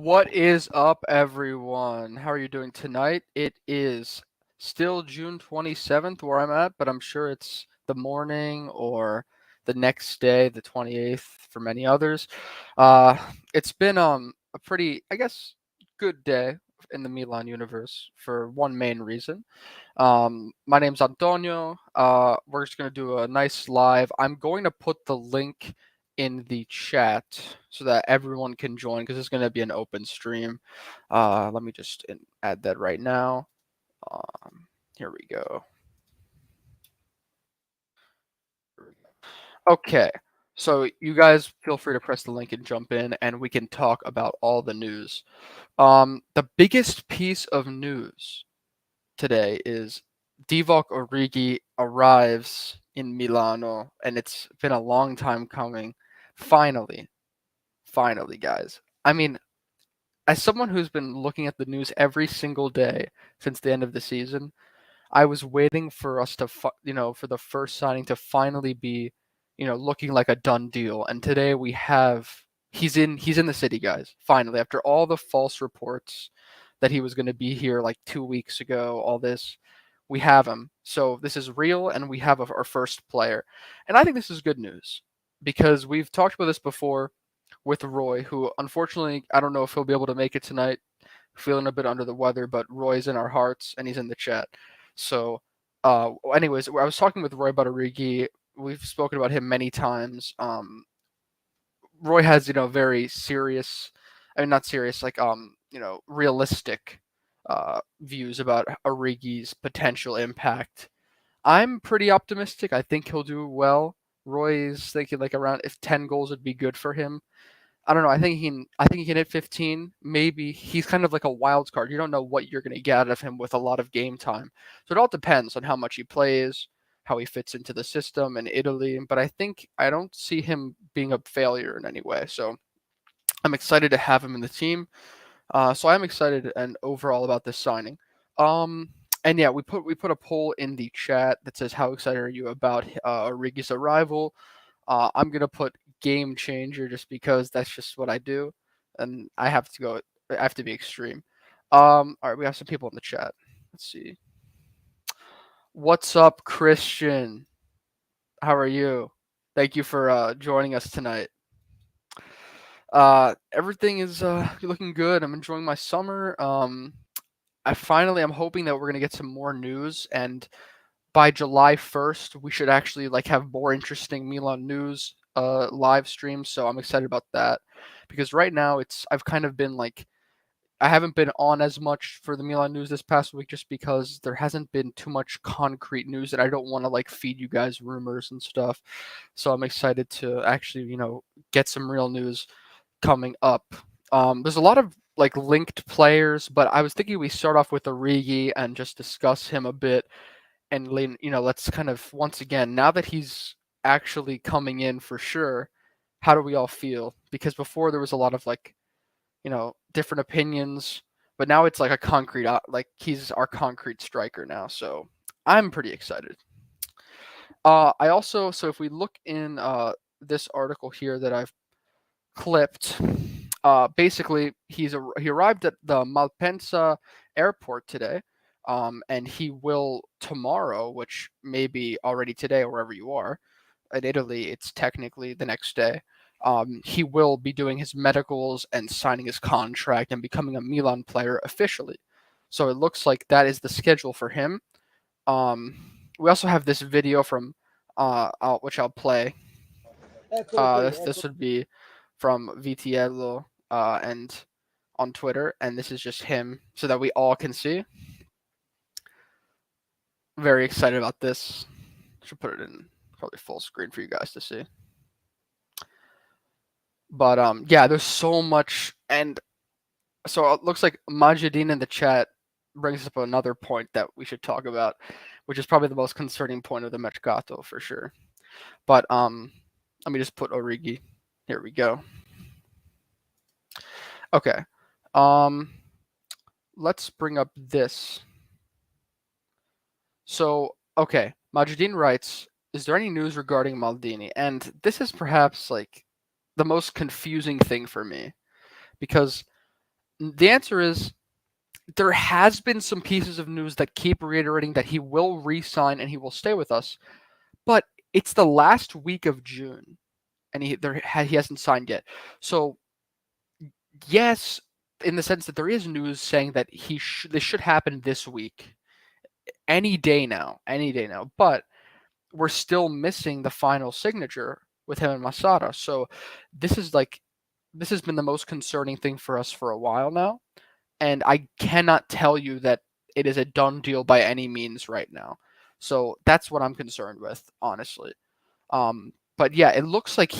What is up, everyone? How are you doing tonight? It is still June 27th where I'm at, but I'm sure it's the morning or the next day, the 28th, for many others. Uh, it's been a pretty, I guess, good day in the Milan universe for one main reason. My name's Antonio. We're just going to do a nice live. I'm going to put the link in the chat so that everyone can join because it's going to be an open stream. Let me just add that right now. Here we go. Okay, so you guys feel free to press the link and jump in, and we can talk about all the news. The biggest piece of news today is Divock Origi arrives in Milano, and it's been a long time coming. Finally, guys. I mean, as someone who's been looking at the news every single day since the end of the season, I was waiting for us to, for the first signing to finally be, looking like a done deal. And today we have he's in the city, guys. Finally, after all the false reports that he was going to be here like 2 weeks ago, all this, we have him. So this is real, and we have our first player. And I think this is good news because we've talked about this before with Roy, who unfortunately I don't know if he'll be able to make it tonight. Feeling a bit under the weather, but Roy's in our hearts and he's in the chat. So, anyways, I was talking with Roy about Origi. We've spoken about him many times. Roy has, very serious, I mean, not serious, like, realistic views about Origi's potential impact. I'm pretty optimistic. I think he'll do well. Roy's thinking like around if 10 goals would be good for him. I don't know. I think he can hit 15. Maybe he's kind of like a wild card. You don't know what you're going to get out of him with a lot of game time. So it all depends on how much he plays, how he fits into the system in Italy. But I don't see him being a failure in any way. So I'm excited to have him in the team. So I'm excited and overall about this signing. Um, and yeah, we put a poll in the chat that says how excited are you about Origi's arrival. I'm gonna put game changer just because that's just what I do, and I have to go. I have to be extreme. All right, we have some people in the chat. Let's see. What's up, Christian? How are you? Thank you for joining us tonight. Everything is looking good. I'm enjoying my summer. I'm hoping that we're gonna get some more news, and by July 1st, we should actually like have more interesting Milan news live streams. So I'm excited about that because right now I've kind of been like I haven't been on as much for the Milan news this past week just because there hasn't been too much concrete news and I don't want to like feed you guys rumors and stuff. So I'm excited to actually, get some real news coming up. There's a lot of like linked players, but I was thinking we start off with Origi and just discuss him a bit and let's kind of once again, now that he's actually coming in for sure, how do we all feel? Because before there was a lot of like, different opinions, but now it's like a concrete, like he's our concrete striker now. So I'm pretty excited. So if we look in this article here that I've clipped, basically he arrived at the Malpensa airport today. And he will tomorrow, which may be already today, wherever you are. In Italy, it's technically the next day. He will be doing his medicals and signing his contract and becoming a Milan player officially. So it looks like that is the schedule for him. We also have this video from, which I'll play. This would be from VTLO and on Twitter, and this is just him so that we all can see. Very excited about this. Should put it in probably full screen for you guys to see. But yeah, there's so much, and so it looks like Majidin in the chat brings up another point that we should talk about, which is probably the most concerning point of the Mercato for sure. But let me just put Origi. Here we go. Okay. Let's bring up this. So, okay, Majidin writes, is there any news regarding Maldini? And this is perhaps like the most confusing thing for me because The answer is there has been some pieces of news that keep reiterating that he will re-sign and he will stay with us, but it's the last week of June and he hasn't signed yet. So yes, in the sense that there is news saying that this should happen this week, any day now. But we're still missing the final signature with him and Masada. So this is like this has been the most concerning thing for us for a while now, and I cannot tell you that it is a done deal by any means right now. So that's what I'm concerned with, honestly. But yeah, it looks like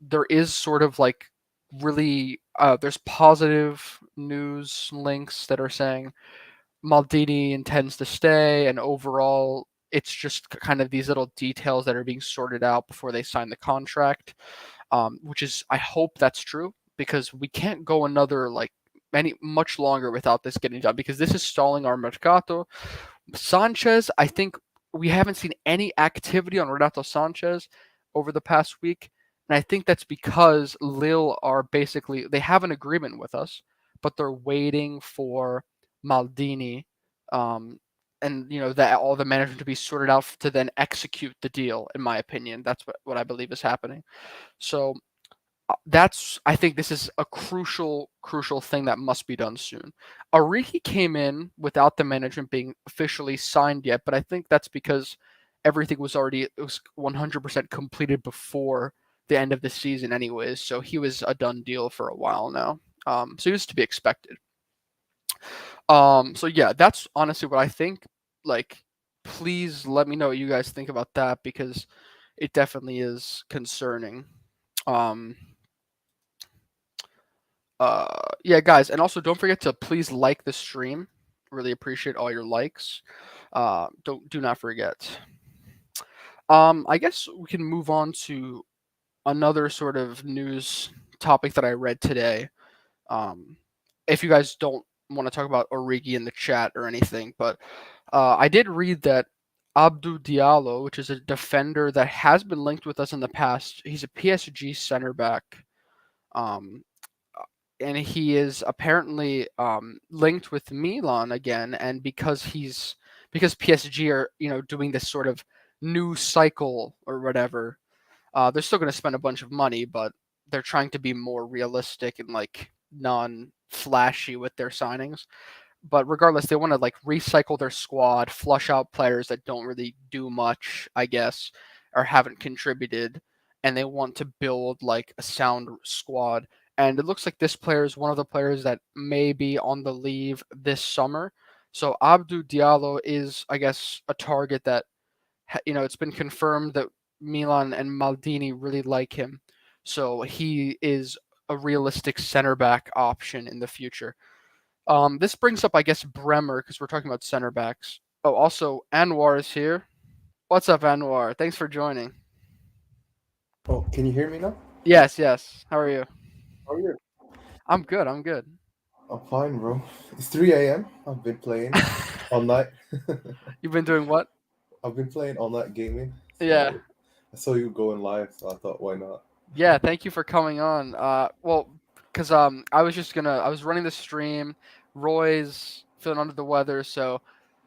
there is sort of like really there's positive news links that are saying Maldini intends to stay, and overall, it's just kind of these little details that are being sorted out before they sign the contract. Which is, I hope that's true because we can't go another like many much longer without this getting done because this is stalling our mercato. Sanchez, I think we haven't seen any activity on Renato Sanchez over the past week. And I think that's because Lille are basically, they have an agreement with us, but they're waiting for Maldini and that all the management to be sorted out to then execute the deal. In my opinion, that's what I believe is happening. So that's I think this is a crucial thing that must be done soon. Origi came in without the management being officially signed yet, but I think that's because everything was already it was 100% completed before the end of the season anyways, so he was a done deal for a while now. So he was to be expected. So yeah, that's honestly what I think. Like, please let me know what you guys think about that because it definitely is concerning. Um, yeah, guys, and also don't forget to please like the stream. Really appreciate all your likes. Do not forget. I guess we can move on to another sort of news topic that I read today. Um, if you guys don't want to talk about Origi in the chat or anything, but I did read that Abdou Diallo, which is a defender that has been linked with us in the past, he's a PSG center back. Um, and he is apparently linked with Milan again. And because PSG are doing this sort of new cycle or whatever, they're still going to spend a bunch of money, but they're trying to be more realistic and like non-flashy with their signings. But regardless, they want to like recycle their squad, flush out players that don't really do much, I guess, or haven't contributed, and they want to build like a sound squad. And it looks like this player is one of the players that may be on the leave this summer. So Abdou Diallo is, I guess, a target that it's been confirmed that Milan and Maldini really like him. So he is a realistic center back option in the future. This brings up, I guess, Bremer because we're talking about center backs. Oh, also Anwar is here. What's up, Anwar? Thanks for joining. Oh, can you hear me now? Yes, yes. How are you? How are you? I'm good. I'm good. I'm fine, bro. It's 3 a.m. I've been playing all night. You've been doing what? I've been playing all night gaming. Yeah. So I saw you going live, so I thought, why not? Yeah, thank you for coming on. Well, because I was running the stream. Roy's feeling under the weather, so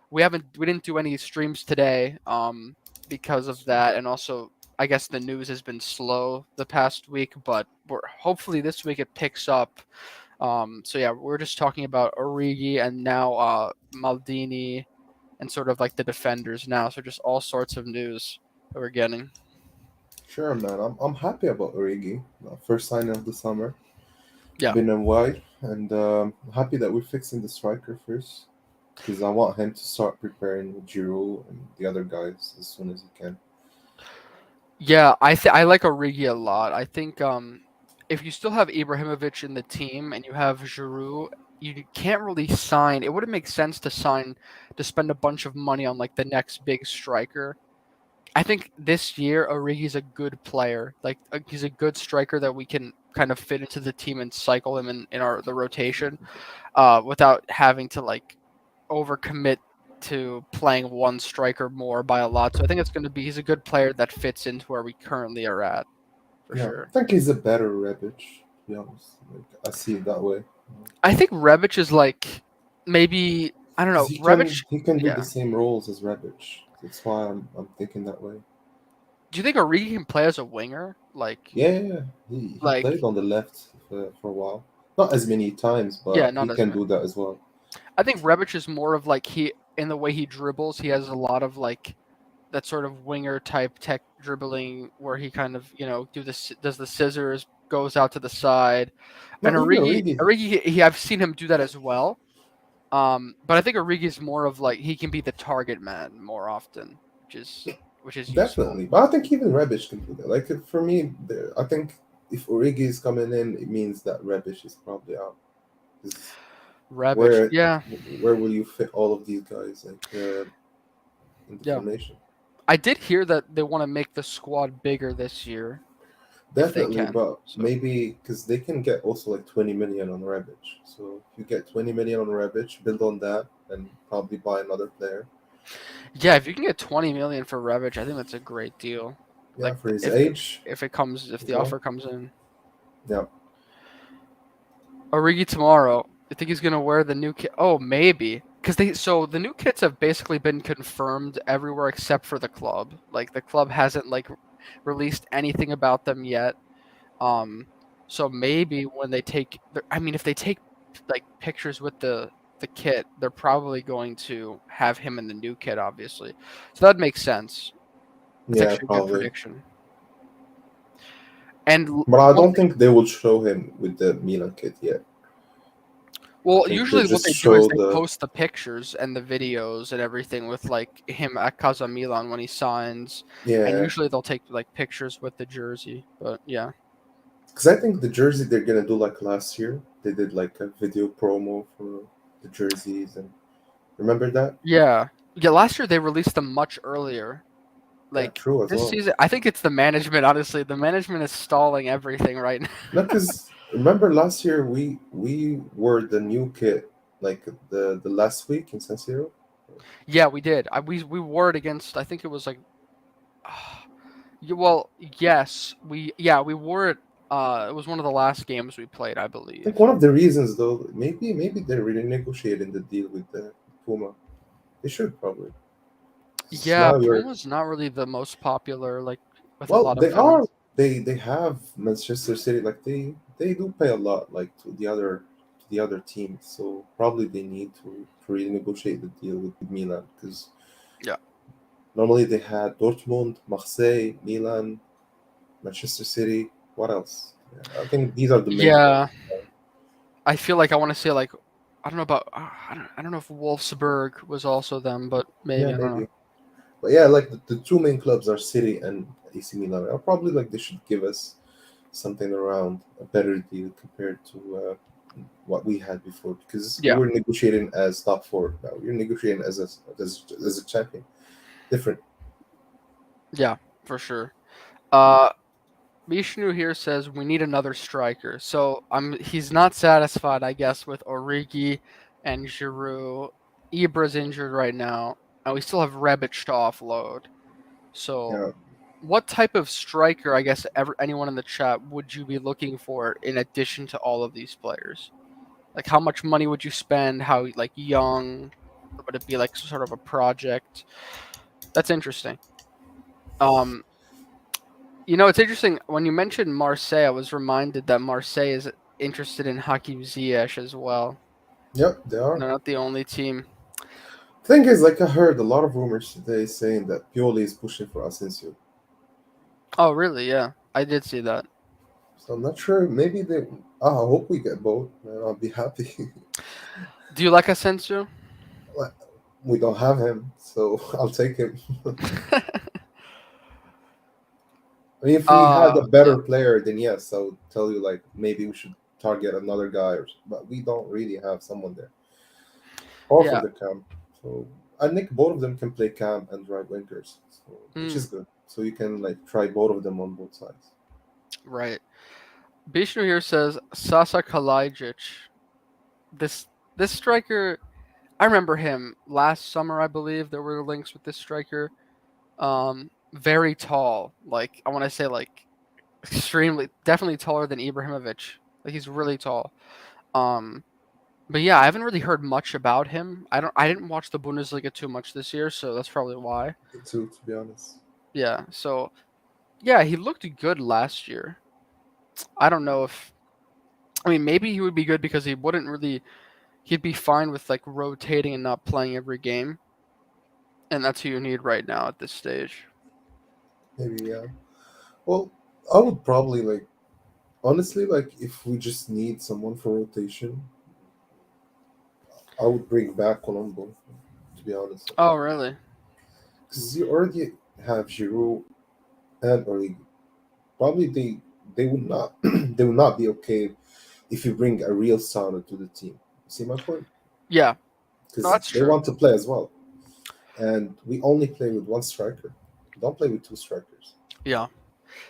we didn't do any streams today. Because of that, and also I guess the news has been slow the past week, but hopefully this week it picks up. So yeah, we're just talking about Origi and now Maldini and sort of like the defenders now. So just all sorts of news that we're getting. Sure, man. I'm happy about Origi. First signing of the summer. Yeah. Been a while, and happy that we're fixing the striker first because I want him to start preparing with Giroud and the other guys as soon as he can. Yeah, I like Origi a lot. I think if you still have Ibrahimovic in the team and you have Giroud, you can't really sign. It wouldn't make sense to spend a bunch of money on like the next big striker. I think this year Origi's a good player. Like he's a good striker that we can kind of fit into the team and cycle him in our the rotation, without having to like overcommit to playing one striker more by a lot. So I think it's going to be he's a good player that fits into where we currently are at for Yeah, sure. I think he's a better Rebic, to be honest. Like, I see it that way. I think Rebic is like maybe I don't Because know. Rebic, he can do the yeah. same roles as Rebic. That's why I'm thinking that way. Do you think Origi can play as a winger? Yeah, yeah, yeah. He played Like on the left for a while. Not as many times, yeah, but he not as can many. do that as well. I think Rebic is more of like he in the way he dribbles. He has a lot of like that sort of winger type tech dribbling where he kind of does the scissors, goes out to the side, and Not even Origi. I've seen him do that as well. But I think Origi is more of like he can be the target man more often, which is useful. Definitely. But I think even Rebic can do that. Like for me, I think if Origi is coming in, it means that Rebic is probably out. 'Cause Rebic, where yeah, where will you fit all of these guys like in the yeah. formation? I did hear that they want to make the squad bigger this year if they Definitely, can. but So maybe because they can get also like 20 million on Rebic. So if you get 20 million on Rebic, build on that, and probably buy another player. yeah, if you can get 20 million for Rebic, I think that's a great deal. Yeah, Like for his age if as the well. offer comes in. Yeah, Origi tomorrow. I think he's gonna wear the new kit. Oh, maybe because the new kits have basically been confirmed everywhere except for the club. Like the club hasn't like released anything about them yet. Um, so maybe when they take, I mean, if they take like pictures with the kit, they're probably going to have him in the new kit, obviously. So that makes sense. That's yeah, actually a good probably. prediction. And But I one don't think they will show him with the Milan kit yet. I Well, think they usually what just they do is show they the post the pictures and the videos and everything with like him at Casa Milan when he signs, and yeah. usually they'll take like pictures with the jersey. But yeah, Because I think the jersey they're gonna do like last year. They did like a video promo for the jerseys and remember that? yeah, yeah. Last year they released them much earlier. Yeah, Like true as this well. season, I think it's the management. Honestly, the management is stalling everything right now. No, because remember last year we wore the new kit like the last week in San Siro. Yeah, we did. We wore it against. I think it was like, well, yes, we wore it. It was one of the last games we played, I I think believe. one of the reasons though, maybe they're renegotiating the deal with the Puma. They should probably. 'Cause Yeah, now you're Puma's not really the most popular, like with a well, lot of they are fans. they have Manchester City like they do pay a lot like to the other teams, so probably they need to renegotiate the deal with Milan because Yeah. normally they had Dortmund, Marseille, Milan, Manchester City. What else? Yeah, I think these are the main ones. Yeah, I feel like I want to say like I don't know about I don't know if Wolfsburg was also them, but Yeah, maybe I don't know. maybe. But yeah, like the two main clubs are City and AC Milan. Probably like they should give us something around a better deal compared to what we had before because we Yeah, were negotiating as top four. Now we're negotiating as a champion. Different. yeah, for sure. Uh, Vishnu here says we need another striker. So he's not satisfied, I guess, with Origi and Giroud. Ibra's injured right now, and we still have Rebic to offload. So Yeah. what type of striker, I guess, anyone in the chat would you be looking for in addition to all of these players? Like, how much money would you spend? How like young would it be? Like sort of a project? That's interesting. Um, it's interesting when you mentioned Marseille. I was reminded that Marseille is interested in Hakim Ziyech as well. Yep, they are. They're not the only team. Thing is, like I heard a lot of rumors today saying that Pioli is pushing for Asensio. Oh, really? Yeah, I did see that. So I'm not sure. Maybe they. I hope we get both, and I'll be happy. Do you like Asensio? Like, we don't have him, so I'll take him. I mean, if we had a Yeah, better player, then yes, I would tell you like maybe we should target another guy, but we don't really have someone there. Or for yeah. the cam. So I think both of them can play cam and right wingers, so, which is Mm, good. So you can like try both of them on both sides. right. Bishnu here says Sasa Kalajic. This this striker, I remember him last summer. I believe there were links with this striker. Very tall. Like I want to say, like extremely, definitely taller than Ibrahimovic. Like he's really tall. Um, but yeah, I haven't really heard much about him. I didn't watch the Bundesliga too much this year, so that's probably why. To be honest. Yeah, so yeah, he looked good last year. I don't know if I mean maybe he would be good because he wouldn't really he'd be fine with like rotating and not playing every game, and that's who you need right now at this stage. Maybe, yeah. Well, I would probably like honestly like if we just need someone for rotation, I would bring back Colombo. To be honest, Oh, really? because you already have Giroud and Origi. Probably they would not they would not be okay if you bring a real starter to the team. See my point? Yeah, no, Because that's they true. want to play as well, and we only play with one striker. We don't play with two strikers. Yeah,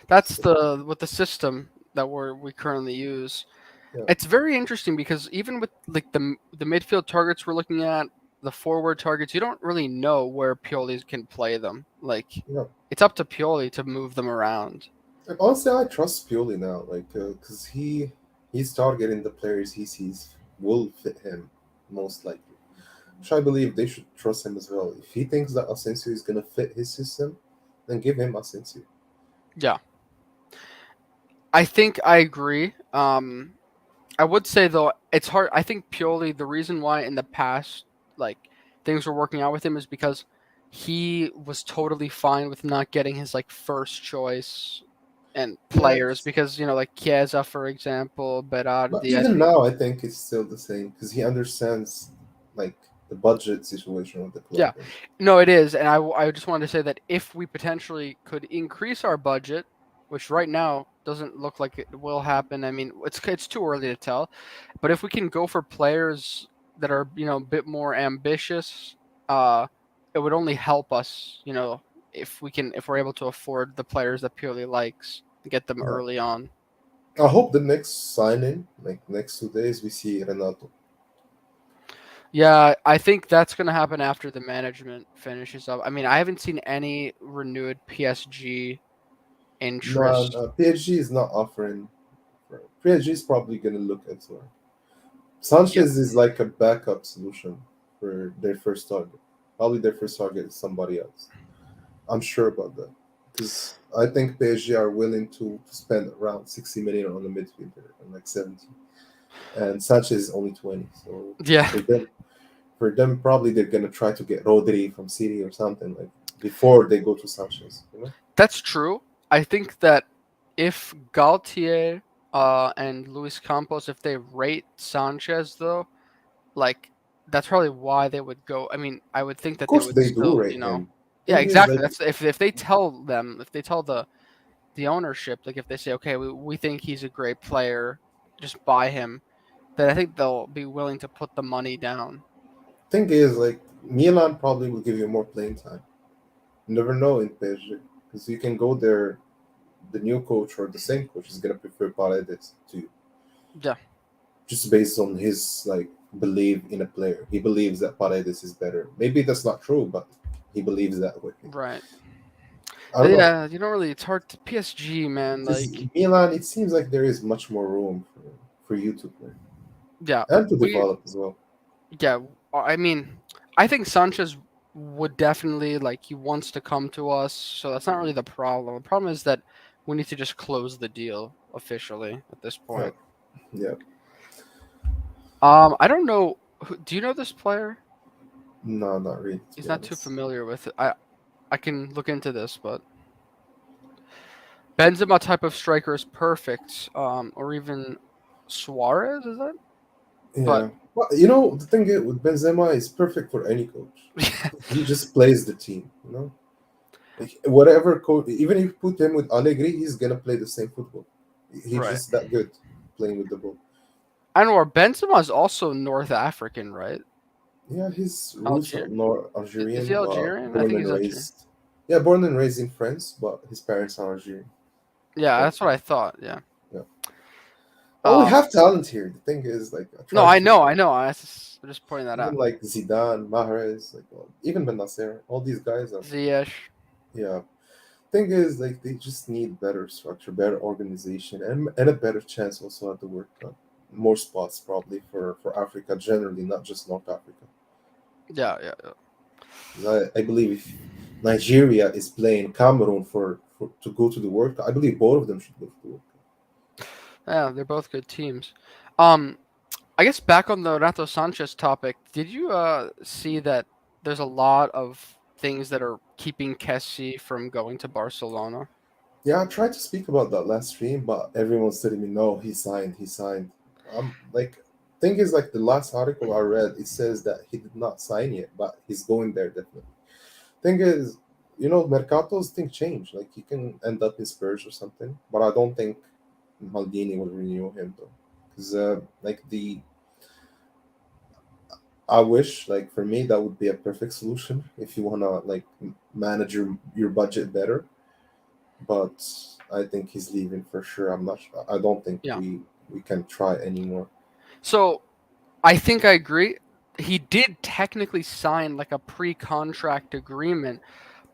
that's So, the with the system that we currently use. yeah, It's very interesting because even with like the midfield targets we're looking at, the forward targets, you don't really know where Pioli can play them. Like yeah. it's up to Pioli to move them around. And honestly, I trust Pioli now, like because he's targeting the players he sees will fit him most likely. Which I believe they should trust him as well. If he thinks that Asensio is gonna fit his system, then give him Asensio. Yeah, I think I agree. I would say though it's hard. I think Pioli, the reason why in the past like things were working out with him is because he was totally fine with not getting his like first choice and Yeah, players because like Chiesa, for example, but Berardi. I even think now, I think it's still the same because he understands like the budget situation of the club. yeah, no, it is, and I just wanted to say that if we potentially could increase our budget, which right now doesn't look like it will happen. I mean, it's too early to tell, but if we can go for players that are a bit more ambitious, uh, it would only help us. If we're able to afford the players that Purely likes, get them Yeah. early on. I hope the next signing, like next 2 days, we see Renato. Yeah, I think that's going to happen after the management finishes up. I mean, I haven't seen any renewed PSG No, interest. no, PSG is not offering. PSG is probably gonna look elsewhere. Yeah, Sanchez is like a backup solution for their first target. Probably their first target is somebody else. I'm sure about that because I think PSG are willing to spend around 60 million on the midfielder and like 70, and Sanchez is only 20. So yeah, for them, probably they're gonna try to get Rodri from City or something like before they go to Sanchez. You know? that's true. I think that if Galtier and Luis Campos, if they rate Sanchez though, like that's probably why they would go. I mean, I would think Of that they course would they do still, rate him. yeah, Thing is, exactly. like, That's if they tell them, if they tell the ownership, like if they say, okay, we think he's a great player, just buy him, then I think they'll be willing to put the money down. thing is, Milan probably will give you more playing time. You never know in PSG because you can go there. The new coach or the same coach is gonna prefer Paredes to you, Yeah, just based on his like belief in a player. He believes that Paredes is better. Maybe that's not true, but he believes that way. right. I But don't know. yeah, you don't really. It's hard to PSG, man. Because Like, Milan, it seems like there is much more room for you to play yeah, and to we develop as well. yeah. I mean, I think Sanchez would definitely like he wants to come to us, so that's not really the problem. The problem is that we need to just close the deal officially at this Yeah, point. yeah. I don't know. Do you know this player? No, not really, to He's be not too honest. familiar with it. I can look into this, but Benzema type of striker is perfect. Or even Suarez is it? But Yeah. Well, the thing is, with Benzema is perfect for any coach. He just plays the team. Like, whatever coach, even if you put him with Allegri, he's gonna play the same football. He's right. just that good playing with the ball. I know. Benzema is also North African, right? Yeah, his roots are Algier. more Is he Algerian, but Algerian? I born think and he's Algerian. raised. Yeah, born and raised in France, but his parents are Algerian. Yeah, Like, that's what I thought. Yeah. yeah. Well, we Um. have talent here. The thing is, like, I No, try I to know. show I know. I'm just pointing that even out. like Zidane, Mahrez, like even Ben Nasser, all these guys are. Ziyech. Yeah. Thing is, they just need better structure, better organization, and a better chance also at the World Cup. more spots probably for Africa generally, not just North Africa. Yeah, yeah, yeah. 'Cause I believe if Nigeria is playing Cameroon for to go to the World Cup, I believe both of them should go to the World Cup. Yeah, they're both good teams. Um, I guess back on the Renato Sanchez topic, did you see that there's a lot of things that are keeping Kessie from going to Barcelona? Yeah, I tried to speak about that last stream, but everyone's telling me no, he signed, he signed. I'm like, thing is like the last article I read, it says that he did not sign yet, but he's going there definitely. Thing is, Mercato's thing change. Like he can end up in Spurs or something, but I don't think Maldini will renew him though, because like I wish like for me that would be a perfect solution if you wanna like manage your budget better. But I think he's leaving for sure. I'm not. I don't think Yeah. we can try anymore. So I think I agree. He did technically sign like a pre-contract agreement,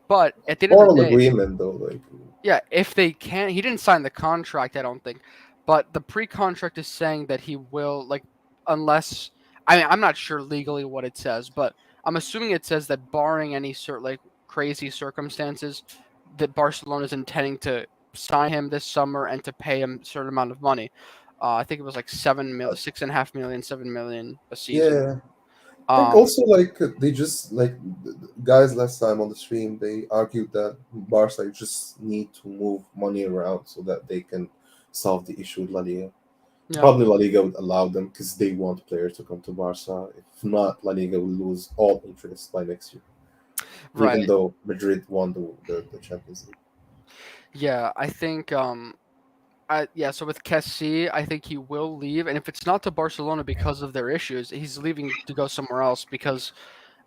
but at the end of the Oral day, agreement though, like yeah, if they can, he didn't sign the contract, I don't think, but the pre-contract is saying that he will like, unless I mean I'm not sure legally what it says, but I'm assuming it says that barring any sort like crazy circumstances, that Barcelona is intending to sign him this summer and to pay him a certain amount of money. I think it was like 6.5 million, 7 million a season. yeah. I think Um, also like they just like guys last time on the stream they argued that Barca just need to move money around so that they can solve the issue with La Liga. yeah, Probably La Liga would allow them because they want players to come to Barca. If not, La Liga will lose all interest by next year, even right. though Madrid won the Champions League. Yeah, I think yeah, so with Kessie, I think he will leave, and if it's not to Barcelona because of their issues, he's leaving to go somewhere else because,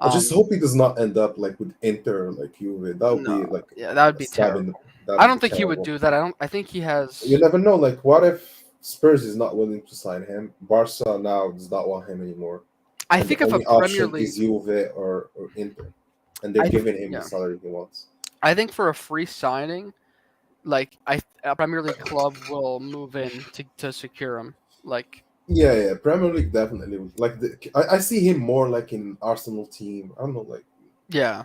I just um, hope he does not end up like with Inter, like Juve. That would no, be like yeah, that would a be stab in the. terrible. That I would don't be think he would terrible. do that. I don't. I think he You has. never know. Like, what if Spurs is not willing to sign him? Barca now does not want him anymore, I and the think if a only Premier option League, is Juve or Inter, and they're I giving him the yeah, salary he wants. I think for a free signing, like a Premier League club will move in to secure him. Like, Yeah, yeah, Premier League definitely. Like, I see him more like in Arsenal team. I don't know, yeah,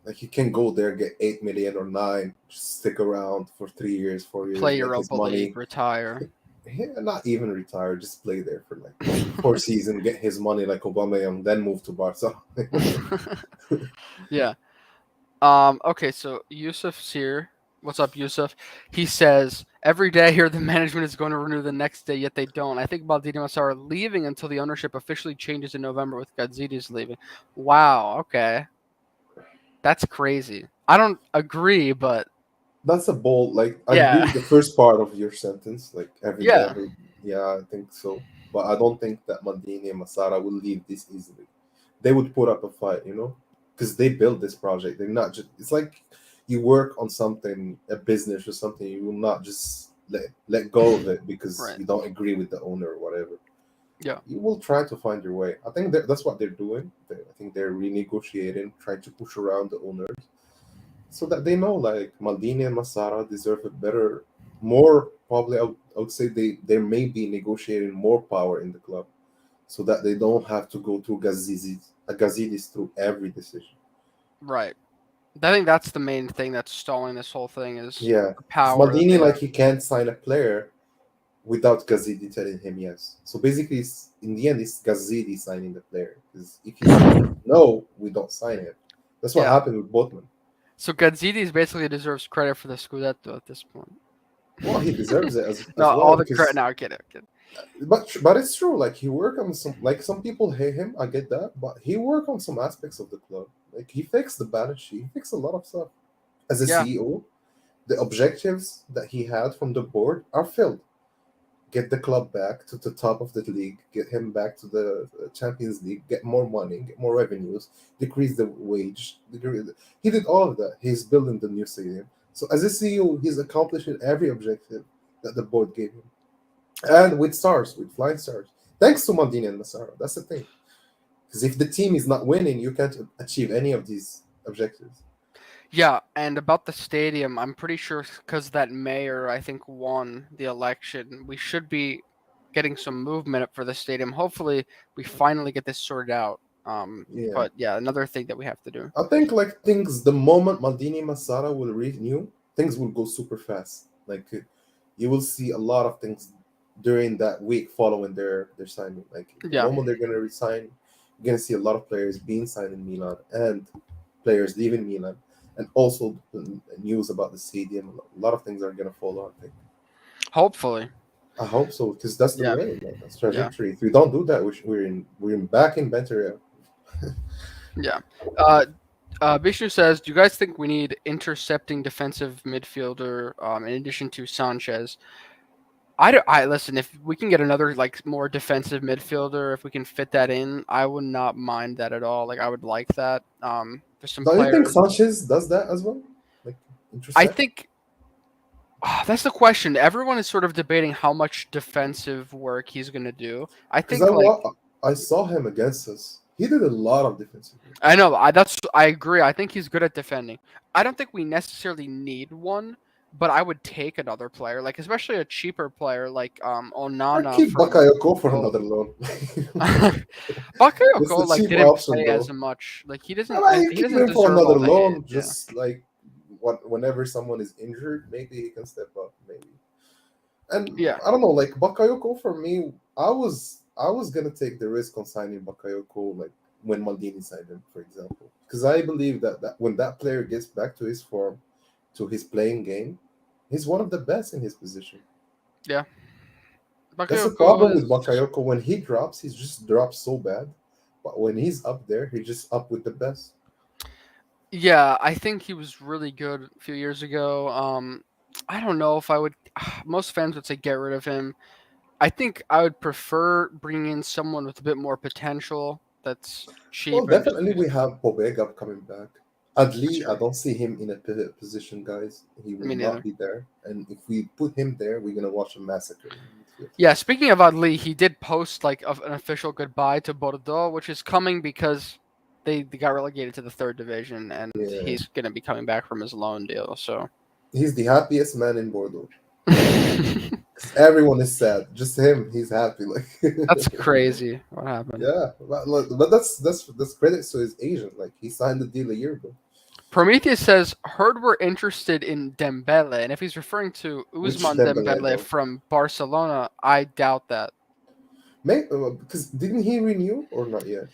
like he can go there, get 8 million or nine, just stick around for 3 years, 4 years, play make his Europa League, money. retire. Yeah, not even retire, just play there for like 4 seasons, get his money like Obama, and then move to Barca. Yeah. Okay, so Yusuf's here. What's up, Yusuf? He says every day here the management is going to renew the next day, yet they don't. I think Maldini and Massara are leaving until the ownership officially changes in November with Gazidis leaving. Wow. Okay, that's crazy. I don't agree, but That's a bold. Like I agree yeah, with the first part of your sentence. Like every day, yeah, yeah, I think so. But I don't think that Maldini and Massara will leave this easily. They would put up a fight, because they built this project. They're not just. It's like you work on something, a business or something. You will not just let go of it because right. you don't agree with the owner or whatever. Yeah, You will try to find your way. I think that's what they're doing. I think they're renegotiating, trying to push around the owners so that they know like Maldini and Massara deserve a better, more probably. I would say they may be negotiating more power in the club, so that they don't have to go through Gazidis through every decision. right. I think that's the main thing that's stalling this whole thing is Yeah, the because power that Maldini they like have. he can't sign a player without Gazidi telling him yes. So basically, in the end, it's Gazidi signing the player. Because if he says no, we don't sign him. That's what Yeah. happened with Botman. So Gazidis basically deserves credit for the Scudetto at this point. Well, he deserves it No, as all well the credit. because No, I'm kidding. I'm kidding. but it's true. Like he worked on some. Like some people hate him. I get that, but he worked on some aspects of the club. Like he fixed the balance sheet. He fixed a lot of stuff. As a Yeah, CEO, the objectives that he had from the board are filled. Get the club back to the top of the league, get him back to the Champions League, get more money, get more revenues, decrease the wage. He did all of that. He's building the new stadium. So as a CEO, he's accomplishing every objective that the board gave him, and with stars, with flying stars. Thanks to Mandini and Massaro. That's the thing. Because if the team is not winning, you can't achieve any of these objectives. yeah. And about the stadium, I'm pretty sure because that mayor, I think, won the election. We should be. getting some movement up for the stadium. Hopefully, we finally get this sorted out. Yeah. But yeah, another thing that we have to do. I think like things the moment Maldini Masara will renew, things will go super fast. Like you will see a lot of things during that week following their signing. Like the Yeah, moment they're gonna resign, you're gonna see a lot of players being signed in Milan and players leaving Milan, and also the news about the stadium. A lot of things are gonna follow. I think. hopefully. I hope so because that's the Yeah, way. Like, that's yeah, trajectory. If we don't do that, we're in back in better. yeah. Uh, Vishnu says, "Do you guys think we need intercepting defensive midfielder in addition to Sanchez?" I listen. If we can get another like more defensive midfielder, if we can fit that in, I would not mind that at all. Like I would like that. There's some Don't you think players. Sanchez does that as well? Like I intercept? think that's the question. Everyone is sort of debating how much defensive work he's gonna do. I Because think like I saw him against us. He did a lot of defensive work. I know I agree. I think he's good at defending. I don't think we necessarily need one, but I would take another player, like especially a cheaper player like I Onana keep from Bakayoko for Hull. another loan. It's Bakayoko the like cheap didn't option play as though. much. Like I mean, you he keep doesn't him for deserve another all the hate. loan, Yeah. just like whenever someone is injured, maybe he can step up, maybe. And Yeah. I don't know, like Bakayoko for me, I was gonna take the risk on signing Bakayoko like when Maldini signed him, for example, because I believe that when that player gets back to his form, to his playing game, he's one of the best in his position. Yeah. That's the Bakayoko problem with is Bakayoko. When he drops, he just drops so bad. But when he's up there, he just up with the best. yeah, I think he was really good a few years ago. I don't know if I would most fans would say get rid of him. I think I would prefer bringing in someone with a bit more potential that's Well, cheap and just definitely use we have Pobega coming back. Adli, I true. don't see him in a pivot position, guys. He will Me not neither. be there. And if we put him there, we're gonna watch a massacre in the midfield. Yeah, speaking of Adli, he did post like of an official goodbye to Bordeaux, which is coming because they got relegated to the third division, and Yeah, he's gonna be coming back from his loan deal. So he's the happiest man in Bordeaux. 'Cause everyone is sad. Just him, he's happy. Like, that's crazy. What happened? yeah, but that's credit to his agent. Like, he signed the deal a year ago. Prometheus says, heard we're interested in Dembele, and if he's referring to Which Usman Dembele Dembele though? from Barcelona, I doubt that. Because didn't he renew or not yet?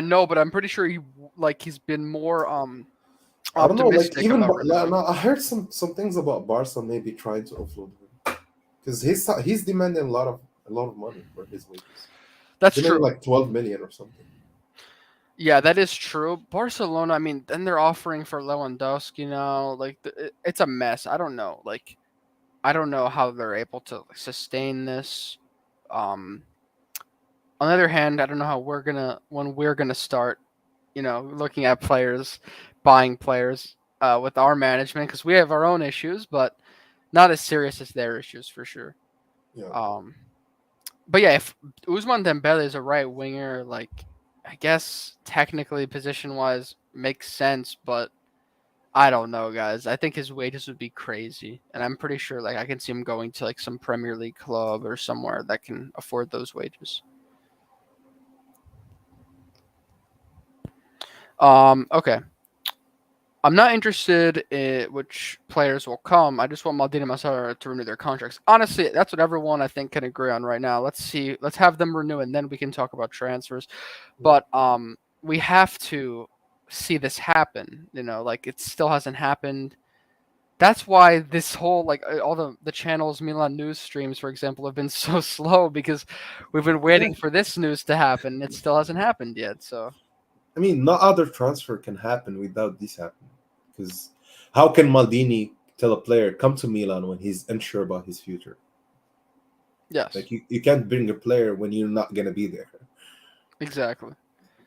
No, but I'm pretty sure he's been more I don't know. Like optimistic even about renewing. no, I heard some things about Barca maybe trying to offload him because he's demanding a lot of money for his wages. He's That's demanding true. like 12 million or something. Yeah, that is true. Barcelona, I mean, then they're offering for Lewandowski now. Like it's a mess. I don't know. Like I don't know how they're able to sustain this. Um, on the other hand, I don't know how we're gonna start, looking at players, buying players with our management because we have our own issues, but not as serious as their issues for sure. Yeah. Um, but yeah, if Usman Dembele is a right winger, like I guess technically position wise makes sense, but I don't know, guys. I think his wages would be crazy, and I'm pretty sure like I can see him going to like some Premier League club or somewhere that can afford those wages. Okay. I'm not interested in which players will come. I just want Maldini Masara to renew their contracts. Honestly, that's what everyone I think can agree on right now. Let's see. Let's have them renew, and then we can talk about transfers. Yeah. But we have to see this happen. Like it still hasn't happened. That's why this whole like all the channels, Milan news streams, for example, have been so slow because we've been Yeah. waiting for this news to happen. It still hasn't happened yet. So I mean, no other transfer can happen without this happening. Because how can Maldini tell a player come to Milan when he's unsure about his future? yes, Like you can't bring a player when you're not gonna be there. exactly.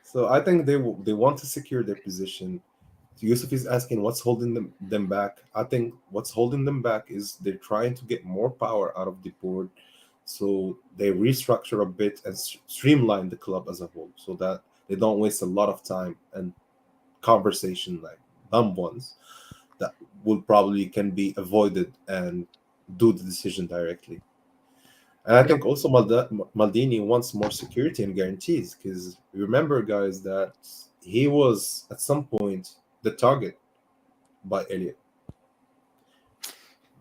So I think they want to secure their position. Yusuf is asking what's holding them back. I think what's holding them back is they're trying to get more power out of the board, so they restructure a bit and streamline the club as a whole, so that they don't waste a lot of time and conversation like dumb ones that will probably can be avoided and do the decision directly. And I Yep. think also Maldini wants more security and guarantees because remember, guys, that he was at some point the target by Elliot.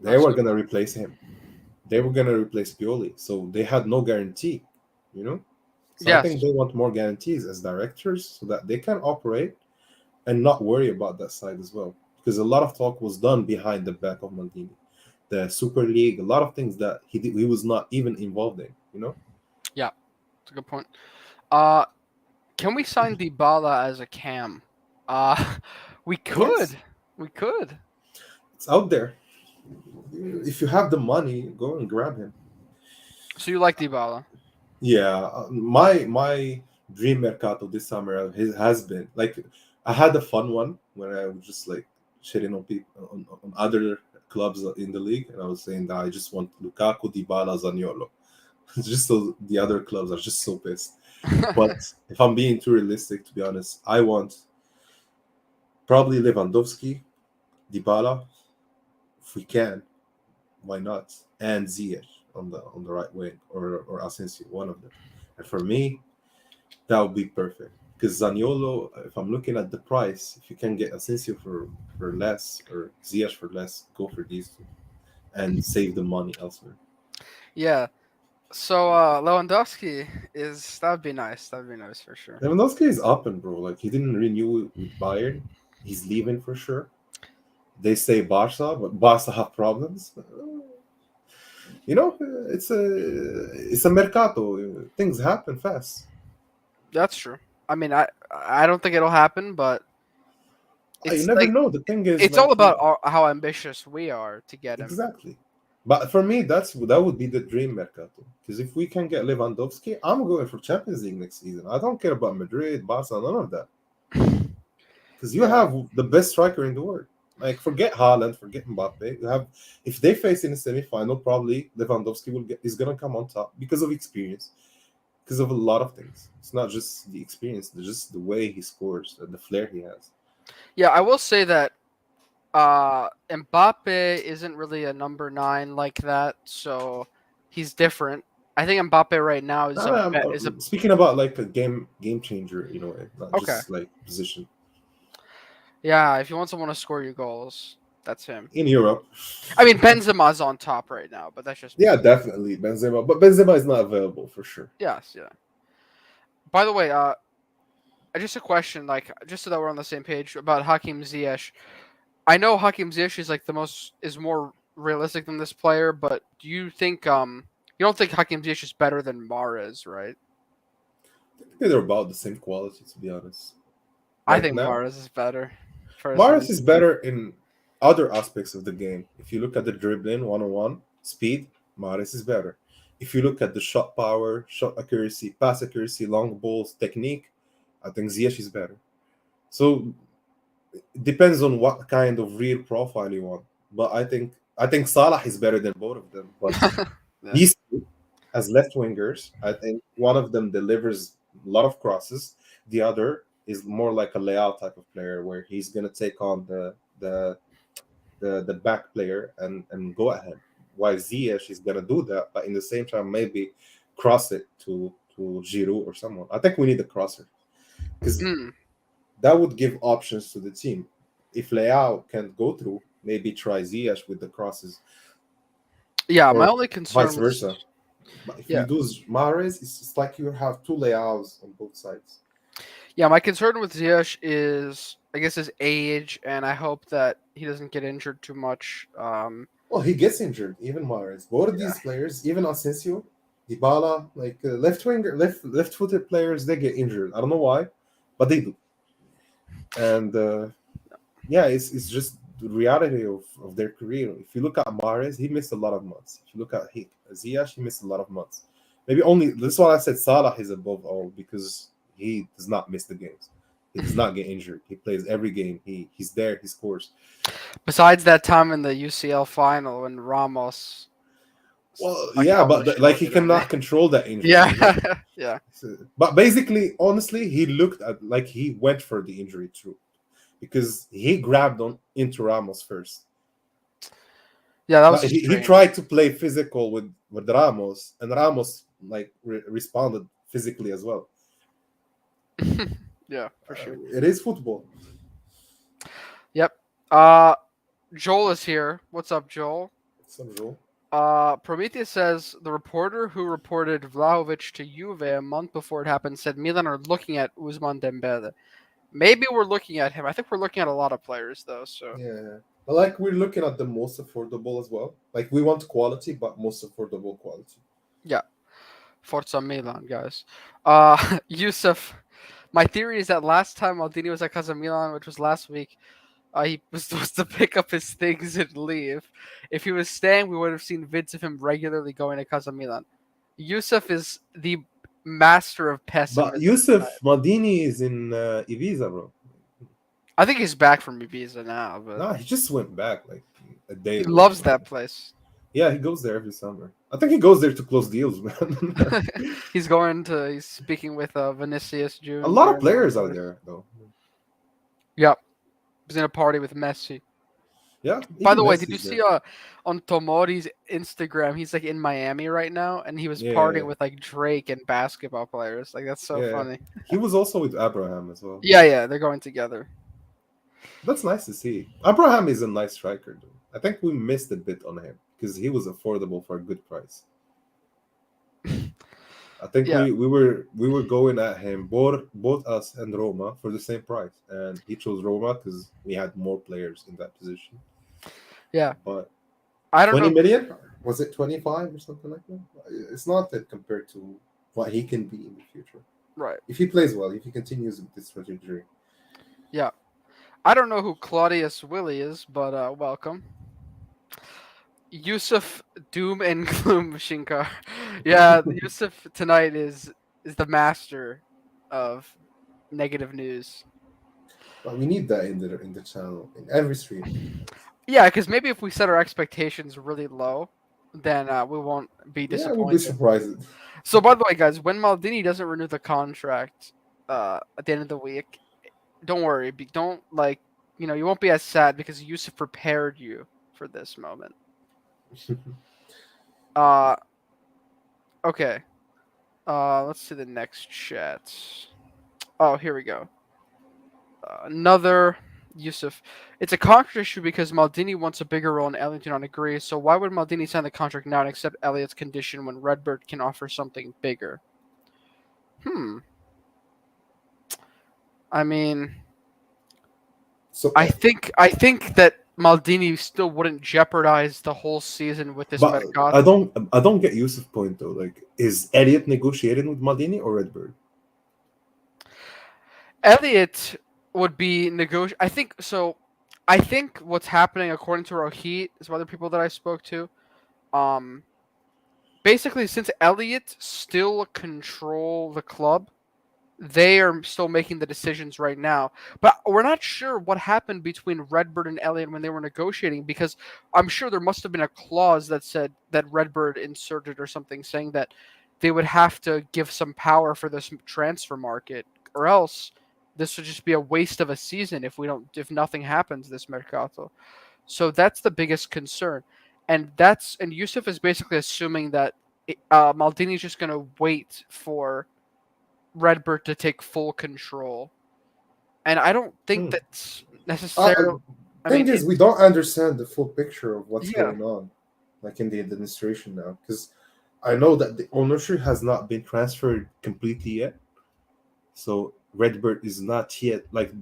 They That's a were good gonna point. replace him. They were gonna replace Pioli, so they had no guarantee, you know. So I think Yes. they want more guarantees as directors so that they can operate and not worry about that side as well. Because a lot of talk was done behind the back of Maldini, the Super League, a lot of things that he was not even involved in, you know. Yeah. That's a good point. Uh, can we sign Dybala as a cam? Uh, we Yes, could. We could. it's out there. If you have the money, go and grab him. So you like Dybala? Yeah, my dream mercato this summer has been like I had a fun one when I was just like shitting on people on other clubs in the league, and I was saying that I just want Lukaku, Dybala, Zaniolo. Just so the other clubs are just so pissed. But if I'm being too realistic, to be honest, I want probably Lewandowski, Dybala, if we can. Why not? And Ziyech on the right wing or Asensio, one of them. And for me, that would be perfect. Because Zaniolo, if I'm looking at the price, if you can get Asensio for less or Ziyech for less, go for these two and save the money elsewhere. Yeah. So Lewandowski is that would be nice. That would be nice for sure. Lewandowski is up and bro. Like he didn't renew with Bayern. He's leaving for sure. They say Barca, but Barca have problems. You know, it's a mercato. Things happen fast. That's true. I mean, I don't think it'll happen, but You it's never like know. The thing is, it's all like, about how ambitious we are to get him. exactly. But for me, that would be the dream mercato. Because if we can get Lewandowski, I'm going for Champions League next season. I don't care about Madrid, Barca, none of that. Because you Yeah. have the best striker in the world. Like forget Haaland, forget Mbappe. You have if they face in the semi-final, probably Lewandowski is gonna come on top because of experience, because of a lot of things. It's not just the experience, it's just the way he scores, the flair he has. Yeah, I will say that Mbappe isn't really a number 9 like that, so he's different. I think Mbappe right now is is a I'm speaking about like a game changer, not okay. just like position Yeah, if you want someone to score you goals, that's him. in Europe. I mean, Benzema's on top right now, but that's just Yeah, me. definitely Benzema, but Benzema is not available for sure. Yes, yeah. By the way, just a question, like just so that we're on the same page about Hakim Ziyech. I know Hakim Ziyech is like is more realistic than this player, but do you think you don't think Hakim Ziyech is better than Mahrez, right? I think they're about the same quality, to be honest. I Right think now, Mahrez is better, personally. Maris is better in other aspects of the game. If you look at the dribbling, one-on-one, speed, Maris is better. If you look at the shot power, shot accuracy, pass accuracy, long balls, technique, I think Ziyech is better. So it depends on what kind of real profile you want. But I think Salah is better than both of them. But Yeah. these two, as left wingers, I think one of them delivers a lot of crosses. The other is more like a layout type of player where he's gonna take on the back player and go ahead. While Ziyech is gonna do that, but in the same time maybe cross it to Giroud or someone. I think we need a crosser because Hmm. that would give options to the team. If Leao can't go through, maybe try Ziyech with the crosses Yeah, my or only vice concern with versa. But if yeah. you do Mahrez, it's like you have two layouts on both sides. Yeah, my concern with Ziyech is I guess his age and I hope that he doesn't get injured too much. Well, he gets injured, even Mahrez. Both of Yeah. these players, even Asensio, Dybala, like left winger, left-footed players, they get injured. I don't know why, but they do. And yeah, it's just the reality of their career. If you look at Mahrez, he missed a lot of months. If you look at Ziyech, he missed a lot of months. Maybe only this is why I said Salah is above all because he does not miss the games. He does not get injured. He plays every game. He's there. He scores. Besides that time in the UCL final when Ramos Well, like yeah, but almost like showed he it on me. cannot control that injury. Yeah. Yeah. But basically, honestly, he looked at like he went for the injury too because he grabbed on into Ramos first. Yeah, that was Like he strange. tried to play physical with Ramos, and Ramos like responded physically as well. Yeah, for sure. It is football. Yep. Joel is here. What's up, Joel? Some rule. Prometheus says the reporter who reported Vlahovic to Juve a month before it happened said Milan are looking at Usman Dembele. Maybe we're looking at him. I think we're looking at a lot of players though. So Yeah, but like we're looking at the most affordable as well. Like we want quality, but most affordable quality. yeah, Forza Milan, guys. Yusuf. My theory is that last time Maldini was at Casa Milan, which was last week, he was supposed to pick up his things and leave. If he was staying, we would have seen vids of him regularly going to Casa Milan. Yusuf is the master of But pessimism. Yusuf Maldini is in Ibiza, bro. I think he's back from Ibiza now, but Nah, he just went back like a day he ago. loves that place. Yeah, he goes there every summer. I think he goes there to close deals, man. He's speaking with Vinicius A lot Junior of and all players those out others. there, though. Yep. He's in a party with Messi. Yeah, By even the way, did you Messi's see there. on Tomori's Instagram? He's like in Miami right now, and he was Yeah, partying with like Drake and basketball players. Like that's so yeah. funny. He was also with Abraham as well. Yeah, they're going together. That's nice to see. Abraham is a nice striker, though. I think we missed a bit on him because he was affordable for a good price. I think Yeah, we were going at him, both us and Roma, for the same price, and he chose Roma because we had more players in that position. yeah. But I don't 20 know. million? Was it 25 or something like that? It's not that compared to what he can be in the future. Right. If he plays well, if he continues with this trajectory. Yeah. I don't know who Claudius Willie is, but welcome. Yusuf Doom and Gloom Shinkar. Yeah, Yusuf tonight is the master of negative news. But we need that in the channel, in every stream. Yeah, because maybe if we set our expectations really low, then we won't be Yeah, we'll be disappointed. surprised. So, by the way, guys, when Maldini doesn't renew the contract at the end of the week, don't worry. Don't like you won't be as sad because Yusuf prepared you for this moment. Uh, okay. Let's see the next chat. Oh, here we go. Another Yusuf. It's a contract issue because Maldini wants a bigger role and Elliott do not agree. So why would Maldini sign the contract now and accept Elliott's condition when Redbird can offer something bigger? I mean, So, I think that Maldini still wouldn't jeopardize the whole season with this but I Mercato. don't I don't get Yusuf's point though. Like, is Elliot negotiating with Maldini or Redbird? Elliott would be I think so. I think what's happening, according to Rohit, some other people that I spoke to, um, basically since Elliott still control the club, they are still making the decisions right now. But we're not sure what happened between Redbird and Elliott when they were negotiating because I'm sure there must have been a clause that said that Redbird inserted or something saying that they would have to give some power for this transfer market or else this would just be a waste of a season if nothing happens this Mercato. So that's the biggest concern. And Yusuf is basically assuming that Maldini's just going to wait for Redbird to take full control. And I don't think Hmm. that's Uh, necessarily. I Thing mean, is, we don't understand the full picture of what's yeah, going on, like in the administration now, because I know that the ownership has not been transferred completely yet. So Redbird is not yet like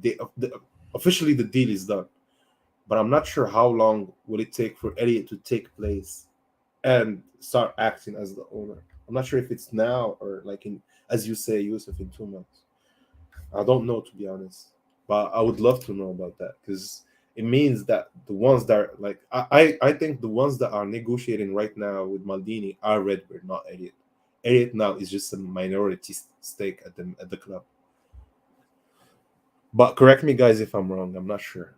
officially the deal is done, but I'm not sure how long will it take for Elliot to take place and start acting as the owner. I'm not sure if it's now or like in, as you say, Yusuf, in 2 months. I don't know, to be honest, but I would love to know about that because it means that the ones that are, like I think the ones that are negotiating right now with Maldini are Redbird, not Elliot. Elliot now is just a minority stake at the club. But correct me, guys, if I'm wrong. I'm not sure.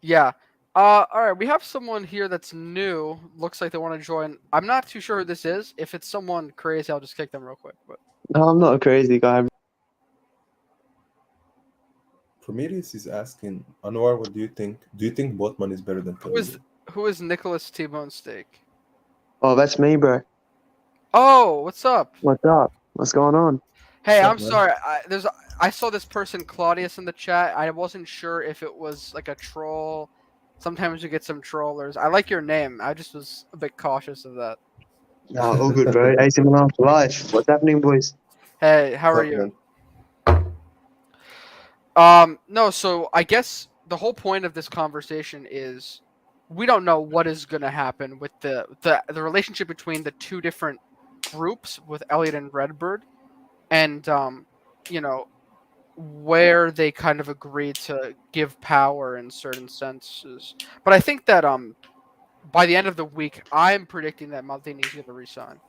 yeah. All right, we have someone here that's new. Looks like they want to join. I'm not too sure who this is. If it's someone crazy, I'll just kick them real quick. But No, I'm not a crazy guy. Prometheus is asking Anwar, what do you think? Do you think Botman is better than who is Khalil? Who is Nicholas T-Bone Steak? Oh, that's me, bro. Oh, what's up? What's up? What's going on? Hey, What's I'm up, man? sorry. I saw this person Claudius in the chat. I wasn't sure if it was like a troll. Sometimes you get some trollers. I like your name. I just was a bit cautious of that. Nah, all good, bro. AC Milan for life. What's happening, boys? Hey, how are What's up, you? man? No, so I guess the whole point of this conversation is we don't know what is going to happen with the relationship between the two different groups with Elliot and Redbird, and you know, where they kind of agreed to give power in certain senses. But I think that by the end of the week, I'm predicting that Maldini's going to resign.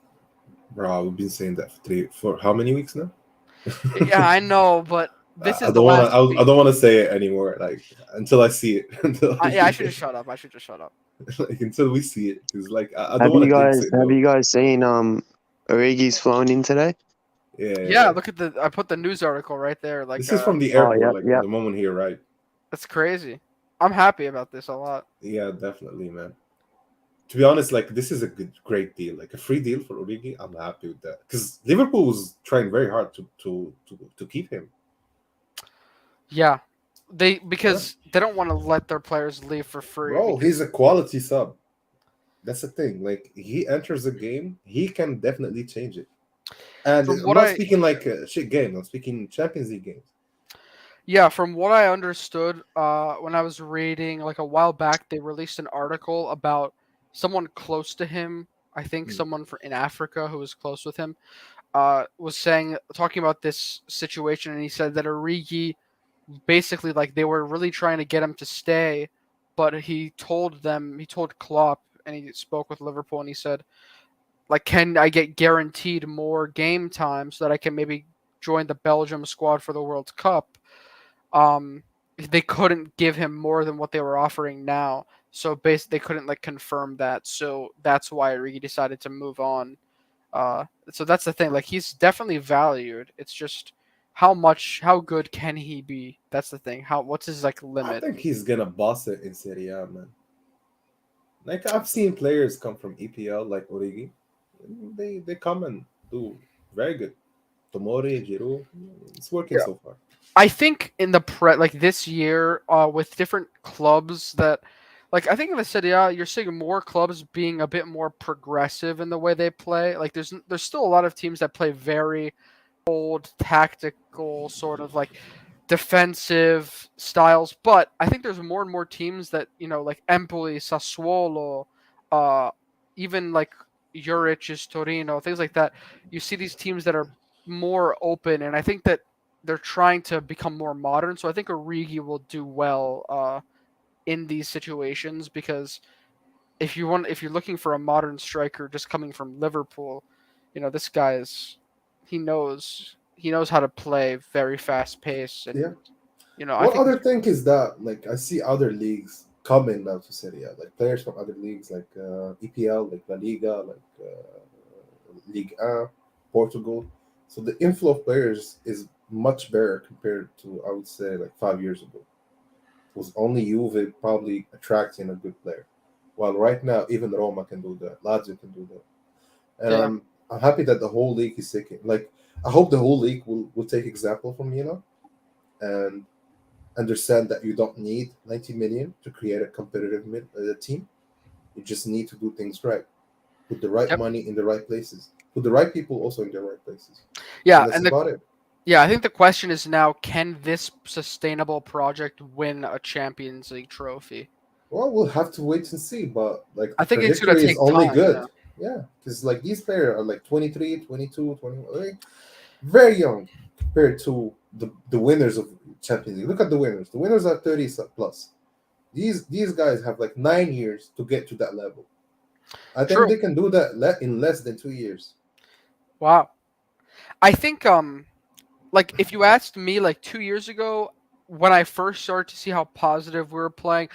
Bro, we've been saying that for how many weeks now? Yeah, I know, but this I is the don't wanna. last I week. don't wanna say it anymore. Like until I see it. Yeah, I should just shut up. I should just shut up. Like until we see it, because like I Have don't you want to jinx guys it have though. you guys seen Origi's flown in today? Yeah, Yeah. look at I put the news article right there. Like, This is from the Oh, airport, yep, like yep. the moment he arrived. that's crazy. I'm happy about this a lot. Yeah, definitely, man. To be honest, like this is a great deal, like a free deal for Origi. I'm happy with that because Liverpool was trying very hard to keep him. Yeah, Yeah. because they don't want to let their players leave for free. Bro, Because he's a quality sub. That's the thing. Like he enters a game, he can definitely change it. And from I'm what not I speaking like a shit game. I'm speaking Champions League games. Yeah, from what I understood, when I was reading like a while back, they released an article about someone close to him. I think Mm. someone in Africa who was close with him, was talking about this situation, and he said that Origi basically like they were really trying to get him to stay, but he told Klopp, and he spoke with Liverpool, and he said like, can I get guaranteed more game time so that I can maybe join the Belgium squad for the World Cup? um they couldn't give him more than what they were offering now, so basically they couldn't like confirm that, so that's why Origi decided to move on. So that's the thing, like he's definitely valued, it's just how good can he be? That's the thing, what's his like I limit? think he's gonna boss it in Serie A, man. Like I've seen players come from EPL like Origi. They come and do very good. Tomori, Giroud, it's working Yeah, so far. I think in the like this year, with different clubs that, like I think in the Serie A, you're seeing more clubs being a bit more progressive in the way they play. Like there's still a lot of teams that play very old tactical sort of like defensive styles, but I think there's more and more teams that like Empoli, Sassuolo, uh, even like Juric's Torino, things like that. You see these teams that are more open, and I think that they're trying to become more modern. So I think Origi will do well in these situations, because if you're looking for a modern striker just coming from Liverpool, this guy's he knows how to play very fast pace, and Yeah. I One think other thing is that like I see other leagues coming now to Serie A, like players from other leagues like EPL, like La Liga, like Ligue 1, Portugal. So the inflow of players is much better compared to I would say like 5 years ago. It was only Juve probably attracting a good player, while right now even Roma can do that, Lazio can do that, and yeah, I'm happy that the whole league is taking like I hope the whole league will take example from and understand that you don't need 90 million to create a competitive team. You just need to do things right. Put the right yep, money in the right places. Put the right people also in the right places. And yeah, that's and the about it. yeah, I think the question is now, can this sustainable project win a Champions League trophy? Well, we'll have to wait and see. But like I the think it's gonna trajectory is take only time. Yeah, good. Yeah. Because like these players are like 23, 22, 21, like, very young compared to the winners of Champions League. Look at the winners. The winners are 30 plus. These guys have like 9 years to get to that level. I think true. they can do that in less than 2 years. Wow. I think like if you asked me like 2 years ago, when I first started to see how positive we were playing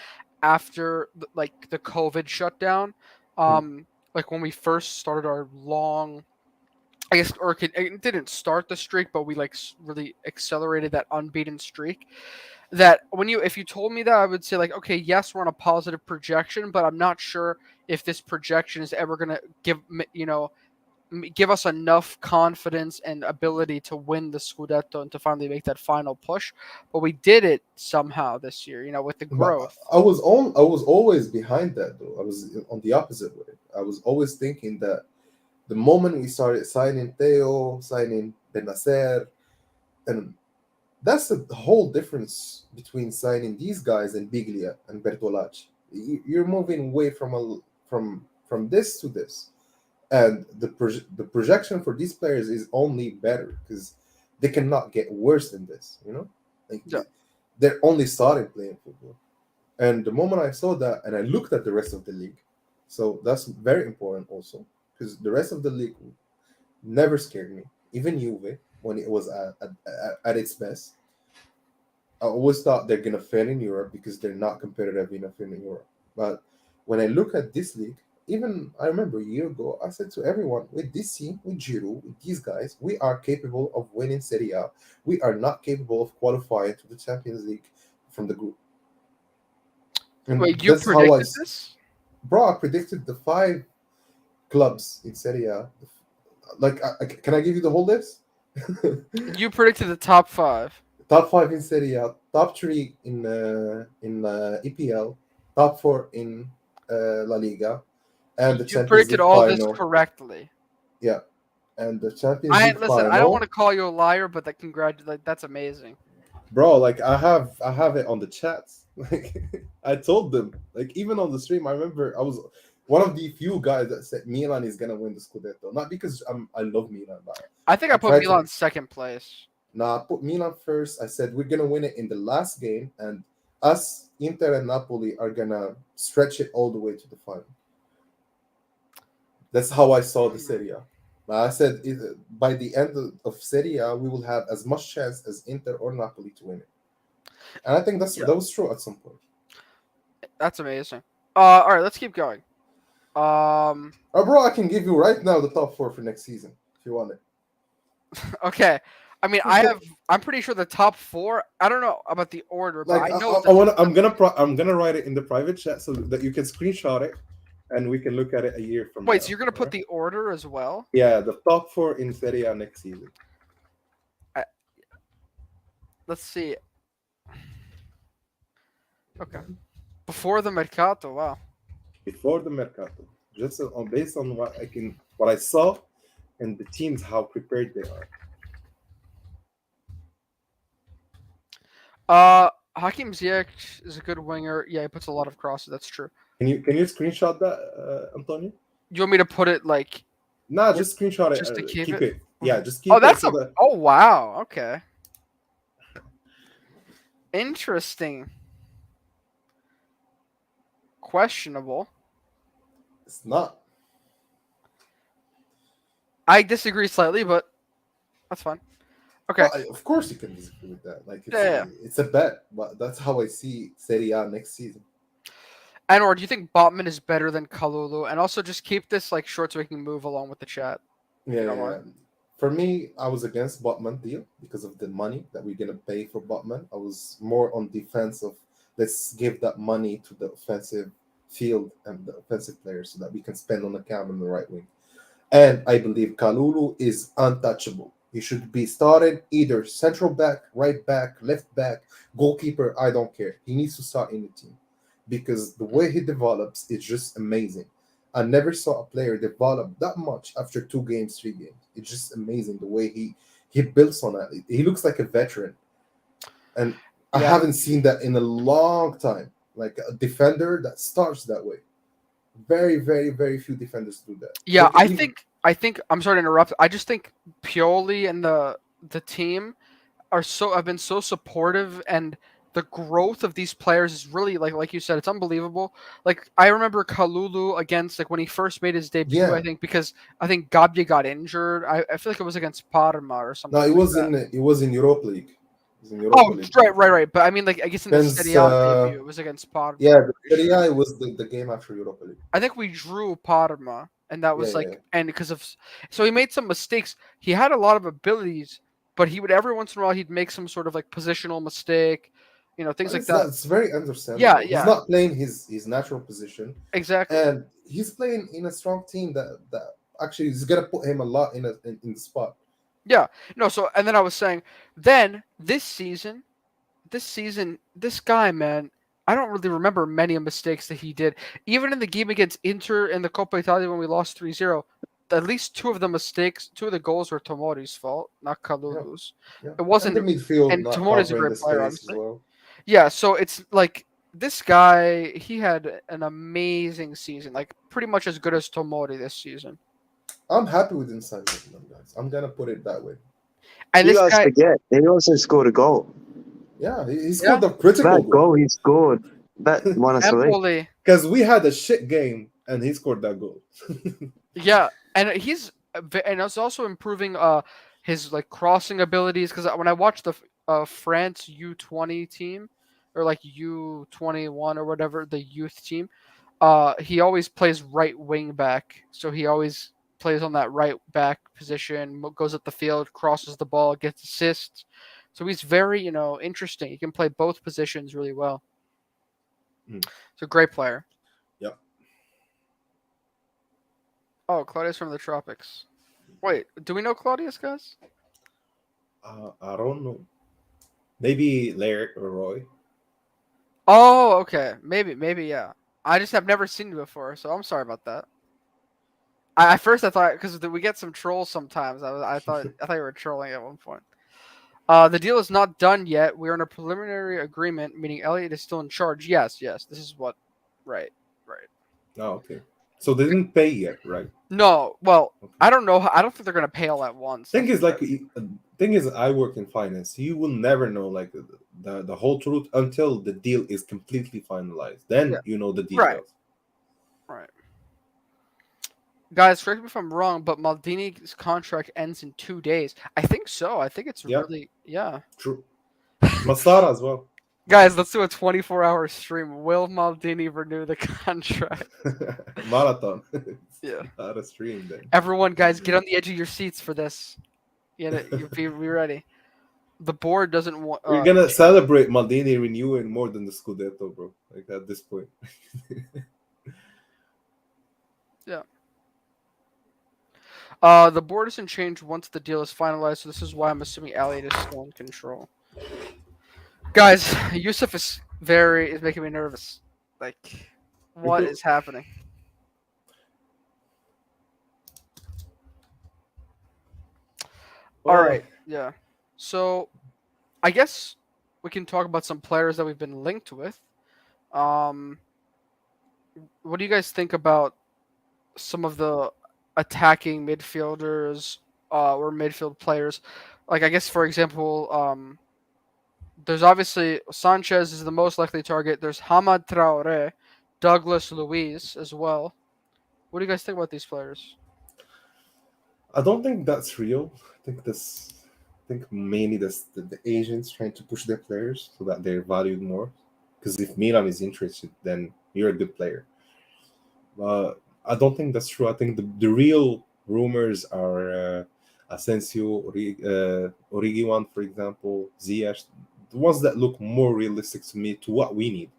after like the COVID shutdown, Hmm. like when we first started our long I guess, or it didn't start the streak, but we like really accelerated that unbeaten streak. That if you told me that, I would say like, okay, yes, we're on a positive projection, but I'm not sure if this projection is ever gonna give us enough confidence and ability to win the Scudetto and to finally make that final push. But we did it somehow this year, with the But growth. I was always behind that though. I was on the opposite way. I was always thinking that the moment we started signing Theo, signing Benacer, and that's the whole difference between signing these guys and Biglia and Bertolacci. You're moving away from this to this, and the projection for these players is only better because they cannot get worse than this. Like Yeah. they're only starting playing football. And the moment I saw that, and I looked at the rest of the league, so that's very important also because the rest of the league never scared me. Even Juve, when it was at its best, I always thought they're gonna fail in Europe because they're not competitive enough in Europe. But when I look at this league, even I remember a year ago, I said to everyone, with this team, with Giroud, with these guys, we are capable of winning Serie A. We are not capable of qualifying to the Champions League from the group. And Wait, you that's how predicted this? bro, I predicted the 5 clubs in Serie A. Like, can I give you the whole list? You predicted the top 5. Top 5 in Serie A, top 3 in EPL, top 4 in La Liga, and the You Champions predicted League all this final. correctly. Yeah, and the Champions League Listen. I don't want final, to call you a liar, but that's amazing. bro. Like I have it on the chats. Like I told them, like even on the stream, I remember I was one of the few guys that said Milan is gonna win the Scudetto. Not because I love Milan, but I think I I put tried to. Milan second place. Nah, I put Milan first. I said we're gonna win it in the last game, and us, Inter and Napoli are gonna stretch it all the way to the final. That's how I saw the Serie A. I said by the end of Serie A, we will have as much chance as Inter or Napoli to win it, and I think Yeah. that was true at some point. That's amazing. All right, let's keep going. Oh, bro, I can give you right now the top 4 for next season if you want it. Okay. I mean, I'm pretty sure the top 4. I don't know about the order, but Like I know. I'm gonna write it in the private chat so that you can screenshot it, and we can look at it a year from now. Wait, so you're gonna put alright? the order as well? Yeah, the top 4 in Serie A next season. Let's see. Okay. Before the Mercato, wow. Before the Mercato, just based on what I saw, and the teams how prepared they are. Hakim Ziyech is a good winger. Yeah, he puts a lot of crosses. That's true. Can you screenshot that, Antonio? You want me to put it like Nah, just screenshot it. just to keep Keep it? it. Yeah, just keep Oh, it. that's So that oh wow. Okay. Interesting. Questionable. it's not. I disagree slightly, but that's fine. Okay. Well, of course, you can disagree with that. Like Yeah. it's a bet, but that's how I see Serie A next season. Anwar, do you think Botman is better than Kalulu? And also, just keep this like short so we can move along with the chat. Yeah. For me, I was against Botman deal because of the money that we're gonna pay for Botman. I was more on defense of let's give that money to the offensive field and the offensive players so that we can spend on the cam and the right wing. And I believe Kalulu is untouchable. He should be started either central back, right back, left back, goalkeeper. I don't care. He needs to start in the team because the way he develops is just amazing. I never saw a player develop that much after 2 games, 3 games. It's just amazing the way he builds on it. He looks like a veteran, and I Yeah. haven't seen that in a long time. Like a defender that starts that way. Very, very, very few defenders do that. Yeah, Look, I think I'm sorry to interrupt. I just think Pioli and the team have been so supportive, and the growth of these players is really like you said, it's unbelievable. Like I remember Kalulu against like when he first made his debut, Yeah. I think because I think Gabia got injured. I feel like it was against Parma or something. No, it like was that. it was in Europa League. It was in Europa Oh, League. right. But I mean, like I guess in the Against, Serie A debut, it was against Parma. Yeah, the Serie A was the game after Europa League. I think we drew Parma. and that was Yeah. and because of, so he made some mistakes. He had a lot of abilities, but he would every once in a while he'd make some sort of like positional mistake, things like that. That's very Yeah, understandable. He's yeah, not playing his natural position, exactly. and he's playing in a strong team that actually is gonna put him a lot in the spot. Yeah, no. So and then I was saying, then this season, this guy, man, I don't really remember many mistakes that he did. Even in the game against Inter in the Coppa Italia when we lost 3-0, at least two of the goals were Tomori's fault, not Yeah, Kalulu's. yeah. It And the wasn't, midfield and not Tomori's a covering great the player, space as obviously. well. Yeah, so it's like this guy, he had an amazing season, like pretty much as good as Tomori this season. I'm happy with inside Milan, guys. I'm gonna put it that way. And You this guys guy, forget he also scored a goal. Yeah, he yeah, scored a critical That goal goal he scored, that won us the league. Empoli. because we had a shit game and he scored that goal. Yeah, and and it's also improving his like crossing abilities because when I watched the France U20 team or like U21 or whatever the youth team, he always plays right wing back, so he always plays on that right back position, goes up the field, crosses the ball, gets assists. So he's very interesting. He can play both positions really well. Mm. He's a great player. Yep. Oh, Claudius from the Tropics. Wait, do we know Claudius, guys? I don't know. Maybe Larry or Roy. Oh, okay. Maybe, yeah. I just have never seen you before, so I'm sorry about that. At first I thought because we get some trolls sometimes. I thought you were trolling at one point. The deal is not done yet. We're in a preliminary agreement, meaning Elliot is still in charge. Yes. This is what. Right. Oh, okay. So they didn't pay yet, right? No, well, Okay. I don't know. I don't think they're gonna pay all at once. Thing is, I work in finance. You will never know like the whole truth until the deal is completely finalized. Then Yeah. you know the Right. details. Right. Guys, correct me if I'm wrong, but Maldini's contract ends in 2 days. I think so. I think it's Yeah. really, yeah. True. Masara as well. Guys, let's do a 24-hour stream. Will Maldini renew the contract? Marathon. Yeah. Not a stream then. Everyone, guys, get on the edge of your seats for this. You be ready. The board doesn't want. We're gonna celebrate Maldini renewing more than the Scudetto, bro. Like at this point. Yeah. The board doesn't change once the deal is finalized, so this is why I'm assuming Elliot is still in control. Guys, Yusuf is making me nervous. Like, what is happening? All right, yeah. So, I guess we can talk about some players that we've been linked with. What do you guys think about some of the attacking midfielders or midfield players? Like, I guess for example, there's obviously Sanchez is the most likely target. There's Hamad Traore, Douglas Luiz as well. What do you guys think about these players? I don't think that's real. I think mainly the agents trying to push their players so that they're valued more. Because if Milan is interested, then you're a good player. I don't think that's true. I think the real rumors are Asensio, Origi one, for example, Ziyech, the ones that look more realistic to me to what we need.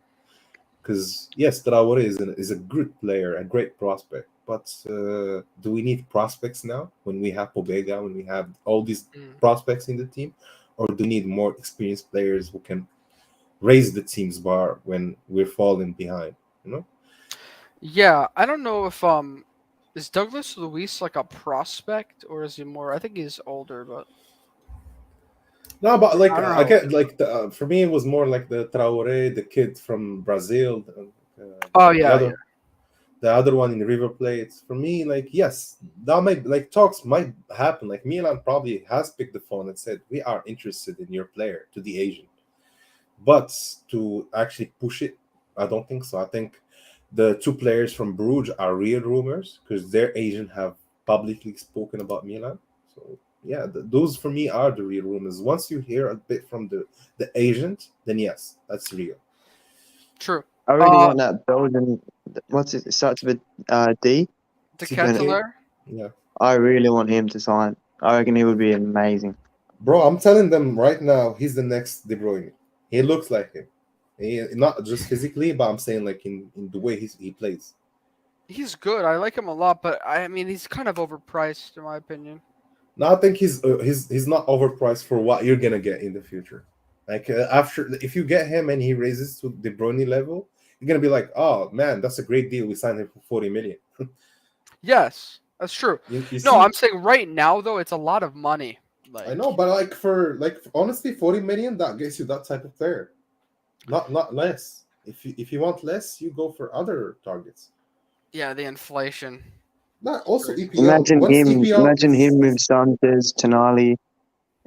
Because yes, Traore is a good player, a great prospect. But do we need prospects now when we have Pobega, when we have all these prospects in the team? Or do we need more experienced players who can raise the team's bar when we're falling behind? You know? Yeah, I don't know if is Douglas Luiz like a prospect or is he more? I think he's older, but No, but like I don't I know. get like for me it was more like the Traore, the kid from Brazil. Oh yeah. The other one in River Plate. For me, like yes, that might like talks might happen. Like Milan probably has picked the phone and said we are interested in your player to the agent, but to actually push it, I don't think so. I think the two players from Bruges are real rumors because their agent have publicly spoken about Milan. So yeah, those for me are the real rumors. Once you hear a bit from the agent, then yes, that's real. True. I really want that Belgian. What's it? It starts with D. De See, Ketelaere? Yeah, I really want him to sign. I reckon he would be amazing. bro, I'm telling them right now, he's the next De Bruyne. He looks like him. Not just physically, but I'm saying like in the way he plays. He's good. I like him a lot, but I mean, he's kind of overpriced in my opinion. No, I think he's not overpriced for what you're gonna get in the future. Like after, if you get him and he raises to De Bruyne level, you're gonna be like, oh man, that's a great deal. We signed him for 40 million. Yes, that's true. You No, I'm see, saying right now though, it's a lot of money. I know, but like honestly, 40 million that gets you that type of player, not less. If you want less, you go for other targets. Yeah, the inflation. Not also Crazy. EPL. Once EPL Imagine him with is Sanchez, Tonali.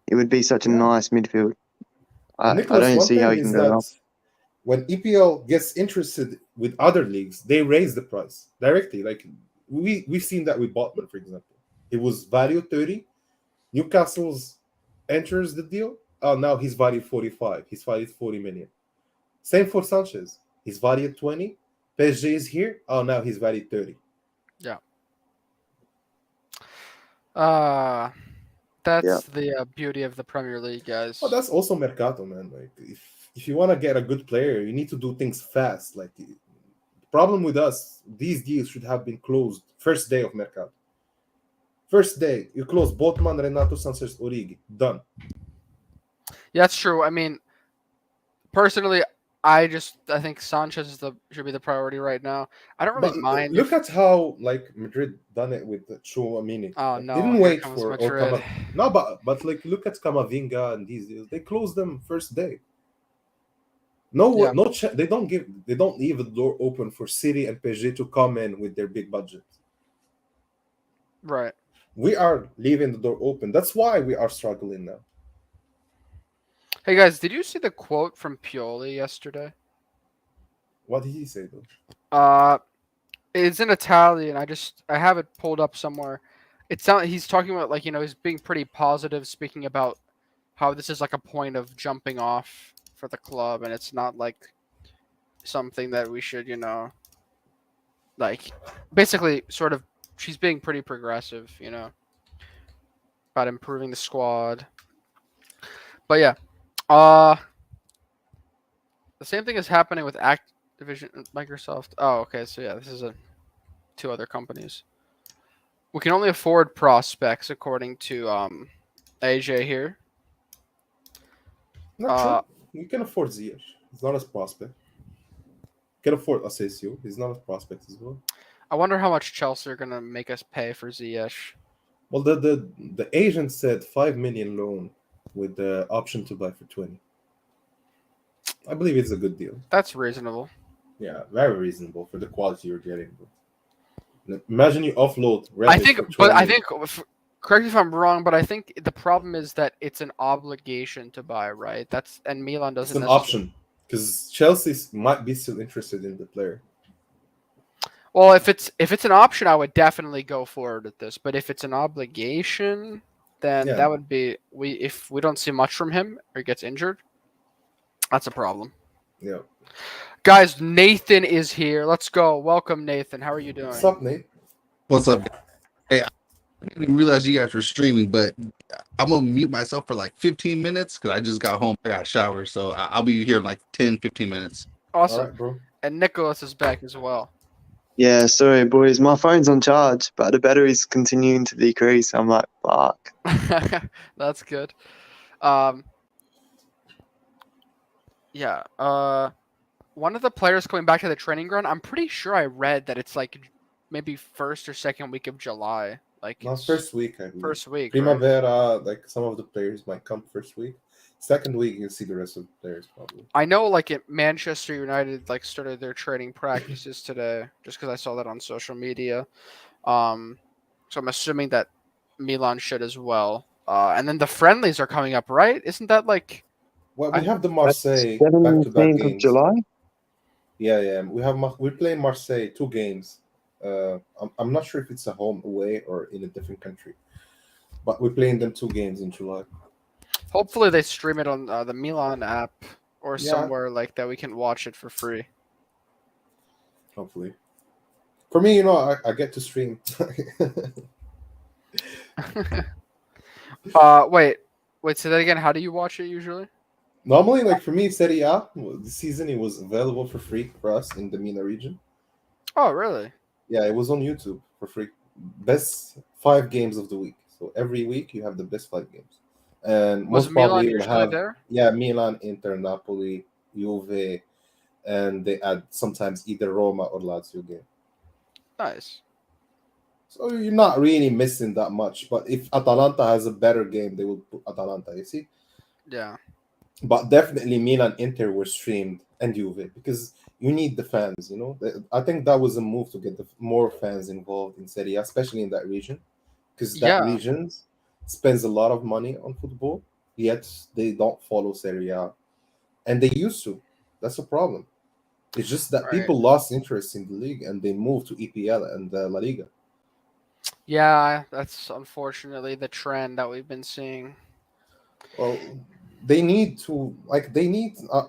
It would be such a yeah. nice midfield. And I Nicholas, don't one see how thing he can is go wrong. that when EPL gets interested with other leagues, they raise the price directly. Like we've seen that with Botman, for example. It was valued 30. Newcastle's enters the deal. Oh, now he's valued 45. He's valued 40 million. Same for Sanchez. He's valued 20. PSG is here. Oh, now he's valued 30. Yeah. Yeah. That's the beauty of the Premier League, guys. Oh, that's also Mercato, man. Like if you want to get a good player, you need to do things fast. Like the problem with us, these deals should have been closed first day of Mercato. First day, you close Botman, Renato Sanchez, Origi. Done. Yeah, that's true. I mean, personally, I think Sanchez should be the priority right now. I don't really But mind look if. at how like Madrid done it with Chouamini. Oh Like, no, didn't here wait comes for or Madrid. No, but like look at Camavinga and these deals. They close them first day. Yeah. They don't leave the door open for City and PSG to come in with their big budget. Right. We are leaving the door open. That's why we are struggling now. Hey guys, did you see the quote from Pioli yesterday? What did he say though? It's in Italian. I have it pulled up somewhere. He's talking about like he's being pretty positive, speaking about how this is like a point of jumping off for the club, and it's not like something that we should like basically sort of. She's being pretty progressive, about improving the squad. But yeah, the same thing is happening with Activision and Microsoft. Oh, okay. So yeah, this is two other companies. We can only afford prospects according to AJ here. Not true. You can afford Ziyech. He's not a prospect. You can afford Asensio. He's not a prospect as well. I wonder how much Chelsea are gonna make us pay for Ziyech. Well, the agent said 5 million loan with the option to buy for 20. I believe it's a good deal. That's reasonable. Yeah, very reasonable for the quality you're getting. Imagine you offload. I think, for but 20. I think, correct me if I'm wrong, but I think the problem is that it's an obligation to buy, right? And Milan it's doesn't. an option because Chelsea might be still interested in the player. Well, if it's an option, I would definitely go forward with this. But if it's an obligation, then Yeah. that would be if we don't see much from him or he gets injured, that's a problem. Yeah. Guys, Nathan is here. Let's go. Welcome, Nathan. How are you doing? What's up, Nate? What's up? Hey, I didn't even realize you guys were streaming, but I'm gonna mute myself for like 15 minutes because I just got home. I got a shower, so I'll be here in like 10, 15 minutes. Awesome. All right, bro. And Nicholas is back as well. Yeah, sorry, boys. My phone's on charge, but the battery's continuing to decrease. I'm like, fuck. That's good. Yeah. One of the players coming back to the training ground, I'm pretty sure I read that it's like maybe first or second week of July. Like Not first week, I believe. First week. Right? Primavera, like some of the players might come first week. Second week, you'll see the rest of the players probably. I know, like at Manchester United, like started their training practices today, just because I saw that on social media. So I'm assuming that Milan should as well. And then the friendlies are coming up, right? Isn't that like? Well, we have the That's Marseille back-to-back 17th of games. July? Yeah. We're playing Marseille 2 games. I'm not sure if it's a home away or in a different country, but we're playing them 2 games in July. Hopefully they stream it on the Milan app or Yeah. somewhere like that we can watch it for free. Hopefully. For me, I get to stream. Wait. Say that again. How do you watch it usually? Normally, like for me, Serie A, this season it was available for free for us in the MENA region. Oh, really? Yeah, it was on YouTube for free. Best 5 games of the week. So every week you have the best 5 games, and Was most Milan probably you'll usually have there? Milan, Inter, Napoli, Juve, and they add sometimes either Roma or Lazio game. Nice. So you're not really missing that much. But if Atalanta has a better game, they will put Atalanta. You see. Yeah. But definitely Milan Inter were streamed and Juve because you need the fans. I think that was a move to get more fans involved in Serie A, especially in that region, because that Yeah. region spends a lot of money on football, yet they don't follow Serie A, and they used to. That's a problem. It's just that Right. people lost interest in the league and they moved to EPL and La Liga. Yeah, that's unfortunately the trend that we've been seeing. Well, they need to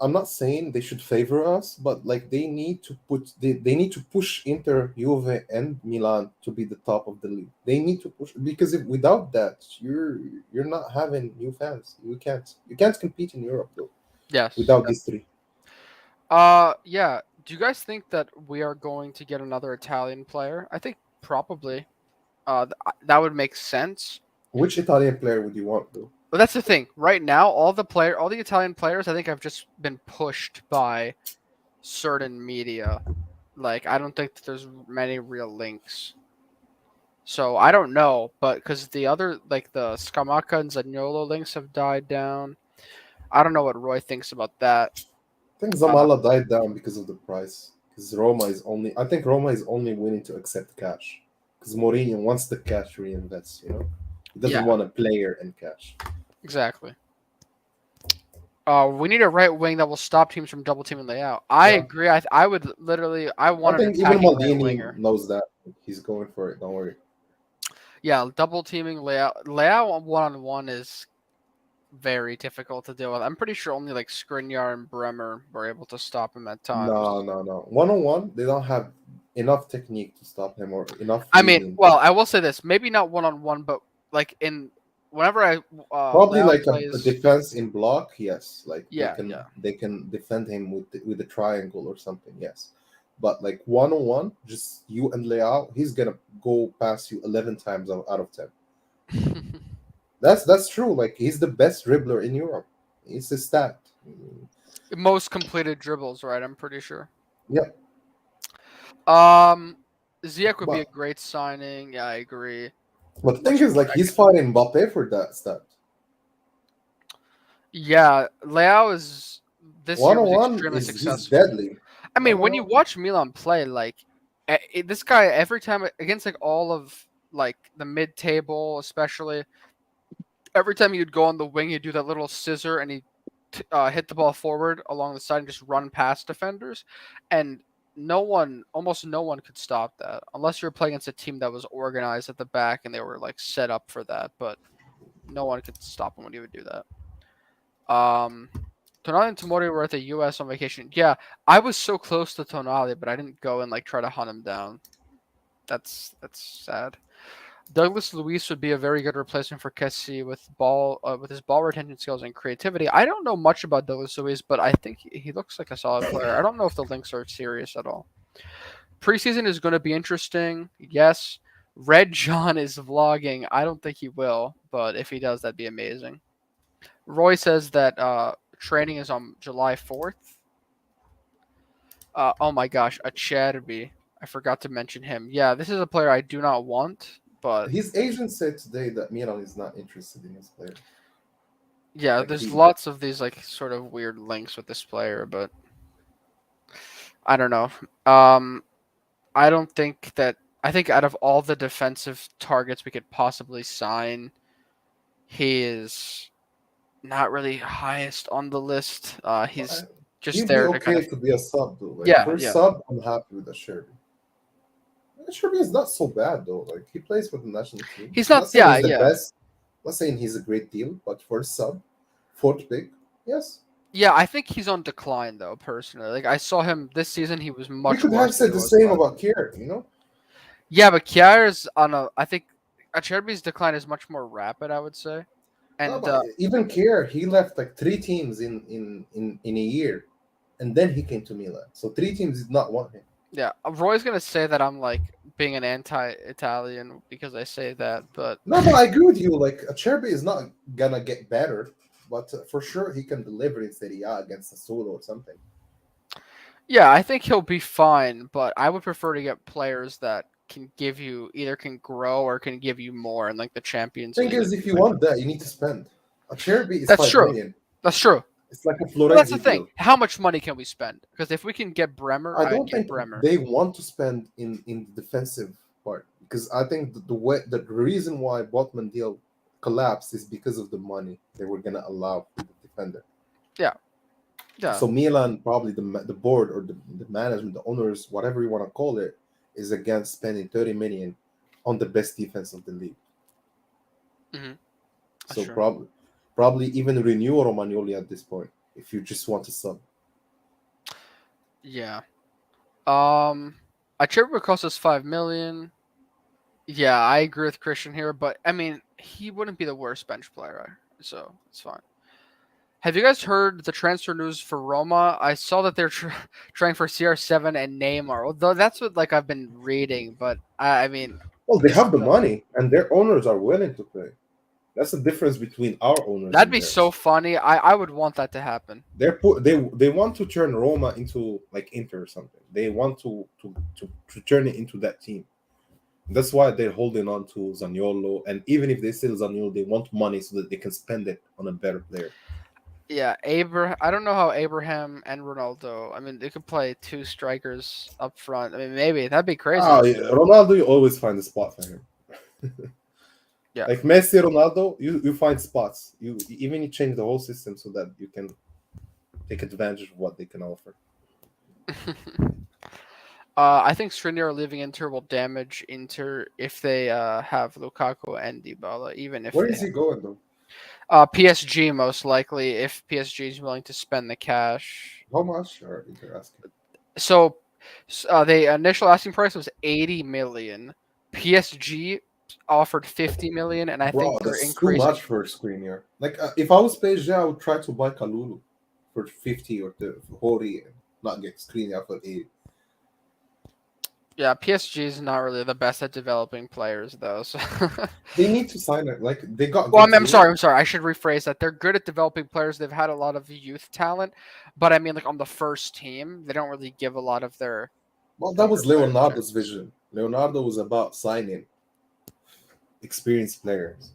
I'm not saying they should favor us, but like they need to push Inter, Juve, and Milan to be the top of the league. They need to push because if without that, you're not having new fans. You can't compete in Europe though Yes. without these three. Yeah. Do you guys think that we are going to get another Italian player? I think probably. That would make sense. Which Italian player would you want though? But that's the thing. Right now, all the Italian players, I think, have just been pushed by certain media. Like, I don't think that there's many real links. So I don't know, but because the other, like the Scamacca and Zaniolo links have died down. I don't know what Roy thinks about that. I think Uh, Zamala died down because of the price. Because I think Roma is only willing to accept cash. Because Mourinho wants the cash reinvest, He doesn't yeah, want a player and cash. exactly. We need a right wing that will stop teams from double teaming layout. I Yeah. agree. I would literally. I I want an think even attacking right Maldini winger. knows that. He's going for it. Don't worry. Yeah, double teaming layout. Layout 1-on-1 is very difficult to deal with. I'm pretty sure only like Skriniar and Bremer were able to stop him at times. No. 1-on-1, they don't have enough technique to stop him or enough I mean, reading. well, I will say this: maybe not 1-on-1, but like whenever Probably Leao like a plays, defense in block, yes. Like yeah, yeah. they can defend him with a triangle or something, yes. But like 1-on-1, just you and Leao, he's gonna go past you 11 times out of 10. That's true. Like he's the best dribbler in Europe. It's a stat. Most completed dribbles, right? I'm pretty sure. Yeah. Ziyech would be a But great signing. Yeah, I agree. but the thing is, like he's fighting Mbappe for that stat. Yeah, Leao is this year was 1-on-one extremely is he's successful. deadly. I mean, when you 1-on-1, watch Milan play, like this guy every time against like all of like the mid-table, especially every time you'd go on the wing, he'd do that little scissor and he hit the ball forward along the side and just run past defenders, and almost no one could stop that unless you're playing against a team that was organized at the back and they were like set up for that. But no one could stop him when he would do that. Tonali and Tomori were at the U.S. on vacation. Yeah, I was so close to Tonali, but I didn't go and like try to hunt him down. That's sad. Douglas Luiz would be a very good replacement for Kessie with his ball retention skills and creativity. I don't know much about Douglas Luiz, but I think he looks like a solid player. I don't know if the links are serious at all. Preseason is going to be interesting. Yes. Red John is vlogging. I don't think he will, but if he does, that'd be amazing. Roy says that training is on July 4th. Oh my gosh, Acerbi. I forgot to mention him. Yeah, this is a player I do not want, but his agent said today that Milan is not interested in this player. yeah, Like there's he, lots of these like sort of weird links with this player, but I don't know. I don't think that. I think out of all the defensive targets we could possibly sign, he is not really highest on the list. He's just he'd be there to okay kind of. to be a sub though. Like Yeah, for yeah. sub, I'm happy with Acerbi. Acerbi is not so bad though. Like he plays for the national team. He's I'm not. not saying Yeah, he's the yeah. best. I'm not saying he's a great deal, but for a sub, fourth pick, yes. Yeah, I think he's on decline though. Personally, like I saw him this season, he was We much could have worse than said he the was same last. about Kier, Yeah, but Kjaer's on a. I think Acerbi's decline is much more rapid. I would say, No, and but even Kier, he left like 3 teams in a year, and then he came to Milan. So 3 teams did not want him. yeah, Roy's gonna say that I'm like being an anti-Italian because I say that, but No, but I agree with you. Like Acerbi is not gonna get better, but for sure he can deliver in Serie A against a solo or something. yeah, I think he'll be fine. But I would prefer to get players that can give you either can grow or can give you more in like the Champions Thing League. is, if you want that, you need to spend. Acerbi is That's 5 true. million. That's true. It's like a Well, that's the Florenzi thing. deal. How much money can we spend? Because if we can get Bremer, I I'd don't get think Bremer. they want to spend in the defensive part because I think the reason why Botman deal collapsed is because of the money they were gonna allow for the defender. Yeah. So Milan, probably the board or the management, the owners, whatever you want to call it, is against spending 30 million on the best defense of the league. Mhm. That's So true. probably even renew Romagnoli at this point if you just want to sub. Yeah. Acerbi would cost us 5 million. Yeah, I agree with Christian here, but I mean, he wouldn't be the worst bench player, so it's fine. Have you guys heard the transfer news for Roma? I saw that they're trying for CR7 and Neymar. Although that's what like I've been reading, but I mean, Well, they this have the money and their owners are willing to pay. That's the difference between our owners that'd and be theirs. so funny. I would want that to happen. They want to turn Roma into like Inter or something. They want to turn it into that team. That's why they're holding on to Zaniolo, and even if they sell Zaniolo, they want money so that they can spend it on a better player. Yeah, I don't know how Abraham and Ronaldo. I mean, they could play 2 strikers up front. I mean, maybe that'd be crazy. Oh, yeah. Ronaldo, you always find a spot for him. Yeah. Like Messi, Ronaldo, you find spots. You change the whole system so that you can take advantage of what they can offer. I think Skriniar leaving Inter will damage Inter if they have Lukaku and Dybala, even if Where they is he going though? PSG most likely if PSG is willing to spend the cash. How much are they asking? So the initial asking price was 80 million. PSG offered 50 million, and I Bro, think they're that's too increasing. much for a screener. Like if I was PSG, I would try to buy Kalulu for 50 or 40 and not get Skriniar for 80. Yeah, PSG is not really the best at developing players, though. So. They need to sign it. Like they got. Well, I'm Coutinho. sorry. I should rephrase that. They're good at developing players. They've had a lot of youth talent, but I mean, like on the first team, they don't really give a lot of their. Well, that was younger players Leonardo's vision. Leonardo was about signing experienced players,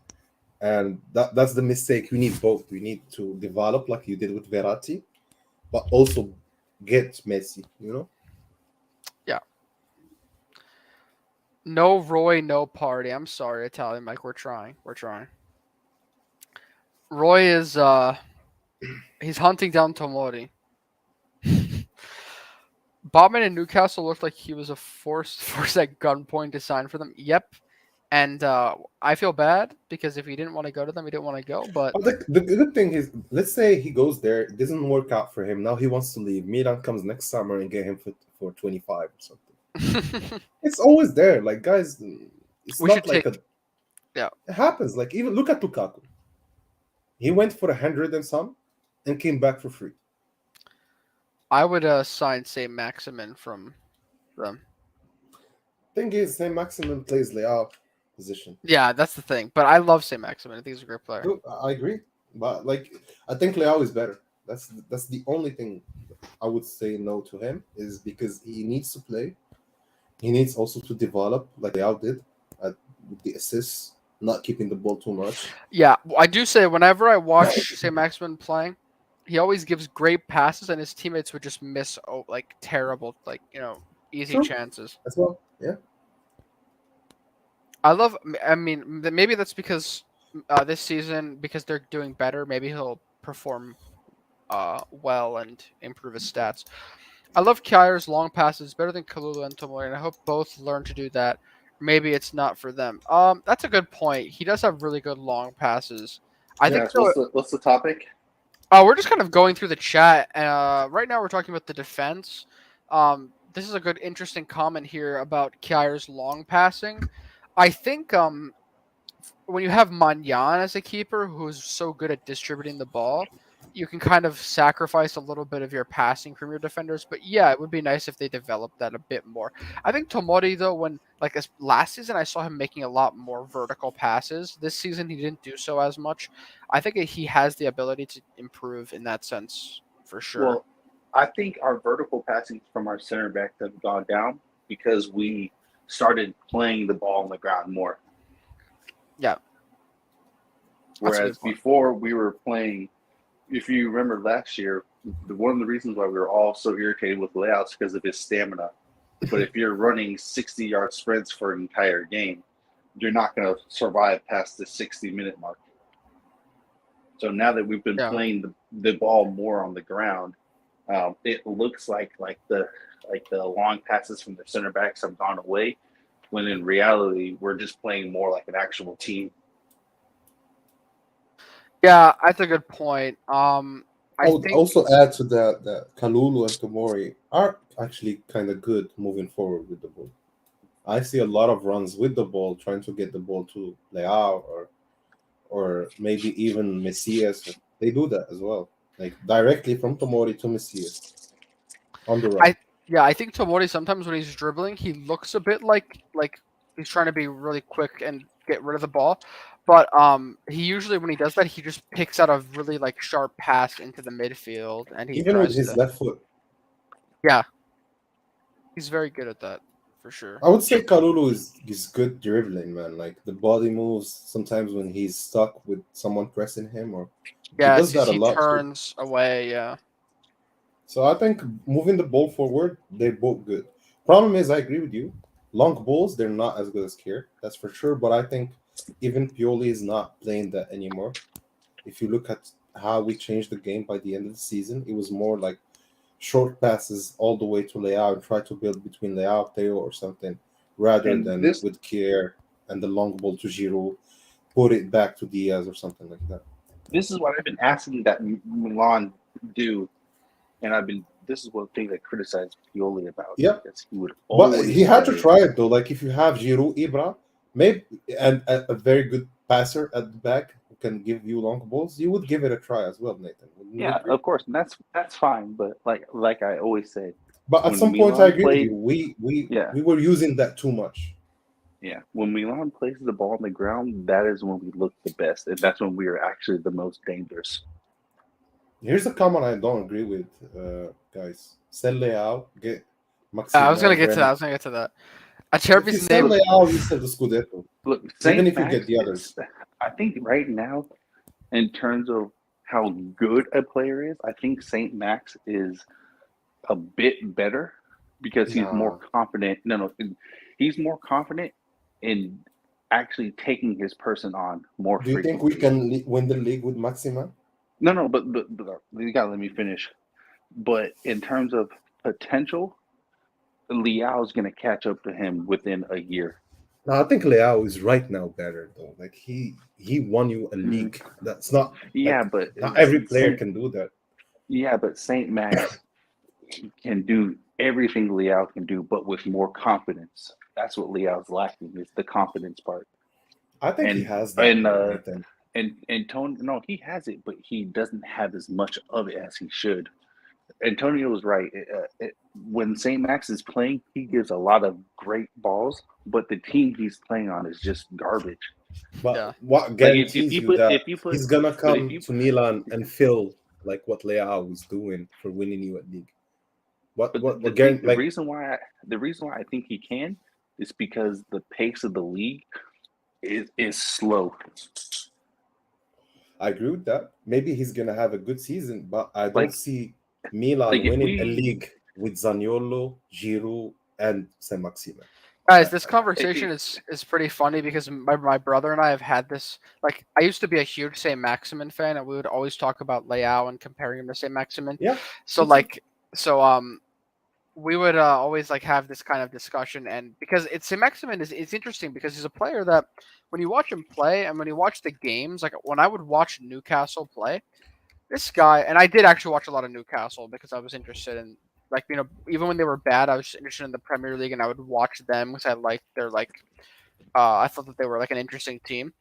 and that's the mistake. We need both. We need to develop like you did with Verratti, but also get Messi. You know. Yeah. No Roy, no party. I'm sorry, Italian Mike. We're trying. Roy is he's hunting down Tomori. Botman in Newcastle looked like he was a force at gunpoint to sign for them. Yep. And I feel bad because if he didn't want to go to them, he didn't want to go. But The good thing is, let's say he goes there, it doesn't work out for him. Now he wants to leave. Milan comes next summer and get him for 25 or something. It's always there. Like, guys, it's We not should like take- yeah. It happens. Like, even look at Lukaku. He went for 100 and some and came back for free. I would sign Saint Maximin from them. Thing is, Saint Maximin plays Leao position. Yeah, that's the thing. But I love Saint Maximin. I think he's a great player. Look, I agree, but like I think Leao is better. That's the only thing I would say no to him is because he needs to play. He needs also to develop like Leao did with the assists, not keeping the ball too much. Yeah, I do say whenever I watch Saint Maximin playing, he always gives great passes, and his teammates would just miss like terrible, like easy True. chances. As well, yeah. I mean, maybe that's because this season, because they're doing better, maybe he'll perform well and improve his stats. I love Kjaer's long passes better than Kalulu and Tomori, and I hope both learn to do that. Maybe it's not for them. That's a good point. He does have really good long passes. I think so. What's the topic? We're just kind of going through the chat. Right now, we're talking about the defense. The this is a good, interesting comment here about Kjaer's long passing. I think when you have Magnan as a keeper who's so good at distributing the ball, you can kind of sacrifice a little bit of your passing from your defenders. But yeah, it would be nice if they developed that a bit more. I think Tomori, though, last season, I saw him making a lot more vertical passes. This season, he didn't do so as much. I think he has the ability to improve in that sense for sure. Well, I think our vertical passing from our center back have gone down because we started playing the ball on the ground more. Yeah. Whereas before we were playing, if you remember last year, one of the reasons why we were all so irritated with layouts because of his stamina. But if you're running 60-yard sprints for an entire game, you're not going to survive past the 60-minute mark. So now that we've been playing the ball more on the ground, it looks like the long passes from the center backs have gone away, when in reality we're just playing more like an actual team. Yeah, that's a good point. I would think also add to that Kalulu and Tomori are actually kind of good moving forward with the ball. I see a lot of runs with the ball, trying to get the ball to Leao or maybe even Messias. They do that as well, like directly from Tomori to Messias on the right. I think Tomori sometimes when he's dribbling, he looks a bit like he's trying to be really quick and get rid of the ball. But he usually, when he does that, he just picks out a really sharp pass into the midfield, and he Even with his left foot. Yeah, he's very good at that for sure. I would say Kalulu is good dribbling, man. Like the body moves sometimes when he's stuck with someone pressing him, or he does that a lot. He turns away. Yeah. So I think moving the ball forward, they're both good. Problem is, I agree with you. Long balls, they're not as good as Kjaer, that's for sure. But I think even Pioli is not playing that anymore. If you look at how we changed the game by the end of the season, it was more like short passes all the way to Leao and try to build between Leao, Theo, or something, rather than with Kjaer and the long ball to Giroud, put it back to Diaz or something like that. This is what I've been asking that Milan do, and this is one thing that criticized Pioli about. Yeah, he would but he had to try it though. Like if you have Giroud, Ibra, maybe and a very good passer at the back who can give you long balls, you would give it a try as well, Nathan. Yeah, of course, and that's fine. But like I always say, but at some point I agree with you. We were using that too much. Yeah, when Milan places the ball on the ground, that is when we look the best, and that's when we are actually the most dangerous. Here's a comment I don't agree with, guys. Sell Leao, get Maximo. I was gonna get to that. If you sell Leao, you sell the Scudetto. Look, even if you get the others. I think right now, in terms of how good a player is, I think Saint Max is a bit better because he's more confident. No, he's more confident in actually taking his person on more. Do you think we can win the league with Maxima? No, but you gotta let me finish. But in terms of potential, Leao is gonna catch up to him within a year. No, I think Leao is right now better though. Like he won you a league. That's not. But not every player can do that. Yeah, but Saint Max can do everything Leao can do, but with more confidence. That's what Leao's lacking, is the confidence part. I think he has that. And Tony, no, he has it, but he doesn't have as much of it as he should. Antonio was right. When St. Max is playing, he gives a lot of great balls, but the team he's playing on is just garbage. But what guarantees he's gonna come to Milan and feel like what Leao was doing for winning you at league? The reason why I think he can is because the pace of the league is slow. I agree with that. Maybe he's gonna have a good season, but I don't see Milan winning a league with Zaniolo, Giroud, and Saint Maximin. Guys, this conversation is pretty funny because my brother and I have had this. Like, I used to be a huge Saint Maximin fan, and we would always talk about Leao and comparing him to Saint Maximin. Yeah. We would always have this kind of discussion, and because Saint Maximin it's interesting because he's a player that when you watch him play and when you watch the games, like when I would watch Newcastle play, this guy, and I did actually watch a lot of Newcastle because I was interested in like even when they were bad, I was just interested in the Premier League and I would watch them because I liked their I thought that they were like an interesting team.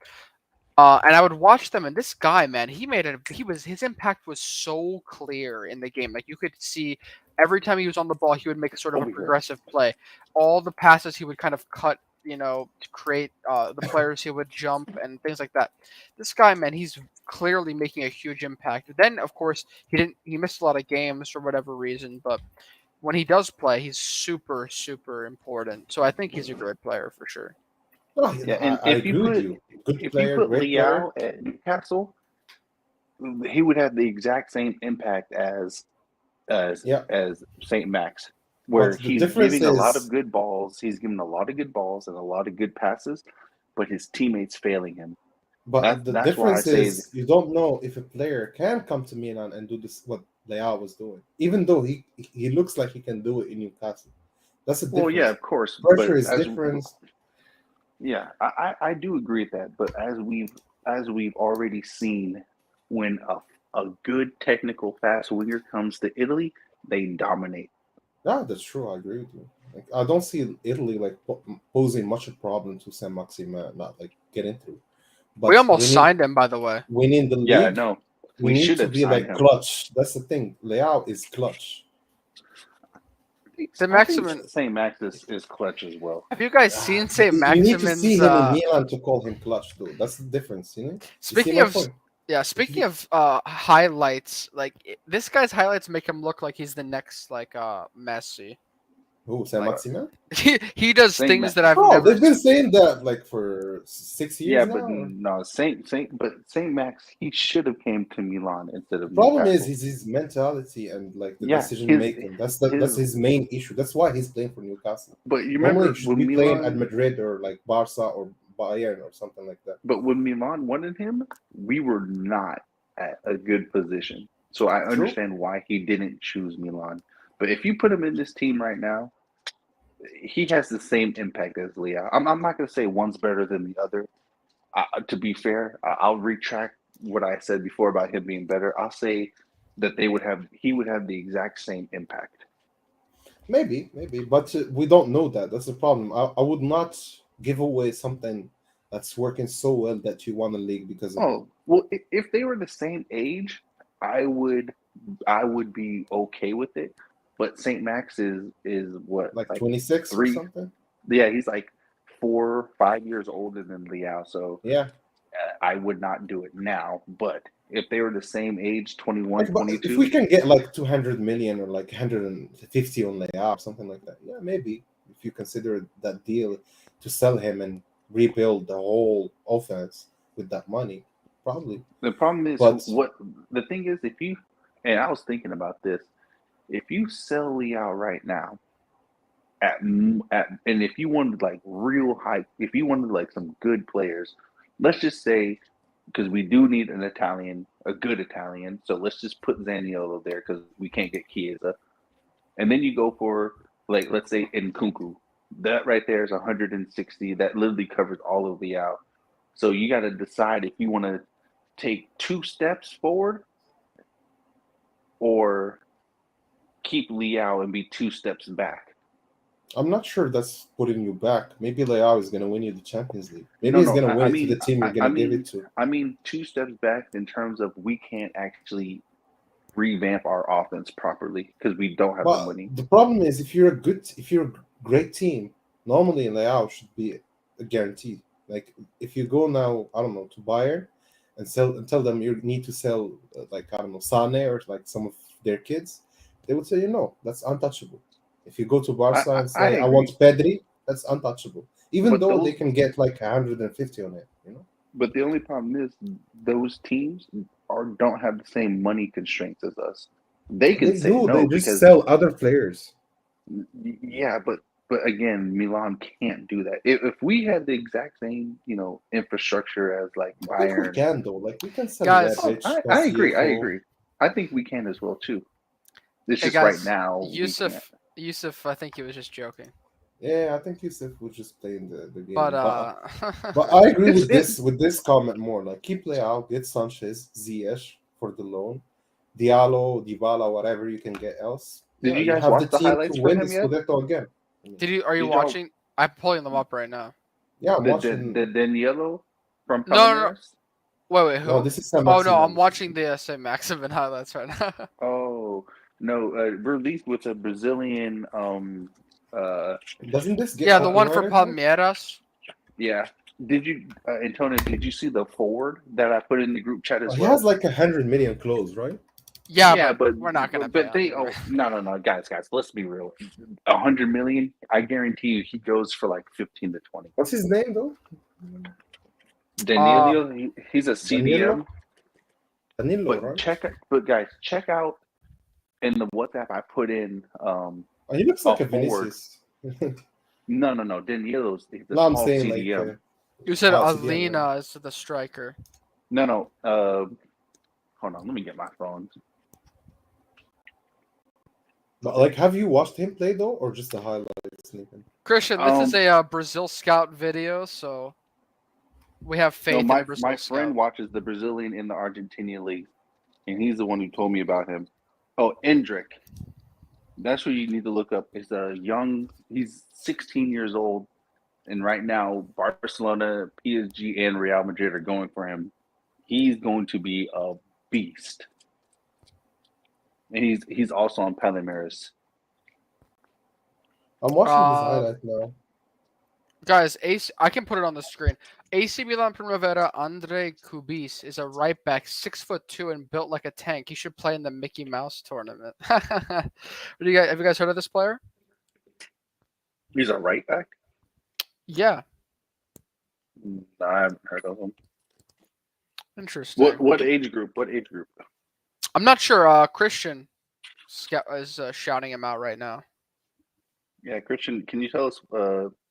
And I would watch them, and this guy, man, his impact was so clear in the game. Like you could see every time he was on the ball, he would make a sort of a progressive play. All the passes he would kind of cut, to create the players he would jump and things like that. This guy, man, he's clearly making a huge impact. Then, of course, he missed a lot of games for whatever reason, but when he does play, he's super, super important. So I think he's a great player for sure. Oh, Yeah, and I agree with you. Good player, great player. Leao at Newcastle, he would have the exact same impact as Saint Max, where But the he's difference giving a lot is- of good balls. He's giving a lot of good balls and a lot of good passes, but his teammates failing him. But the that's why I difference say is you don't know if a player can come to Milan and do this what Leao was doing, even though he looks like he can do it in Newcastle. That's a difference. Well, yeah, of course. Pressure but is as- different. Yeah, I do agree with that. But as we've already seen, when a good technical fast winger comes to Italy, they dominate. Yeah, that's true. I agree with you. Like, I don't see Italy like posing much a problem to San Maximin, not like getting through. But We almost signed him, by the way. winning the league. Yeah, no, we we need should to have be signed like him. clutch. That's the thing. Leao is clutch. Saint Maximin. Saint Max is clutch as well. Have you guys seen Saint You need to Maximin's? see him in Milan to call him clutch, though. That's the difference, you know. Speaking of highlights, this guy's highlights make him look like he's the next Messi. Who, San like- Maximin? He does Saint things Max. that I've Oh, never. they've been saying that like for 6 years Yeah, now. but no, Saint Max, he should have came to Milan instead of The problem is Newcastle. his mentality and like the Yeah, decision making. That's his main issue. That's why he's playing for Newcastle. But you Normally, remember he should when be playing at Milan, Madrid or like Barca or Bayern or something like that. but when Milan wanted him, we were not at a good position. So I understand why he didn't choose Milan. But if you put him in this team right now, he has the same impact as Leao. I'm not going to say one's better than the other. To be fair, I'll retract what I said before about him being better. I'll say that he would have the exact same impact. Maybe, but we don't know that. That's the problem. I would not give away something that's working so well that you won a league because of it. Oh, well, if they were the same age, I would be okay with it. But Saint Max is what, like 26 or 3? something. Yeah, he's like 4 or 5 years older than Leao, so Yeah. I would not do it now. But if they were the same age, 21, Like, but 22, if we can get like 200 million or like 150 on Leao, something like that, yeah, maybe. If you consider that deal to sell him and rebuild the whole offense with that money, probably. the problem is the thing is, and I was thinking about this, if you sell Leao right now, and if you wanted like real hype, if you wanted like some good players, let's just say, because we do need a good Italian, so let's just put Zaniolo there because we can't get Chiesa, and then you go for like, let's say Nkunku, that right there is 160. That literally covers all of Leao. So you got to decide if you want to take 2 steps forward or keep Leao and be 2 steps back. I'm not sure that's putting you back. Maybe Leao is going to win you the Champions League. Maybe No, he's no, going to I win it mean- to the team you're going to give it to. I mean, 2 steps back in terms of we can't actually revamp our offense properly because we don't have the But money. the problem is, if you're a great team, normally Leao should be a guarantee. Like if you go now, I don't know, to Bayern and tell them you need to sell like, I don't know, Sane or like some of their kids, they would say, no, that's untouchable. If you go to Barca and say, I agree. want Pedri, that's untouchable. Even But though those- they can get like 150 on it, you know. But the only problem is those teams don't have the same money constraints as us. They can say no They just because sell other players. yeah, but again, Milan can't do that. If we had the exact same infrastructure as like I think we Bayern, can though. Like we can sell Guys, Rebic, I agree. I Passivo. agree. I think we can as well too. It's Hey, just guys, right now. we can't. Yusuf, I think he was just joking. Yeah, I think Yusuf was just playing the game. But But I agree with It's- this comment more. Like keep Leao, get Sanchez, Ziyech for the loan, Diallo, Dybala, whatever you can get else. Did Yeah, you you guys have watch the the team highlights to for win him the yet? Scudetto again. Are you Did y'all watching? I'm pulling them up right now. Yeah, I'm the watching. Daniello from No. Palmeiras? Wait, No, who? this is San Oh no, I'm Maximin. watching the St. Maximin highlights right now. Oh no, released with a Brazilian. Doesn't this get Yeah, the one for copyrighted though? Palmeiras. Yeah. Did you, Antonio? Did you see the forward that I put in the group chat Oh, as he well? has like 100 million clothes, right? Yeah, but we're not gonna pay but they 100. no, guys, let's be real. 100 million, I guarantee you, he goes for like 15 to 20. What's his name though? Danilo, he's a Danilo? CDM, Danilo, right? guys, check out in the WhatsApp I put in Oh, he looks like a forward. Vinicius. No, Danilo's the No, I'm tall saying CDM. like. You said CDM, Alina right? is the striker. No, hold on, let me get my phone. But like, have you watched him play though, or just the highlights? Nathan? Christian, this is a Brazil scout video, so we have faith No, in Brazil my scout. friend watches the Brazilian in the Argentinian league, and he's the one who told me about him. Oh, Endrick. That's who you need to look up. He's he's 16 years old, and right now Barcelona, PSG, and Real Madrid are going for him. He's going to be a beast, and he's also on Palmeiras. I'm watching this highlight now. Guys, I can put it on the screen. AC Milan Primavera Andre Kubis is a right back, 6'2" and built like a tank. He should play in the Mickey Mouse tournament. Have you guys heard of this player? He's a right back? Yeah. No, I haven't heard of him. Interesting. What age group? I'm not sure. Christian is shouting him out right now. Yeah, Christian, can you tell us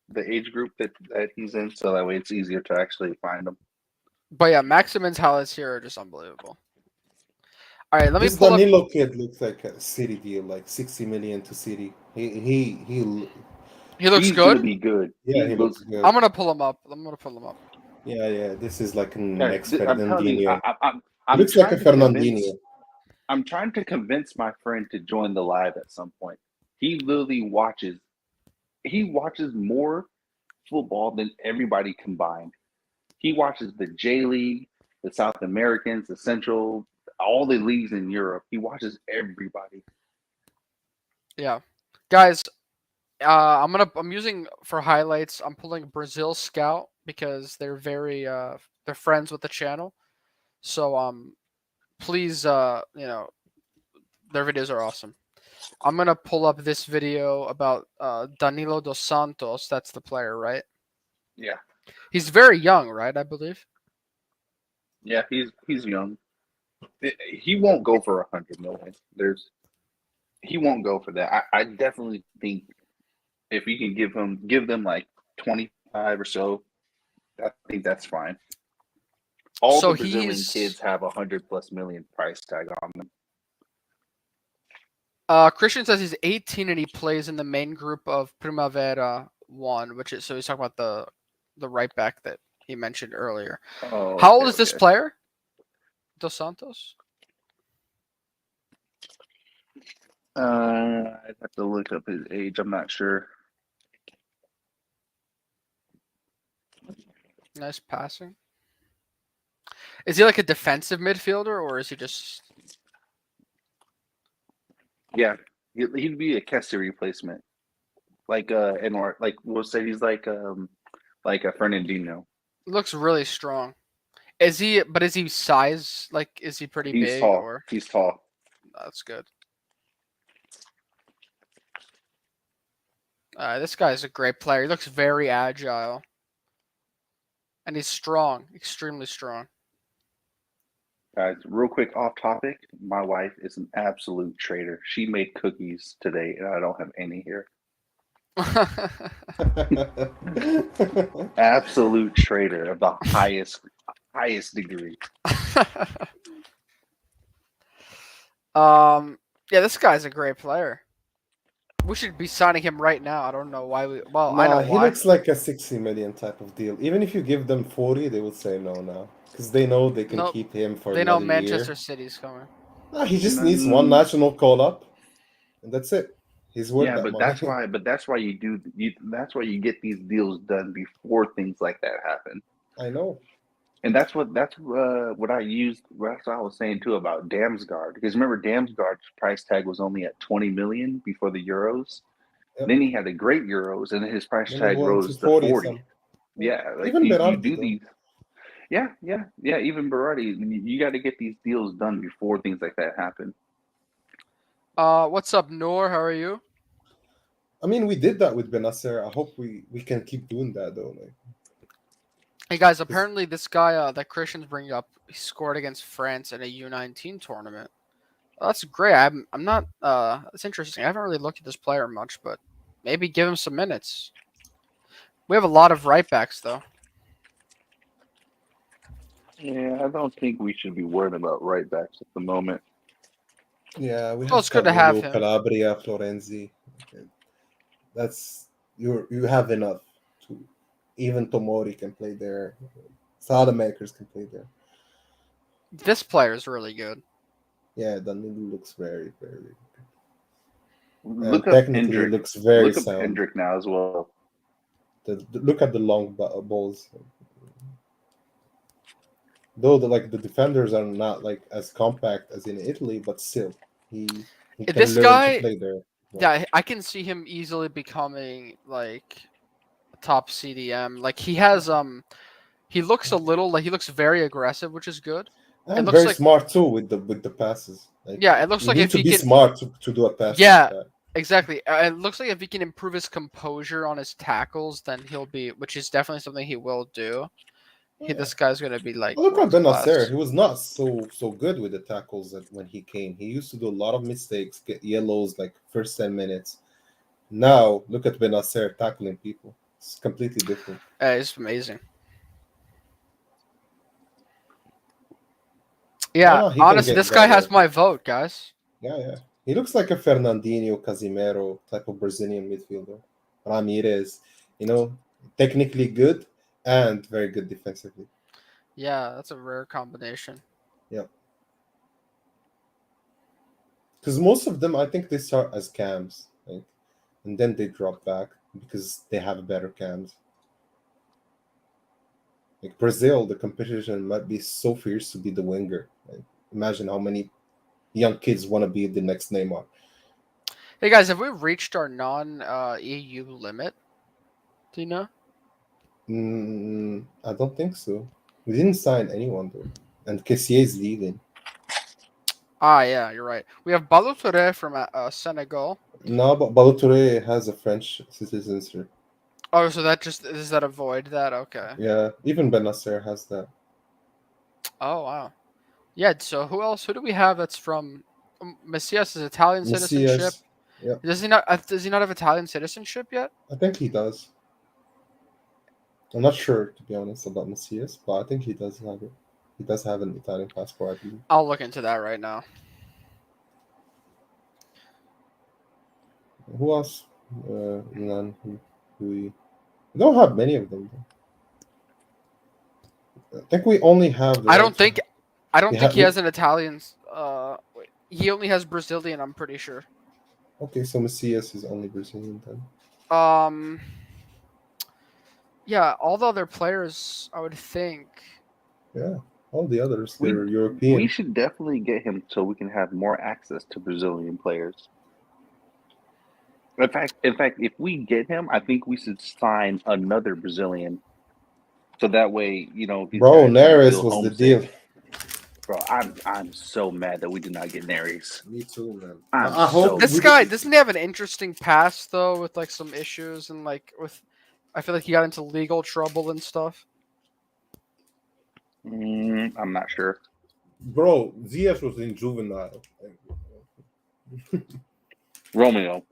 the age group that he's in, so that way it's easier to actually find him? But yeah, Maximin's highlights here are just unbelievable. All right, let me This pull Danilo kid looks like a City deal, like 60 million to City. He looks He's good. Gonna be good. Yeah, he looks good. I'm gonna pull him up. Yeah. This is like an Guys, next I'm telling you, Fernandinho. I'm Looks like a trying to Fernandinho. I'm trying to convince my friend to join the live at some point. He literally watches. He watches more football than everybody combined. He watches the J League, the South Americans, the Central, all the leagues in Europe. He watches everybody. Yeah, guys. I'm using for highlights. I'm pulling Brazil Scout because they're very they're friends with the channel. So please their videos are awesome. I'm gonna pull up this video about Danilo dos Santos. That's the player, right? Yeah. He's very young, right? I believe. Yeah, he's young. He won't go for 100 million. He won't go for that. I definitely think if you can give them like 25 or so, I think that's fine. All the Brazilian kids have 100+ million price tag on them. Christian says he's 18 and he plays in the main group of Primavera 1, which is so he's talking about the right back that he mentioned earlier. Oh, how old is this player? Dos Santos? I'd have to look up his age. I'm not sure. Nice passing. Is he like a defensive midfielder or is he just? Yeah, he'd be a Kessie replacement, like like we'll say he's like a Fernandinho. Looks really strong. Is he? But is he size? Like, is he pretty big? Tall. Or he's tall. That's good. This guy's a great player. He looks very agile, and he's strong, extremely strong. Guys, real quick off topic. My wife is an absolute traitor. She made cookies today, and I don't have any here. Absolute traitor of the highest degree. Yeah, this guy's a great player. We should be signing him right now. I don't know why I know he why. looks like a 60 million type of deal. Even if you give them 40, they would say no now. Because they know they can keep him for They know another Manchester year. City's coming. No, he just needs one national call-up. and that's it. He's worth Yeah, that but money. that's why that's why you get these deals done before things like that happen. I know. And that's what I used. That's what I was saying too about Damsgaard, because remember Damsgaard's price tag was only at 20 million before the Euros. Yep. Then he had the great Euros, and then his price Then he tag went to rose to 40 40. some. Yeah, like Even you Berardi do though. these. Yeah. Even Berardi, you got to get these deals done before things like that happen. What's up, Noor? How are you? I mean, we did that with Benacer. I hope we can keep doing that though. Like, Hey guys, 'cause- apparently this guy that Christian's bringing up, he scored against France in a U19 tournament. Oh, that's great. I'm not. It's interesting. I haven't really looked at this player much, but maybe give him some minutes. We have a lot of right backs though. Yeah, I don't think we should be worried about right backs at the moment. yeah, we Well, have it's good to have Calulu, him. Calabria, Florenzi. Okay. That's you have enough to. Even Tomori can play there. Salamakers can play there. This player is really good. Yeah, Danilo looks very, very good. Look And up technically, he Hendrick. looks very Look up sound. Hendrick now as well. Look at the long balls. Though the defenders are not like as compact as in Italy, but still, he he can This learn to guy, play there. yeah, I can see him easily becoming like a top CDM. Like he looks a little like he looks very aggressive, which is good. It And looks very like smart too with the passes. Like yeah, it looks you like need if to he be can smart to do a pass yeah, like that. exactly. It looks like if he can improve his composure on his tackles, then he'll be, which is definitely something he will do. Yeah. This guy's gonna be like Look at world Benacer. class. He was not so good with the tackles when he came. He used to do a lot of mistakes, get yellows like first 10 minutes. Now look at Benacer tackling people. It's completely different. It's amazing. Oh Yeah, no, he can honestly, get this guy has better. my vote, guys. Yeah. He looks like a Fernandinho, Casimiro type of Brazilian midfielder. Ramirez, technically good and very good defensively. Yeah, that's a rare combination. Yeah. Because most of them, I think they start as cams, like, and then they drop back because they have better cams. Like Brazil, the competition might be so fierce to be the winger. Like, imagine how many young kids want to be the next Neymar. Hey guys, have we reached our non-EU limit? Do you know? I don't think so. We didn't sign anyone though, and Kessié is leaving. Ah, yeah, you're right. We have Balotelli from Senegal. No, but Balotelli has a French citizenship. Oh, so that just does that avoid that? Okay. Yeah, even Benacer has that. Oh wow. Yeah. So who else? Who do we have that's from? Messias is Italian citizenship. Messias, yeah, Does he not? Does he not have Italian citizenship yet? I think he does. I'm not sure, to be honest, about Messias, but I think he does have it. He does have an Italian passport, I believe. I'll look into that right now. Who else? Milan, we don't have many of them. Though. I think we only have the I right don't think. I don't think he we- has an Italian. Wait, he only has Brazilian. I'm pretty sure. Okay, so Messias is only Brazilian then. Yeah, all the other players, I would think. Yeah, all the others, We they're European. we should definitely get him so we can have more access to Brazilian players. In fact, if we get him, I think we should sign another Brazilian, so that way, these Bro, guys don't Neres feel was the homesick. deal. Bro, I'm so mad that we did not get Neres. Me too, man. I'm I hope so This guy doesn't he have an interesting past though, with like some issues and like with. I feel like he got into legal trouble and stuff. I'm not sure. Bro, Ziyech was in juvenile. Romeo.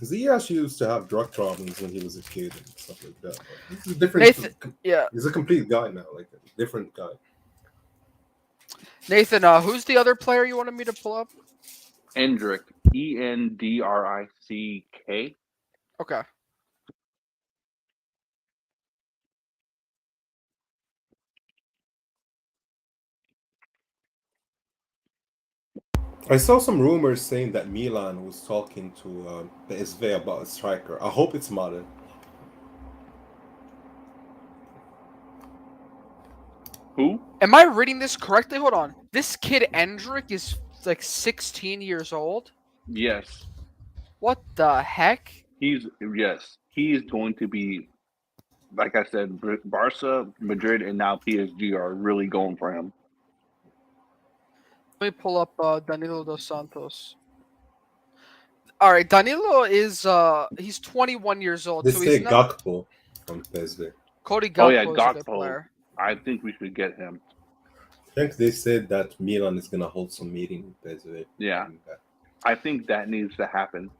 Ziyech used to have drug problems when he was a kid and stuff like that. But he's a different. Nathan, yeah, He's a complete guy now, like a different guy. Nathan. Who's the other player you wanted me to pull up? Endrick. Endrick. Okay. I saw some rumors saying that Milan was talking to PSV about a striker. I hope it's Malen. Who? Am I reading this correctly? Hold on. This kid Endrick is like 16 years old. Yes. What the heck? He is going to be, like I said, Barca, Madrid, and now PSG are really going for him. Let me pull up Danilo dos Santos. All right, Danilo is he's 21 years old, They so he's say not. Gakpo from PSV. Cody Oh yeah, Gakpo is a good Gakpo. player. I think we should get him. I think they said that Milan is gonna hold some meeting with PSV. Yeah, I think that needs to happen.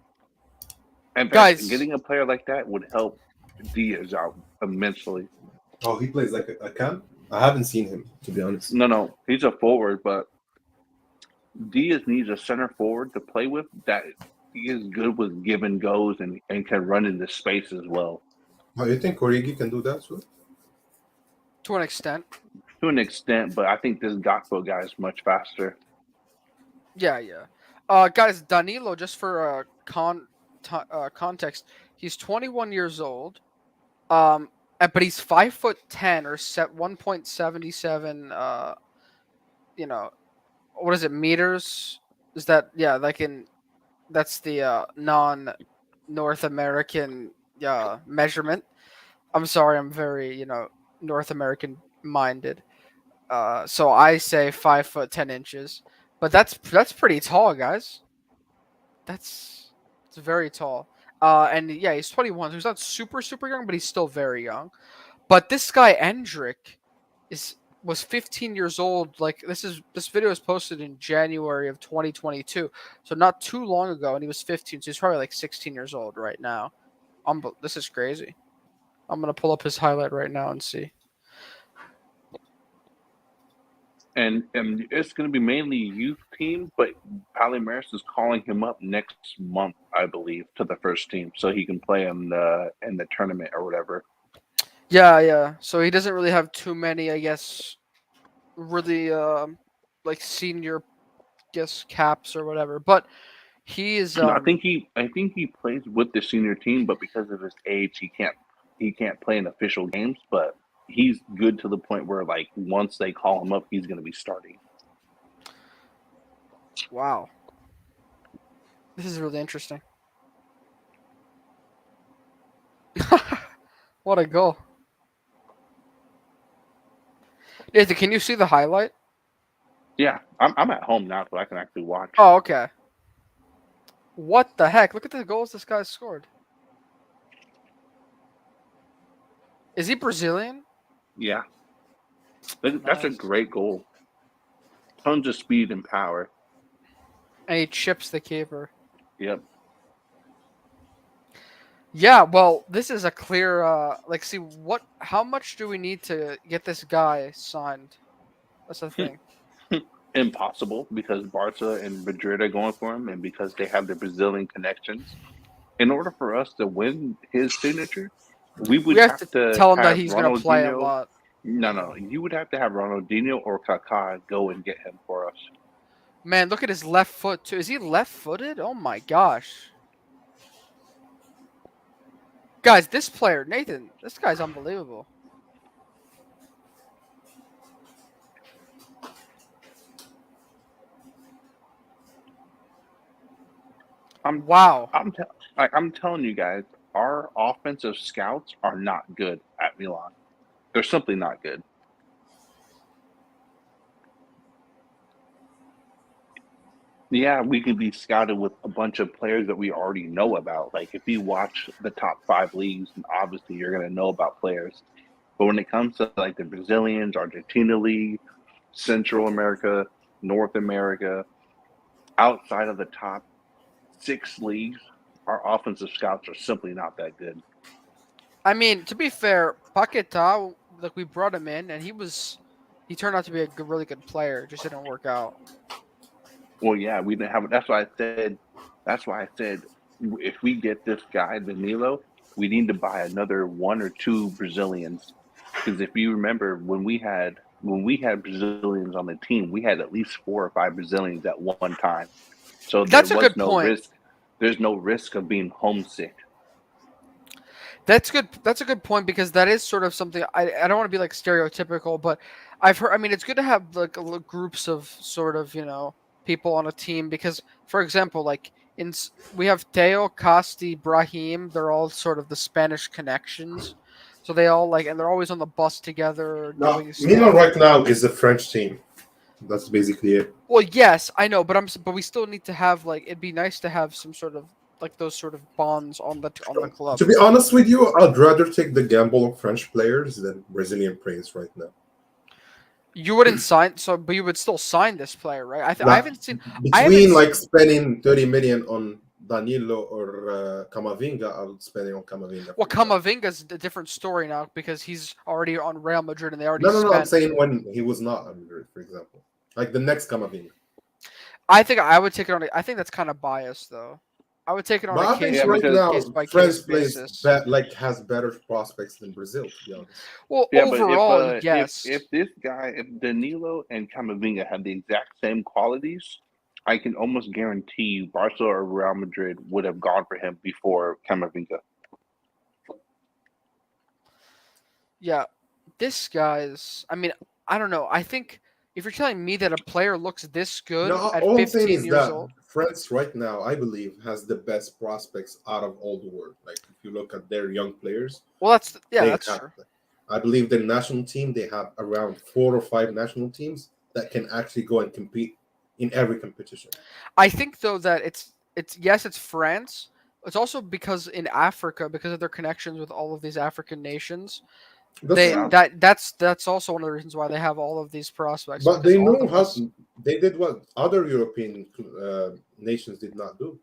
And Guys, getting a player like that would help Diaz out immensely. Oh, he plays like a cam? I haven't seen him, to be honest. No, he's a forward, but Diaz needs a center forward to play with that he is good with give and goes and can run into space as well. Oh, you think Origi can do that too? to an extent. To an extent, but I think this Gakpo guy is much faster. Yeah. Guys, Danilo, just for context, he's 21 years old. But he's 5'10" or 1.77. What is it, meters? Is that that's the non-North American measurement. I'm sorry, I'm very North American minded. So I say 5'10". But that's pretty tall, guys. It's very tall. And yeah, he's 21. So he's not super young, but he's still very young. But this guy Endrick was 15 years old. Like this video was posted in January of 2022, so not too long ago, and he was 15. So he's probably like 16 years old right now. This is crazy. I'm gonna pull up his highlight right now and see. And it's going to be mainly youth team, but Palmeiras is calling him up next month, I believe, to the first team, so he can play in the tournament or whatever. Yeah. So he doesn't really have too many, I guess, really like senior, caps or whatever. But he is. I think he plays with the senior team, but because of his age, he can't play in official games. But he's good to the point where, like, once they call him up, he's going to be starting. Wow. This is really interesting. What a goal. Nathan, can you see the highlight? Yeah, I'm at home now, so I can actually watch. Oh, okay. What the heck? Look at the goals this guy scored. Is he Brazilian? Yeah. That's a great goal. Tons of speed and power. And he chips the keeper. Yep. Yeah, well, this is a clear how much do we need to get this guy signed? That's the thing. Impossible, because Barca and Madrid are going for him, and because they have the Brazilian connections. In order for us to win his signature, we would have to tell him that he's going to play a lot. No, you would have to have Ronaldinho or Kaka go and get him for us. Man, look at his left foot too. Is he left-footed? Oh my gosh. Guys, this player, Nathan, this guy's unbelievable. Wow. I'm telling you guys, our offensive scouts are not good at Milan. They're simply not good. Yeah, we can be scouted with a bunch of players that we already know about. Like, if you watch the top 5 leagues, obviously you're going to know about players. But when it comes to like the Brazilians, Argentina League, Central America, North America, outside of the top 6 leagues, our offensive scouts are simply not that good. I mean, to be fair, Paquetá, we brought him in, and he turned out to be a really good player. It just didn't work out. Well, yeah, we didn't have. That's why I said, if we get this guy Danilo, we need to buy another 1 or 2 Brazilians. Because if you remember, when we had when we had Brazilians on the team, we had at least 4 or 5 Brazilians at one time. So That's a there was good no point. risk. There's no risk of being homesick. That's good. That's a good point because that is sort of something I don't want to be like stereotypical, but I've heard. I mean, it's good to have like groups of sort of people on a team because, for example, like we have Theo, Costi, Brahim. They're all sort of the Spanish connections, so they all and they're always on the bus together Now, doing Milan stuff. right now is a French team. That's basically it. Well, yes, I know, but we still need to have it'd be nice to have some sort of those sort of bonds on the club. To be honest with you, I'd rather take the gamble of French players than Brazilian players right now. You wouldn't sign, but you would still sign this player, right? I haven't seen between spending 30 million on Danilo or Camavinga. I would spend it on Camavinga. Well, Camavinga's a different story now because he's already on Real Madrid and they already. No. I'm saying when he was not on Madrid, for example, like the next Camavinga. I think I would take it on. I think that's kind of biased, though. I would take it on a case by case basis. Has better prospects than Brazil, to be honest. Well, yeah, overall, but yes. If Danilo and Camavinga had the exact same qualities, I can almost guarantee you Barcelona or Real Madrid would have gone for him before Camavinga. Yeah, this guy's. I mean, I don't know. I think if you're telling me that a player looks this good at 15 years old. France right now, I believe, has the best prospects out of all the world. Like if you look at their young players. Well, that's true. I believe the national team, they have around 4 or 5 national teams that can actually go and compete in every competition. I think though that it's France. It's also because in Africa, because of their connections with all of these African nations. That's also one of the reasons why they have all of these prospects. But they know how they did what other European nations did not do.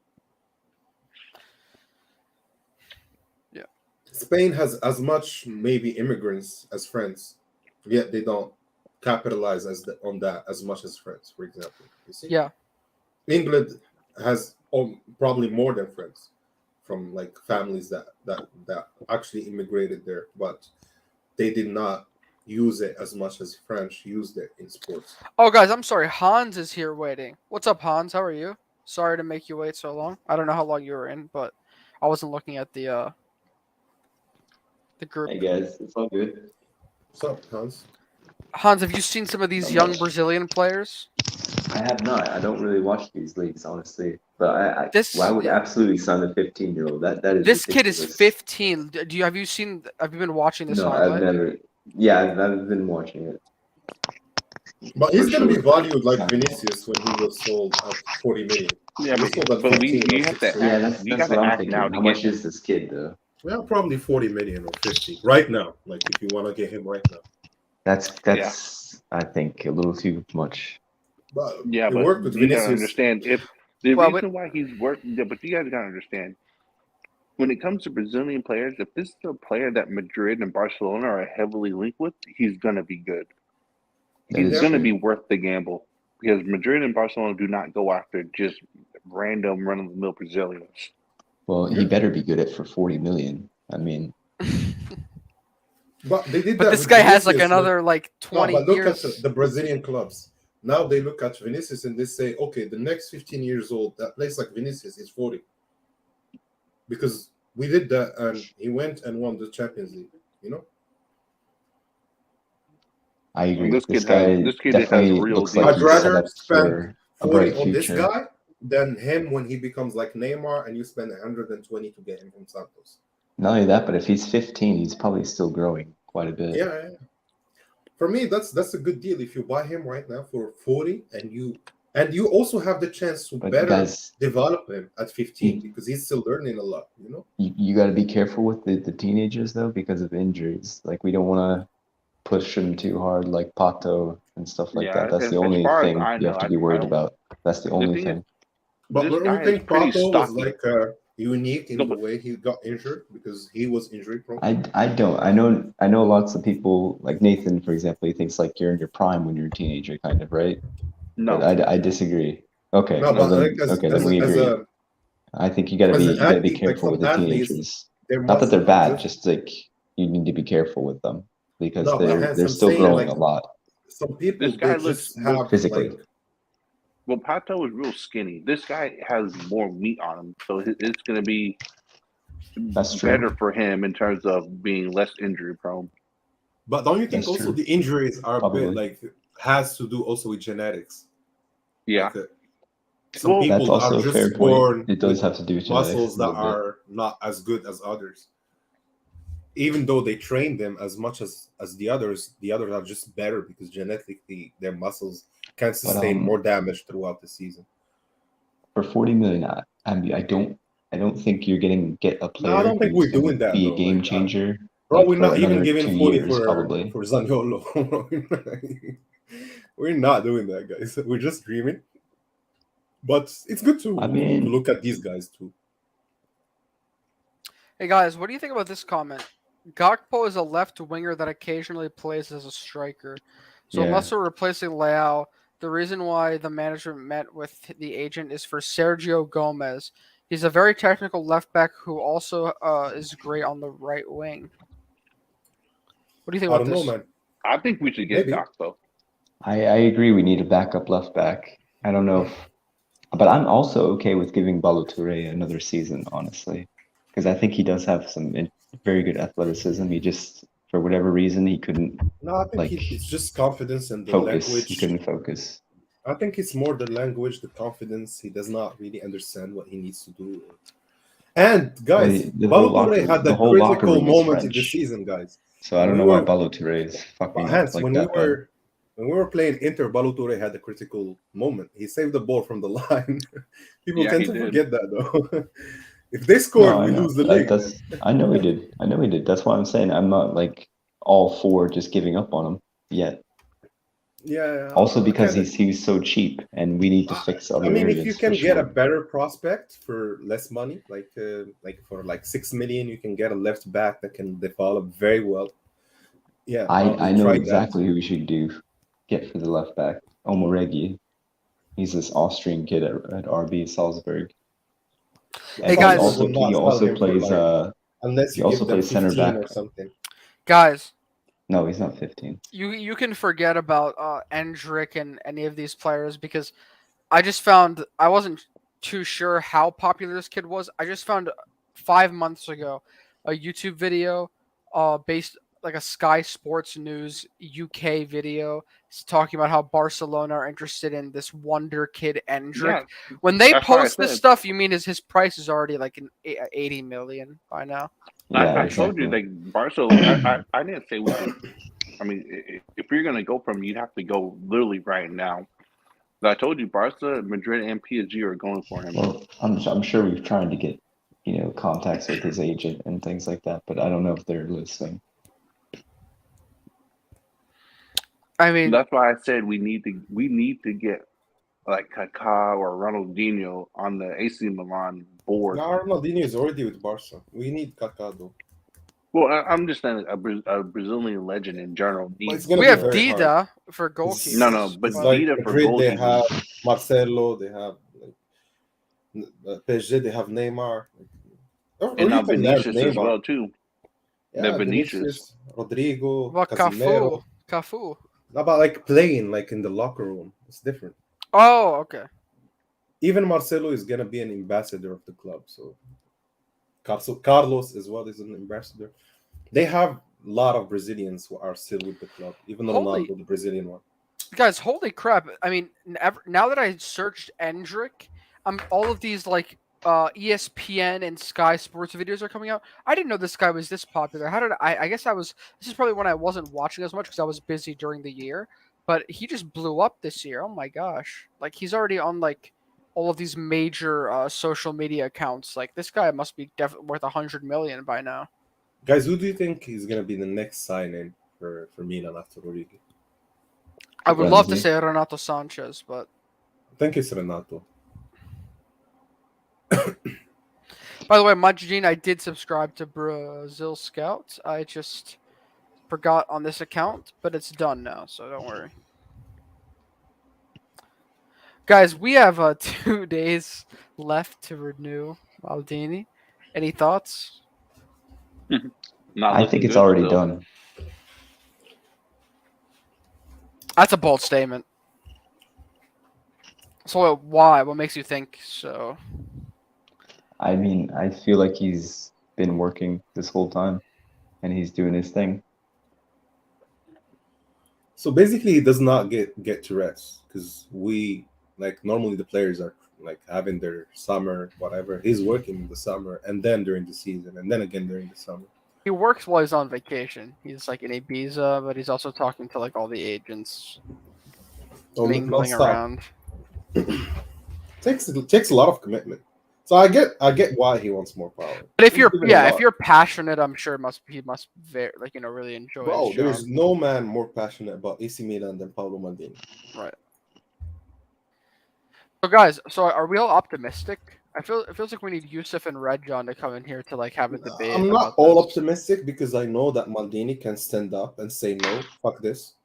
Yeah, Spain has as much maybe immigrants as France, yet they don't capitalize on that as much as France, for example. You see? Yeah. England has probably more than France from families that actually immigrated there, but they did not use it as much as French used it in sports. Oh, guys, I'm sorry. Hans is here waiting. What's up, Hans? How are you? Sorry to make you wait so long. I don't know how long you were in, but I wasn't looking at the group. Hey, guys. It's all good. What's up, Hans? Hans, have you seen some of these young Brazilian players? I have not. I don't really watch these leagues, honestly. But I would absolutely sign a 15-year-old. That is this ridiculous. Kid is 15. Have you been watching this? No, highlight? I've never. Yeah, I've been watching it. But he's going to be valued like Vinicius when he was sold at 40 million. Yeah, but you have to. Yeah, that's what I'm thinking. How much is this kid, though? Well, probably 40 million or 50 right now. Like if you want to get him right now. That's I think a little too much. But yeah, but worked with you gotta Vinicius. understand if the reason why he's working. Yeah, but you guys gotta understand when it comes to Brazilian players, if this is a player that Madrid and Barcelona are heavily linked with, he's gonna be good. He's gonna be worth the gamble because Madrid and Barcelona do not go after just random run-of-the-mill Brazilians. Well, he better be good for 40 million. I mean. But they did but that. This guy has another 20 but look years. At the Brazilian clubs. Now they look at Vinicius and they say, okay, the next 15 years old, that plays like Vinicius is 40. Because we did that and he went and won the Champions League, you know? I agree. This kid definitely has real looks deal. like I'd he's set rather up spend for a 40 bright on this future. guy than him when he becomes like Neymar and you spend 120 to get him from Santos. Not only that, but if he's 15, he's probably still growing quite a bit. Yeah. For me, that's a good deal if you buy him right now for 40 and you also have the chance to develop him at 15 because he's still learning a lot, you know? You got to be careful with the teenagers, though, because of injuries. Like, we don't want to push them too hard like Pato and stuff like that. That's the only thing you have to be worried about. That's the only thing. But I don't think Pato was like unique in the way he got injured because he was injury prone. I don't. I know lots of people, like Nathan, for example, he thinks like you're in your prime when you're a teenager, kind of, right? No. But I disagree. Okay. No, but then we agree. I think you gotta be careful with the teenagers. Not that they're bad, just like you need to be careful with them because they're still growing a lot. some people This guy they just have physically. like. Well, Pato is real skinny. This guy has more meat on him, so it's going to be better for him in terms of being less injury prone. But don't you think also the injuries are a bit like has to do also with genetics? Yeah. Like, some people that's also are a just fair born point. It does have to do with muscles that genetics are not as good as others. Even though they train them as much as the others are just better because genetically their muscles can sustain more damage throughout the season. For 40 million, I don't think you're getting a player. No, I don't think we're doing that. Be though. a game changer. Bro, we're not even giving 40 years, probably. for Zaniolo. We're not doing that, guys. We're just dreaming. But it's good to look at these guys too. Hey guys, what do you think about this comment? Gakpo is a left winger that occasionally plays as a striker. So unless we're replacing Leao, the reason why the management met with the agent is for Sergio Gomez. He's a very technical left back who also is great on the right wing. What do you think about this? I don't know, man. I think we should get Gakpo. I agree. We need a backup left back. I don't know but I'm also okay with giving Ballo-Touré another season, honestly, because I think he does have some very good athleticism. He just, for whatever reason, he couldn't. No, I think it's just confidence and the focus. language. He couldn't focus. I think it's more the language, the confidence. He does not really understand what he needs to do. And guys, Ballo-Touré had the critical moment in the season, guys. So I don't know why Ballo-Touré is fucking Hans, like when we were playing Inter, Ballo-Touré had a critical moment. He saved the ball from the line. People tend to forget that, though. If they scored, we lose the league. I know he did. That's why I'm saying I'm not like all for just giving up on him yet. Yeah. Also because he's so cheap, and we need to fix other areas. I mean, if you can get a better prospect for less money, like for like 6 million, you can get a left back that can develop very well. Yeah, I know exactly who we should get for the left back. Omoregi. He's this Austrian kid at RB Salzburg. Hey guys, he also plays unless you give them center back or something. Guys, no, he's not 15. You can forget about Endrick and any of these players because I wasn't too sure how popular this kid was. I just found 5 months ago a YouTube video based like a Sky Sports News UK video talking about how Barcelona are interested in this wonder kid Endrick. Yeah, when they post this stuff, you mean his price is already like 80 million by now? Yeah, I told you, like Barcelona. I didn't say we could. I mean, if you're gonna go from, you'd have to go literally right now. But I told you, Barca, Madrid, and PSG are going for him. Well, I'm sure we've tried to get contacts with his agent and things like that, but I don't know if they're listening. I mean, that's why I said we need to get like Kaka or Ronaldinho on the AC Milan board. No, Ronaldinho is already with Barca. We need Kaka though. Well, I'm just saying a Brazilian legend in general. We have Dida for goalkeepers. No, but Dida for goalkeepers. They have Marcelo. They have PSG. They have Neymar. And now Vinicius as well too. Yeah, Vinicius, Rodrigo, Casemiro. Cafu. About like playing like in the locker room. It's different. Oh, okay. Even Marcelo is gonna be an ambassador of the club. So Carlos as well is an ambassador. They have a lot of Brazilians who are still with the club, even though not the Brazilian one. Guys, holy crap! I mean, now that I searched Endrick, all of these like ESPN and Sky Sports videos are coming out. I didn't know this guy was this popular. How did I guess this is probably when I wasn't watching as much because I was busy during the year. But he just blew up this year. Oh my gosh! Like he's already on like all of these major social media accounts. Like this guy must be definitely worth 100 million by now. Guys, who do you think is gonna be the next sign-in for Milan after Origi? I would love to say Renato Sanchez, but I think it's Renato. By the way, Majidine, I did subscribe to Brazil Scouts. I just forgot on this account, but it's done now, so don't worry. Guys, we have 2 days left to renew Maldini. Any thoughts? I think it's already done. That's a bold statement. So why? What makes you think so? I mean, I feel like he's been working this whole time, and he's doing his thing. So basically, he does not get to rest because normally the players are like having their summer, whatever. He's working in the summer and then during the season and then again during the summer. He works while he's on vacation. He's like in Ibiza, but he's also talking to like all the agents, mingling around. takes a lot of commitment. So I get why he wants more power. But if you're passionate, I'm sure he must really enjoy. Bro, there's no man more passionate about AC Milan than Paolo Maldini. Right. So guys, are we all optimistic? It feels like we need Yusuf and Redjon to come in here to like have a debate. I'm not all optimistic because I know that Maldini can stand up and say no, fuck this.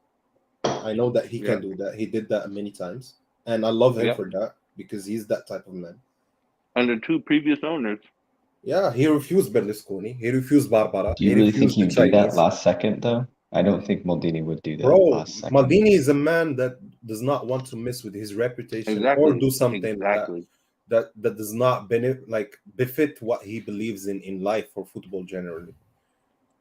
I know that he can do that. He did that many times, and I love him for that because he's that type of man. Under two previous owners. Yeah, he refused Berlusconi. He refused Barbara. Do you really think he would do that last second, though? I don't think Maldini would do that last second. Maldini is a man that does not want to mess with his reputation or do something that does not befit what he believes in life or football generally.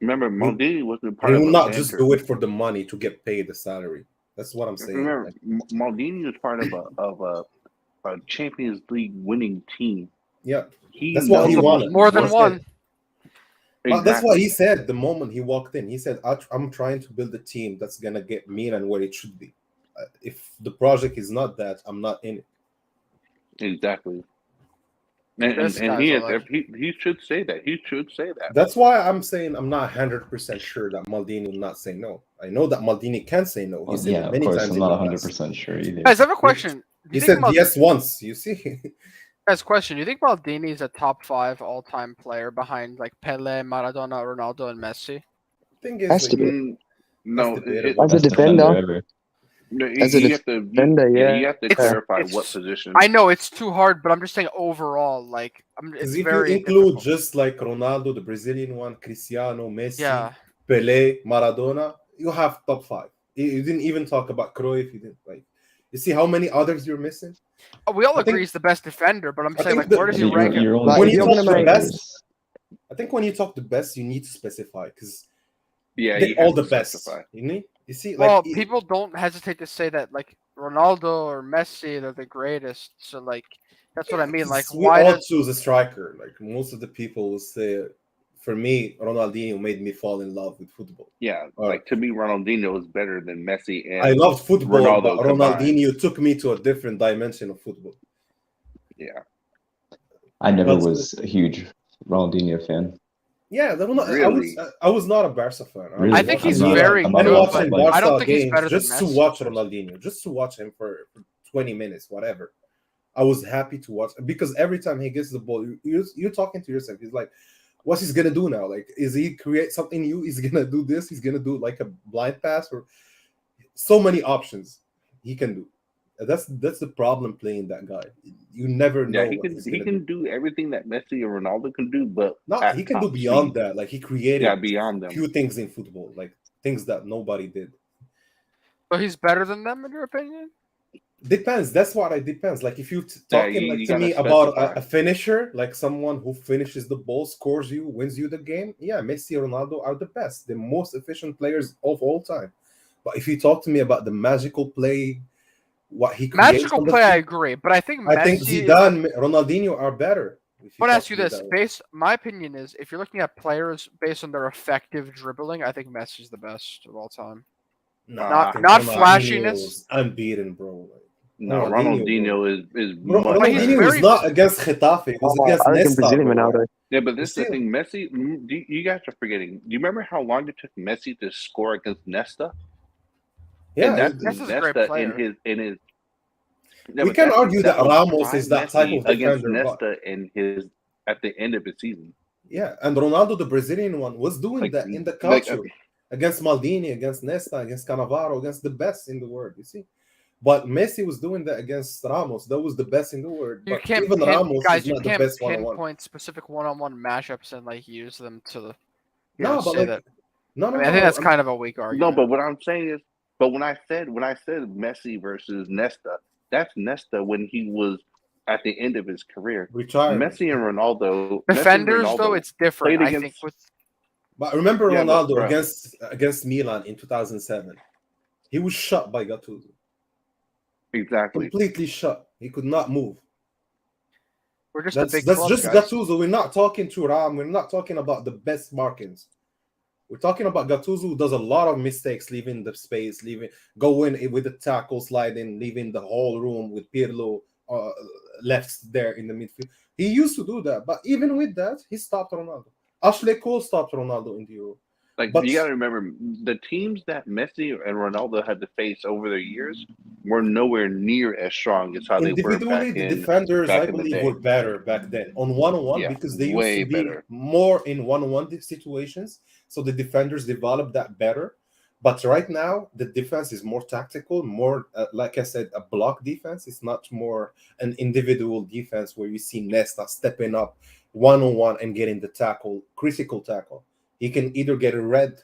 Remember, Maldini wasn't part of. He will not banter. Just do it for the money to get paid the salary. That's what I'm saying. Remember, Maldini was part of a Champions League winning team. Yeah, that's what he wanted. More than one. Exactly. That's what he said the moment he walked in. He said, "I'm trying to build a team that's gonna get Milan where it should be. If the project is not that, I'm not in it." Exactly. And he should say that. He should say that. That's why I'm saying I'm not 100% sure that Maldini will not say no. I know that Maldini can say no. He said it many times. I'm not 100% sure either. Guys, I have a question. He said yes once. You see. Guys, question: do you think Maldini is a top 5 all-time player behind like Pele, Maradona, Ronaldo, and Messi? Thing is, no, as a defender. No, you have to clarify what position. I know it's too hard, but I'm just saying overall, like, it's if very you include difficult. Just like Ronaldo, the Brazilian one, Cristiano, Messi, Pelé, Maradona, you have top 5. You didn't even talk about Cruyff. You didn't like. You see how many others you're missing? We all agree he's the best defender, but I'm saying like, where does he rank? When you talk the best, I think when you talk the best, you need to specify because all the best. You see, people don't hesitate to say that like Ronaldo or Messi, they're the greatest. So like that's what I mean. Like why all choose a striker? Like most of the people will say, for me, Ronaldinho made me fall in love with football. Yeah, like to me, Ronaldinho is better than Messi. And I loved football, Ronaldo but Ronaldinho took me to a different dimension of football. Yeah, I never was a huge Ronaldinho fan. Yeah, I was not a Barca fan. Really? I think he's very good. I don't think he's better than Messi. Just to watch Ronaldinho, just to watch him for 20 minutes, whatever. I was happy to watch because every time he gets the ball, you're talking to yourself. He's like, what's he gonna do now? Like, is he create something new? He's gonna do this. He's gonna do like a blind pass or so many options he can do. That's the problem playing that guy. You never know. Yeah, he can do everything that Messi or Ronaldo can do, but he can do beyond that. Like he created beyond them. Few things in football, like things that nobody did. But he's better than them, in your opinion? Depends. That's what it depends. Like if you talking to me about a finisher, like someone who finishes the ball, scores you, wins you the game. Yeah, Messi and Ronaldo are the best, the most efficient players of all time. But if you talk to me about the magical play, what he creates magical play, I agree. But I think Zidane, Ronaldinho are better. I want to ask you this. My opinion is, if you're looking at players based on their effective dribbling, I think Messi's the best of all time. Not flashiness. Unbeaten, bro. No, Ronaldinho is Ronaldinho was not against Getafe. It was against Nesta. Yeah, but this is the thing. Messi, you guys are forgetting. Do you remember how long it took Messi to score against Nesta? Yeah, Nesta's a great player. We can argue that Ramos is that type of against defender. Nesta at the end of the season. Yeah, and Ronaldo, the Brazilian one, was doing that in the culture against Maldini, against Nesta, against Cannavaro, against the best in the world. You see. But Messi was doing that against Ramos. That was the best in the world. You can't pinpoint specific one-on-one matchups and like use them to. I think that's kind of a weak argument. No, but what I'm saying is, But when I said Messi versus Nesta, that's Nesta when he was at the end of his career. Retirement. Messi and Ronaldo. Defenders, though, it's different. I think with. But remember Ronaldo against Milan in 2007. He was shut by Gattuso. Exactly. Completely shut. He could not move. We're just that's just guys. Gattuso. We're not talking Thuram. We're not talking about the best markings. We're talking about Gattuso, who does a lot of mistakes, leaving the space, going with the tackle, sliding, leaving the whole room with Pirlo left there in the midfield. He used to do that, but even with that, he stopped Ronaldo. Ashley Cole stopped Ronaldo in the Euro. But you got to remember, the teams that Messi and Ronaldo had to face over the years were nowhere near as strong as how they were back individually. The defenders, I believe, were better back then on one-on-one because they used to be more in one-on-one situations. So the defenders developed that better. But right now, the defense is more tactical, more, like I said, a block defense. It's not more an individual defense where you see Nesta stepping up one-on-one and getting the tackle, critical tackle. He can either get a red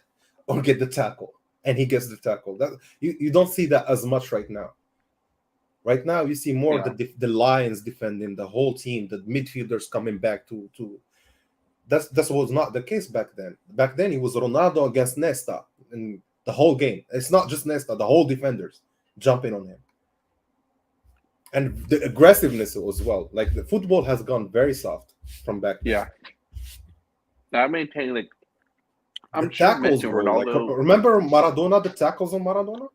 or get the tackle, and he gets the tackle. That you don't see that as much right now. Right now, you see more the Lions defending the whole team, the midfielders coming back to. That was not the case back then. Back then, it was Ronaldo against Nesta, and the whole game. It's not just Nesta; the whole defenders jumping on him, and the aggressiveness as well. Like the football has gone very soft from back then. Yeah, I maintain like. I'm sure tackles, bro. Like, remember Maradona? The tackles on Maradona,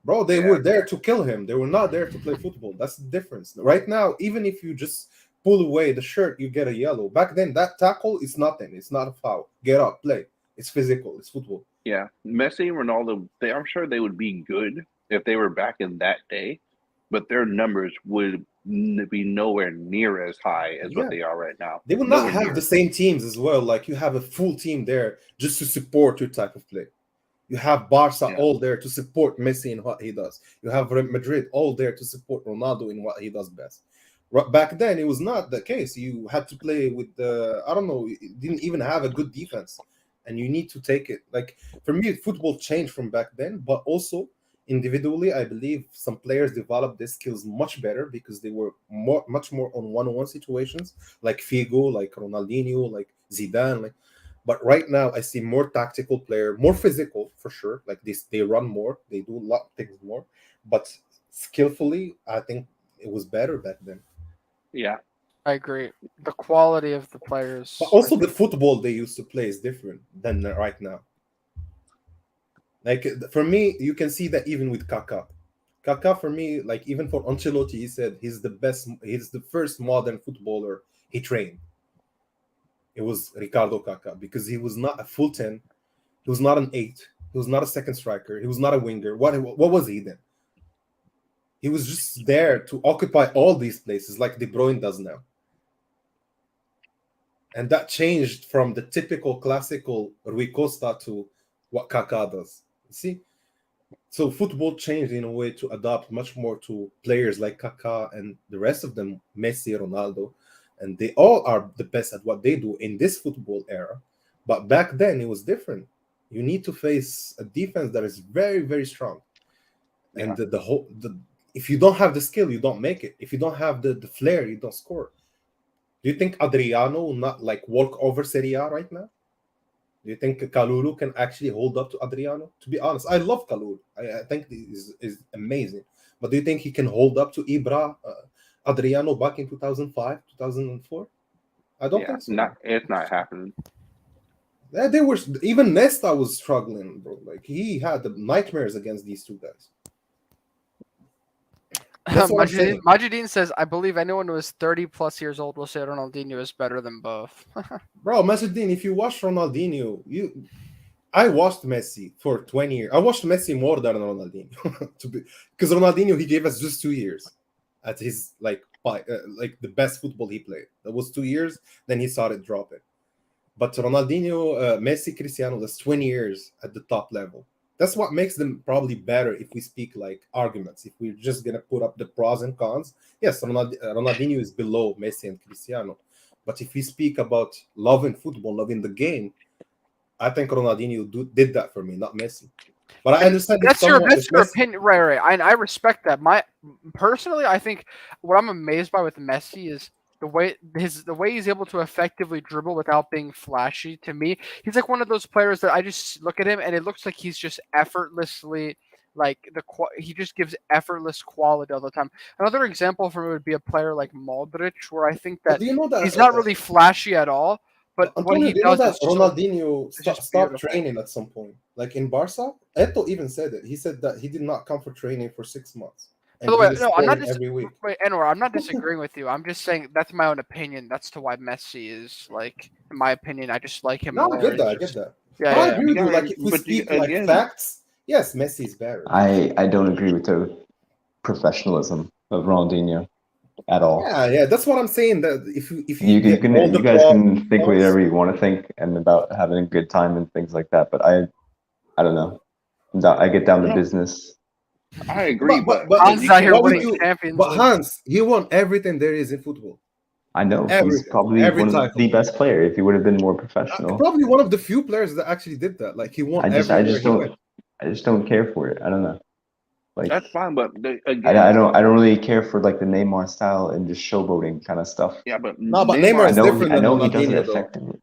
bro. They were there to kill him. They were not there to play football. That's the difference. Right now, even if you just pull away the shirt, you get a yellow. Back then, that tackle is nothing. It's not a foul. Get up, play. It's physical. It's football. Yeah, Messi and Ronaldo. I'm sure they would be good if they were back in that day, but their numbers would be nowhere near as high as what they are right now. They will not have the same teams as well. Like you have a full team there just to support your type of play. You have Barca all there to support Messi in what he does. You have Madrid all there to support Ronaldo in what he does best. Back then, it was not the case. You had to play with I don't know, you didn't even have a good defense. And you need to take it. Like, for me, football changed from back then, but also individually, I believe some players developed their skills much better because they were much more on one-on-one situations, like Figo, like Ronaldinho, like Zidane. But right now, I see more tactical player, more physical for sure. Like this, they run more, they do a lot of things more. But skillfully, I think it was better back then. Yeah, I agree. The quality of the players, but also the football they used to play is different than right now. Like for me, you can see that even with Kaka. Kaka, for me, like even for Ancelotti, he said he's the best. He's the first modern footballer he trained. It was Ricardo Kaka because he was not a full 10. He was not an 8. He was not a second striker. He was not a winger. What was he then? He was just there to occupy all these places like De Bruyne does now. And that changed from the typical classical Rui Costa to what Kaka does. See? So football changed in a way to adapt much more to players like Kaka and the rest of them, Messi, Ronaldo. And they all are the best at what they do in this football era. But back then, it was different. You need to face a defense that is very, very strong. And if you don't have the skill, you don't make it. If you don't have the flair, you don't score. Do you think Adriano will not like walk over Serie A right now? Do you think Kalulu can actually hold up to Adriano? To be honest, I love Kalulu. I think he is amazing. But do you think he can hold up to Ibra, Adriano back in 2005, 2004? I don't think so. It's not happening. They were even Nesta was struggling, bro. Like he had the nightmares against these two guys. Majidine says, I believe anyone who is 30 plus years old will say Ronaldinho is better than both. Bro, Majidine, if you watch Ronaldinho, I watched Messi for 20 years. I watched Messi more than Ronaldinho. Because Ronaldinho, he gave us just 2 years at his like the best football he played. That was 2 years, then he started dropping. But Ronaldinho, Messi, Cristiano, that's 20 years at the top level. That's what makes them probably better if we speak like arguments. If we're just going to put up the pros and cons, yes, Ronaldinho is below Messi and Cristiano. But if we speak about loving football, loving the game, I think Ronaldinho did that for me, not Messi. But I understand that's your opinion, right? I respect that. Personally, I think what I'm amazed by with Messi is the way he's able to effectively dribble without being flashy. To me, he's like one of those players that I just look at him and it looks like he's just effortlessly he just gives effortless quality all the time. Another example for me would be a player like Modric, where I think that, he's not really flashy at all. But Antonio, what he do you does know that is Ronaldinho stopped beautiful. training at some point? Like in Barca, Eto even said it. He said that he did not come for training for 6 months. By the way, no, I'm not every week. Wait, Anwar, I'm not disagreeing with you. I'm just saying that's my own opinion. That's to why Messi is like, in my opinion, I just like him. No, more. I get that. I get that. Yeah, I agree with you. Like if we speak like facts, yes, Messi is better. I don't agree with the professionalism of Ronaldinho at all. Yeah, that's what I'm saying. That if you guys can think whatever you want to think and about having a good time and things like that, but I don't know. I get down to business. I agree, but Hans out here winning Champions League. But Hans, he won everything there is in football. I know. He's probably one of the best player if he would have been more professional. Probably one of the few players that actually did that. Like he won I just don't care for it. I don't know. Like that's fine, but again, I don't really care for like the Neymar style and just showboating kind of stuff. Yeah, but Neymar is different. I know he does it effectively.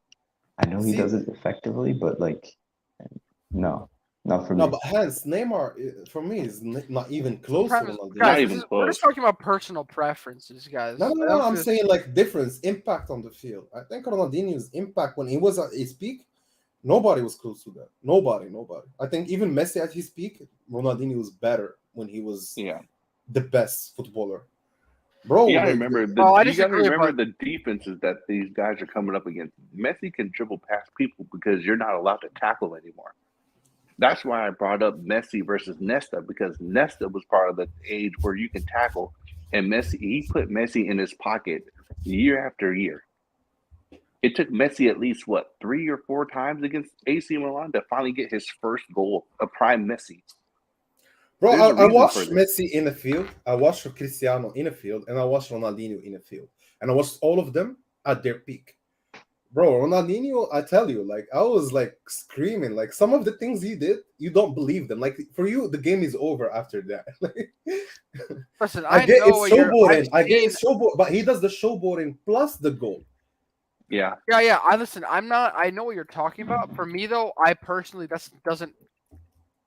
I know he does it effectively, but like, no. Not for me. No, but Hans, Neymar, for me, is not even close to Ronaldinho. Guys, we're just talking about personal preferences, guys. No, I'm saying like difference, impact on the field. I think Ronaldinho's impact when he was at his peak, nobody was close to that. Nobody. I think even Messi at his peak, Ronaldinho was better when he was the best footballer. Bro, you gotta remember the defenses that these guys are coming up against. Messi can dribble past people because you're not allowed to tackle anymore. That's why I brought up Messi versus Nesta, because Nesta was part of the age where you can tackle, and he put Messi in his pocket year after year. It took Messi at least 3 or 4 times against AC Milan to finally get his first goal, a prime Messi. Bro, I watched Messi in the field, I watched Cristiano in the field, and I watched Ronaldinho in the field, and I watched all of them at their peak. Bro, Ronaldinho, I tell you, like I was like screaming, like some of the things he did, you don't believe them. Like for you, the game is over after that. Listen, I get it's showboating. I get it's showboating, but he does the showboating plus the goal. Yeah. I know what you're talking about. For me though, I personally doesn't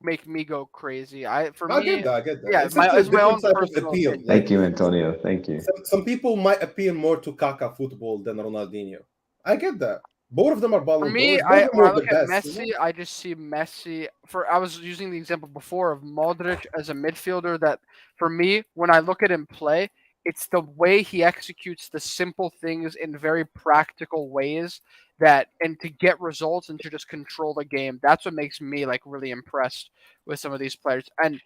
make me go crazy. I get that. Yeah, it's my own personal appeal. Thank you, Antonio. Thank you. Some people might appeal more to Kaka football than Ronaldinho. I get that. Both of them are Ballon d'Or. For me, when I look at Messi, I just see Messi. I was using the example before of Modric as a midfielder. That for me, when I look at him play, it's the way he executes the simple things in very practical ways and to get results and to just control the game. That's what makes me like really impressed with some of these players. And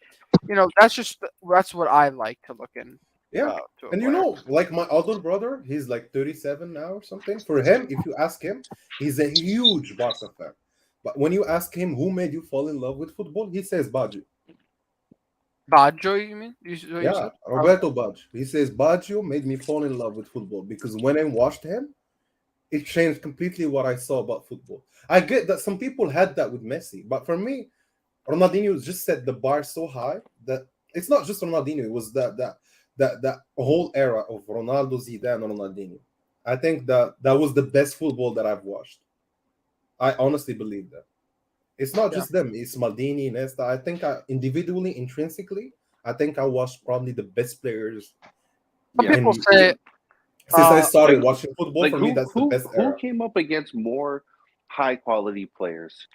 that's what I like to look in. Yeah, and like my other brother, he's like 37 now or something. For him, if you ask him, he's a huge Barca fan. But when you ask him who made you fall in love with football, he says Baggio. Baggio, you mean? Roberto Baggio. He says Baggio made me fall in love with football because when I watched him, it changed completely what I saw about football. I get that some people had that with Messi, but for me, Ronaldinho just set the bar so high that it's not just Ronaldinho, it was that whole era of Ronaldo, Zidane, and Ronaldinho. I think that was the best football that I've watched. I honestly believe that. It's not just them. It's Maldini, Nesta. I think individually, intrinsically, I think I watched probably the best players. Some people say since I started watching football, for me, that's the best era. Who came up against more high-quality players?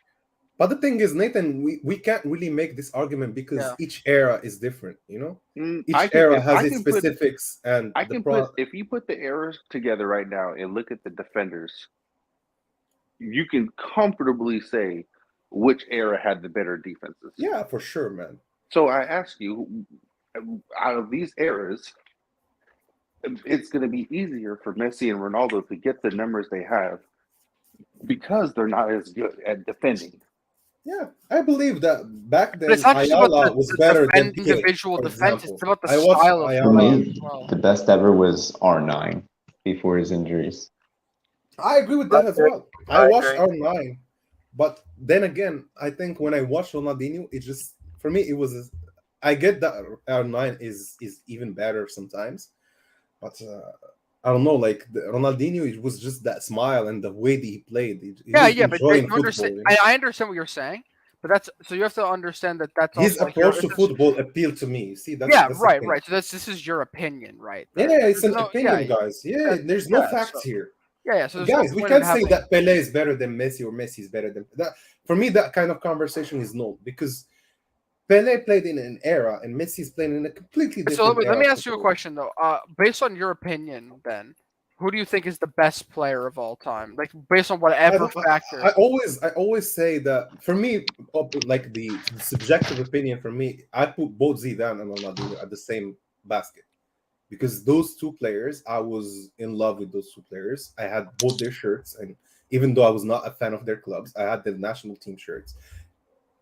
But the thing is, Nathan, we can't really make this argument because each era is different, Each era has its specifics. If you put the eras together right now and look at the defenders, you can comfortably say which era had the better defenses. Yeah, for sure, man. So I ask you, out of these eras, it's going to be easier for Messi and Ronaldo to get the numbers they have because they're not as good at defending. Yeah, I believe that back then Ayala was better than individual defense. It's about the style of play. The best ever was R9 before his injuries. I agree with that as well. I watched R9, But then again, I think when I watched Ronaldinho, it just for me it was. I get that R9 is even better sometimes, but I don't know. Like Ronaldinho, it was just that smile and the way that he played. He was But enjoying you football. understand. I understand what you're saying, but that's so you have to understand that that's his also approach to football appealed to me. See, that's right. So this is your opinion, right? Yeah, it's an opinion, guys. Yeah, there's no facts here. Yeah. So guys, we can't say that Pelé is better than Messi or Messi is better than that. For me, that kind of conversation is no, because Pelé played in an era and Messi is playing in a completely different era. Let me ask you a question though. Based on your opinion, then, who do you think is the best player of all time? Like based on whatever factor. I always say that for me, like the subjective opinion for me, I put both Zidane and Ronaldinho at the same basket. Because those two players, I was in love with those two players. I had both their shirts, and even though I was not a fan of their clubs, I had the national team shirts,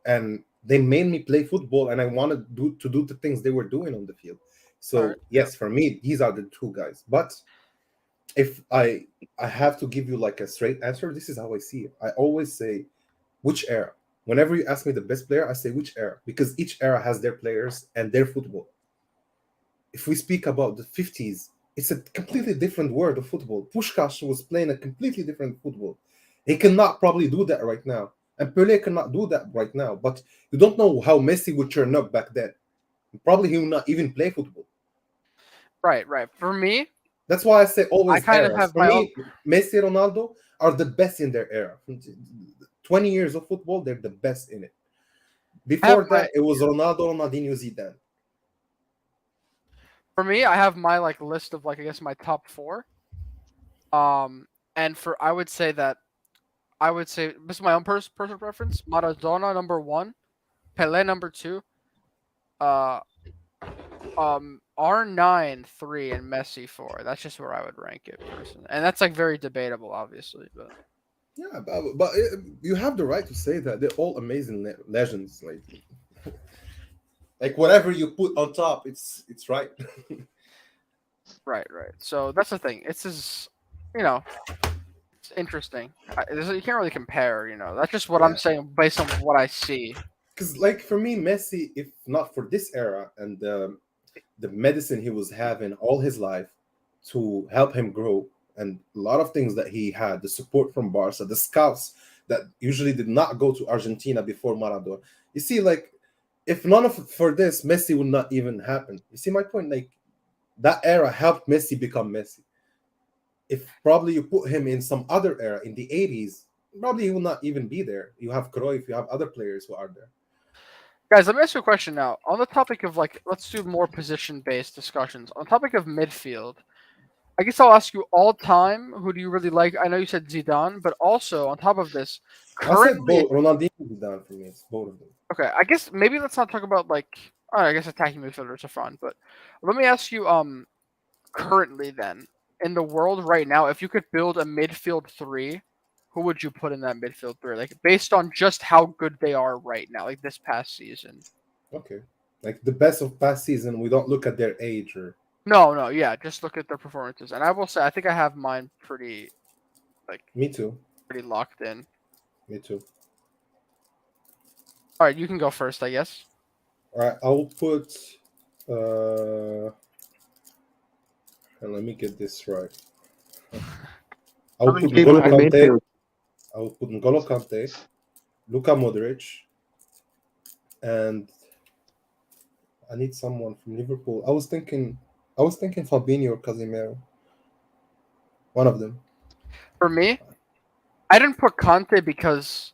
and they made me play football, and I wanted to do the things they were doing on the field. So yes, for me, these are the two guys. But if I have to give you like a straight answer, this is how I see it. I always say which era. Whenever you ask me the best player, I say which era, because each era has their players and their football. If we speak about the 50s, it's a completely different world of football. Puskás was playing a completely different football. He cannot probably do that right now. And Pelé cannot do that right now. But you don't know how Messi would turn up back then. Probably he will not even play football. Right. For me, that's why I say always eras. For me, Messi and Ronaldo are the best in their era. 20 years of football, they're the best in it. Before that, it was Ronaldo, Ronaldinho, Zidane. For me, I have my list of I guess my top 4. And I would say this is my own personal preference. Maradona number 1, Pelé number 2, R9 3, and Messi 4. That's just where I would rank it personally, and that's very debatable, obviously. But yeah, but you have the right to say that they're all amazing legends. Like whatever you put on top, it's right. Right. So that's the thing. It's it's interesting. You can't really compare. That's just what I'm saying based on what I see. Because for me, Messi, if not for this era and the medicine he was having all his life to help him grow, and a lot of things that he had, the support from Barca, the scouts that usually did not go to Argentina before Maradona. You see, if none of for this, Messi would not even happen. You see my point? That era helped Messi become Messi. If probably you put him in some other era in the 80s, probably he will not even be there. You have Cruyff, you have other players who are there. Guys, let me ask you a question now. On the topic of let's do more position-based discussions. On the topic of midfield, I guess I'll ask you all time, who do you really like? I know you said Zidane, but also on top of this, I said both. Ronaldinho and Zidane for me. It's both of them. Okay, I guess maybe let's not talk about I guess attacking midfielders are fun, but let me ask you currently then, in the world right now, if you could build a midfield 3, who would you put in that midfield 3? Based on just how good they are right now, this past season. Okay. The best of past season, we don't look at their age or No, yeah, just look at their performances. And I will say I think I have mine pretty me too. Pretty locked in. Me too. All right, you can go first, I guess. All right, I'll put and let me get this right. I'll put N'Golo Kante. I'll put N'Golo Kante, Luka Modric, and I need someone from Liverpool. I was thinking Fabinho or Casemiro. One of them. For me, I didn't put Kante because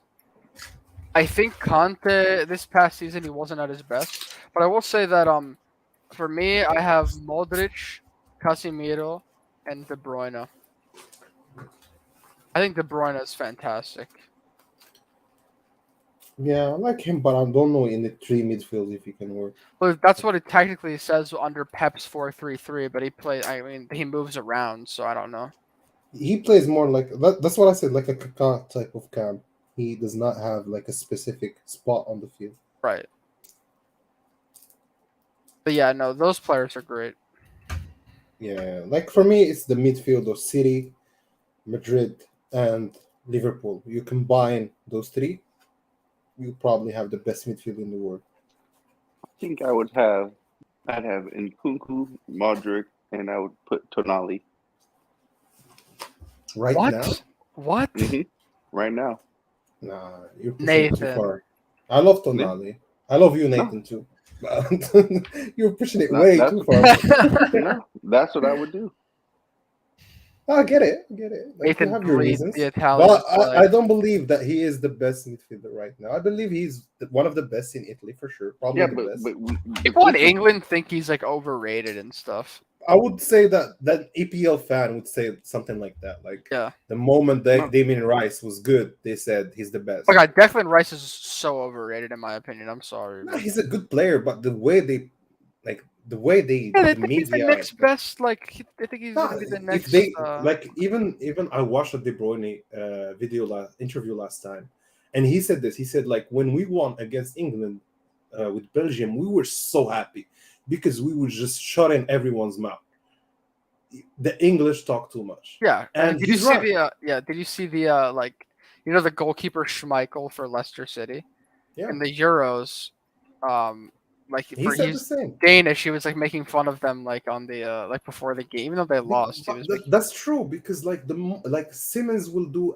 I think Kante this past season he wasn't at his best. But I will say that for me I have Modric, Casemiro, and De Bruyne. I think De Bruyne is fantastic. Yeah, I like him, but I don't know in the 3 midfield if he can work. Well, that's what it technically says under Pep's 4-3-3, but he moves around, so I don't know. He plays more that's what I said, like a Kaka type of cam. He does not have a specific spot on the field. Right. But yeah, no, those players are great. Yeah, for me, it's the midfield of City, Madrid, and Liverpool. You combine those three, you probably have the best midfield in the world. I think I'd have Nkunku, Modric, and I would put Tonali. Right What? now? What? Right now. Nah, you're pushing it too Nathan. far. I love Tonali. I love you, Nathan, too. You're pushing it way too far. No, that's what I would do. I get it. Like, Nathan you have your breathed reasons. the Italian But flag. I don't believe that he is the best midfielder right now. I believe he's one of the best in Italy for sure. Probably the best. People in England think he's like overrated and stuff. I would say that EPL fan would say something like that. Like, the moment that Damien Rice was good, they said he's the best. Oh my God, Declan Rice is so overrated in my opinion. I'm sorry. No, he's a good player, but the way they the media, he's the next best. Like, I think he's gonna be the next. If they even I watched a De Bruyne interview last time, and he said this. He said, like, when we won against England with Belgium, we were so happy because we were just shutting everyone's mouth. The English talk too much. Yeah, and did you see Did you see the like, the goalkeeper Schmeichel for Leicester City? Yeah. In the Euros, like he said the same. Danish, he was like making fun of them like on the like before the game, even though they lost. That's true because like Simmons will do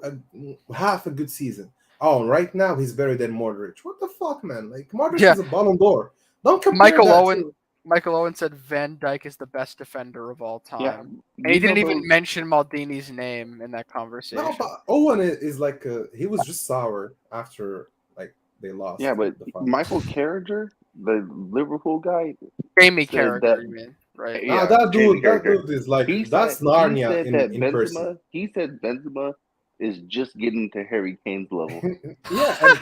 half a good season. Oh, right now he's better than Modric. What the fuck, man? Like, Modric is a Ballon d'Or. Don't compare Michael Owen said Van Dijk is the best defender of all time. Yeah, and he didn't even mention Maldini's name in that conversation. No, but Owen is like he was just sour after like they lost. Yeah, but Michael Carragher, the Liverpool guy, Jamie Carragher, you mean, right? Yeah, that dude is like that's Narnia in person. He said Benzema is just getting to Harry Kane's level. Yeah,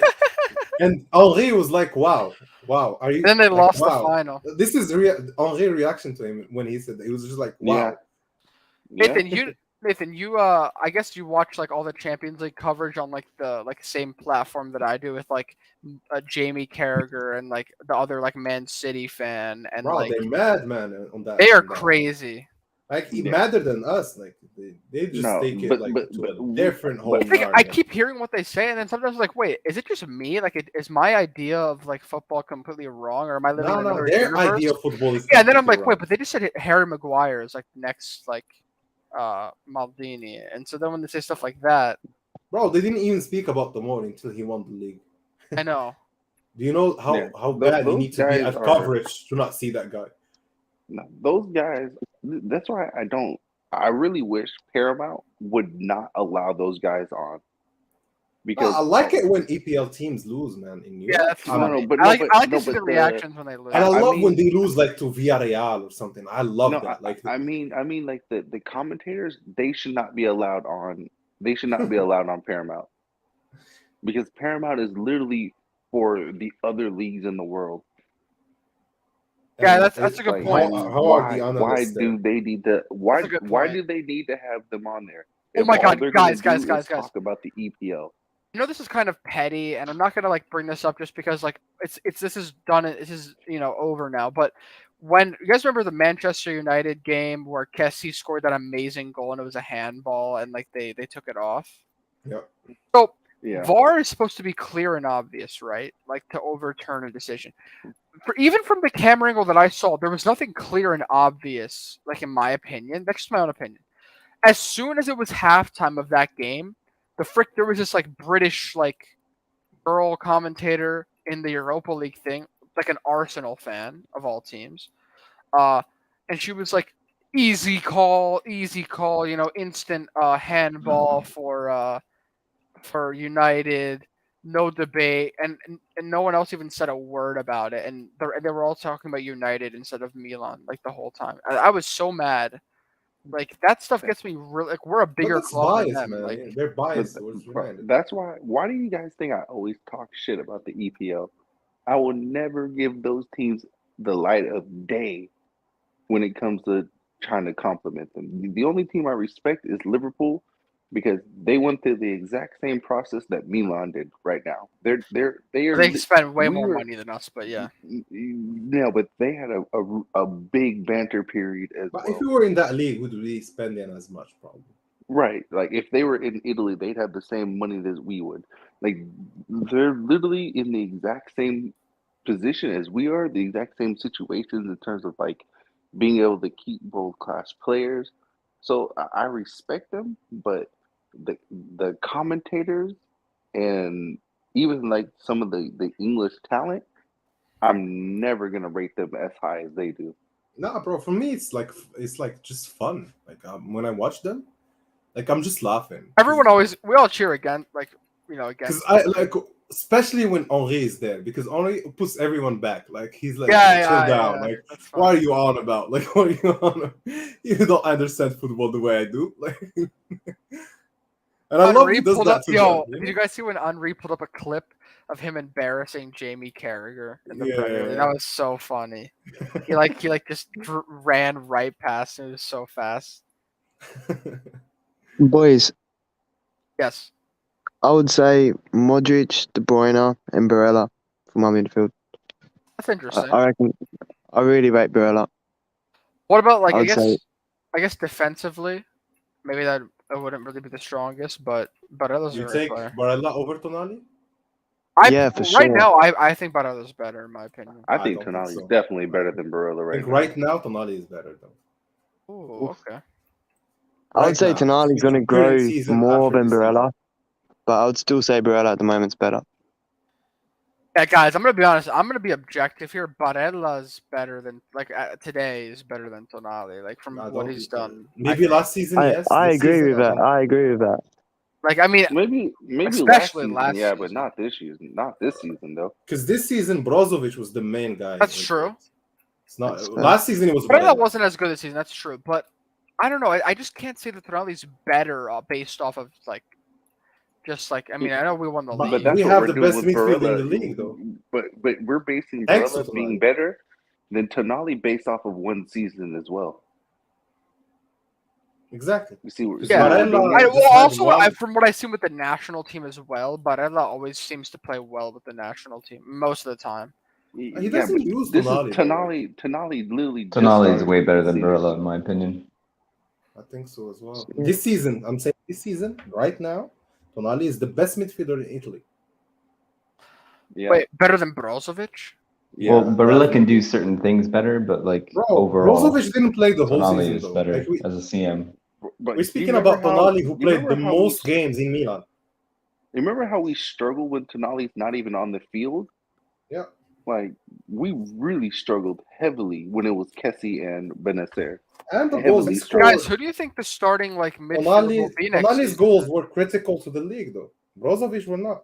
and Henri was like, "Wow, are you?" And then they lost the final. This is Henri's reaction to him when he said that. He was just like, "Wow." Yeah. Nathan, you I guess you watch like all the Champions League coverage on like the same platform that I do with like Jamie Carragher and like the other like Man City fan and like they're mad, man, on that. They are crazy. Like madder than us. Like they just take it to a different whole. I keep hearing what they say, and then sometimes I'm like, wait, is it just me? Like, is my idea of like football completely wrong, or am I living in another their universe? idea of football is and then I'm like, wrong. wait, but they just said Harry Maguire is like next like Maldini, and so then when they say stuff like that, bro, they didn't even speak about the Mori until he won the league. I know. Do you know how bad you need to be at coverage to not see that guy? No, those guys. That's why I really wish Paramount would not allow those guys on. Because I like it when EPL teams lose, man. In Europe. Yeah, that's funny. I like to see the reactions when they lose. And I love when they lose, like to Villarreal or something. I love that. Like, I mean, like the commentators, they should not be allowed on. They should not be allowed on Paramount, because Paramount is literally for the other leagues in the world. Yeah, that's a good point. Why do they need to? Why do they need to have them on there? Oh my God, guys! Talk about the EPL. You know, this is kind of petty, and I'm not gonna like bring this up just because like this is over now. But when you guys remember the Manchester United game where Kessie scored that amazing goal and it was a handball and like they took it off. Yeah. So VAR is supposed to be clear and obvious, right? Like to overturn a decision. Even from the camera angle that I saw, there was nothing clear and obvious, like in my opinion. That's just my own opinion. As soon as it was halftime of that game, there was this like British like girl commentator in the Europa League thing, like an Arsenal fan of all teams. And she was like, easy call, instant handball for United. No debate, and no one else even said a word about it, and they were all talking about United instead of Milan like the whole time. I was so mad. Like that stuff gets me really like we're a bigger club than them. Man. Like they're biased. That's why. Why do you guys think I always talk shit about the EPL? I will never give those teams the light of day when it comes to trying to compliment them. The only team I respect is Liverpool, because they went through the exact same process that Milan did right now. They spend way more money than us, but yeah. No, but they had a big banter period as well. If we were in that league, would we spend as much? Probably. Right. Like if they were in Italy, they'd have the same money as we would. Like they're literally in the exact same position as we are, the exact same situations in terms of like being able to keep world class players. So I respect them, but the commentators and even like some of the English talent, I'm never gonna rate them as high as they do. Nah, bro. For me, it's like just fun. Like when I watch them, like I'm just laughing. We all cheer again, like again. Because I like, especially when Henri is there, because Henri puts everyone back. Like he's like, chill down. Like, what are you on about? Like, what are you on? You don't understand football the way I do. Like, and I love he does that to them, did you guys see when Henri pulled up a clip of him embarrassing Jamie Carragher in the Premier League? That was so funny. He just ran right past him. It was so fast. Boys. Yes. I would say Modric, De Bruyne, and Barella for my midfield. That's interesting. I reckon. I really rate Barella. What about I guess defensively, maybe that wouldn't really be the strongest, but Barella's a great player. Barella over Tonali? For sure. Right now, I think Barella's better in my opinion. I think Tonali's definitely better than Barella right now. Right now, Tonali is better though. Oh, okay. I would say Tonali's going to grow more than Barella, but I would still say Barella at the moment's better. Yeah, guys, I'm going to be honest. I'm going to be objective here. Barella's better than, today is better than Tonali, from what he's done. Maybe last season, yes. I agree with that. I agree with that. Maybe especially last season, yeah, but not this season. Not this season, though. Because this season, Brozovic was the main guy. That's true. It's not. Last season, it was Barella wasn't as good this season. That's true. But I don't know. I just can't say that Tonali's better based off of, I know we won the league. But we have the best midfield in the league, though. But we're basing Barella being better than Tonali based off of one season as well. Exactly. You see, from what I've seen with the national team as well, Barella always seems to play well with the national team most of the time. He doesn't use Tonali. Tonali is way better than Barella, in my opinion. I think so as well. This season, I'm saying this season, right now, Tonali is the best midfielder in Italy. Yeah. Wait, better than Brozovic? Yeah, well, Barella can do certain things better, but overall, Brozovic didn't play the whole season. Tonali is better as a CM. We're speaking about Tonali, who played the most games in Milan. Remember how we struggled when Tonali's not even on the field? Yeah. We really struggled heavily when it was Kessie and Benacer. And the goals he scored. Guys, who do you think the starting midfield will be next Tonali's goals were critical to the league, though. Brozovic were not.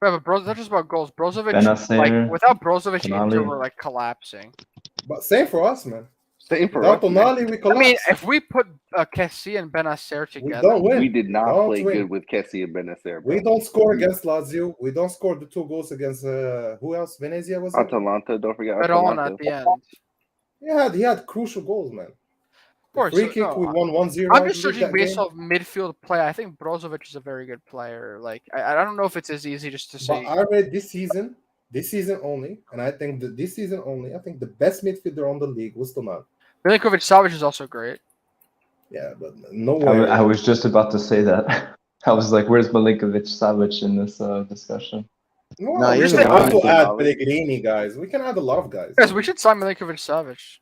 Yeah, but not just about goals. Brozovic, Benacer, without Brozovic, Tonali. Inter were collapsing. But same for us, man. Without Tonali, we collapsed. I mean, if we put Kessie and Benacer together, we did not play good with Kessie and Benacer. We don't score against Lazio. We don't score the 2 goals against who else? Venezia was it? Atalanta. Don't forget Atalanta at the end. He had crucial goals, man. Of course, free kick, we won 1-0. I'm just judging based off midfield play. I think Brozovic is a very good player. I don't know if it's as easy just to say. But I read this season only, and I think that this season only, I think the best midfielder on the league was Tonali. Milinkovic-Savic is also great. Yeah, but no way. I was just about to say that. I was like, where's Milinkovic-Savic in this discussion? No, we should also add Pellegrini, guys. We can add a lot of guys. Yes, we should sign Milinkovic-Savic.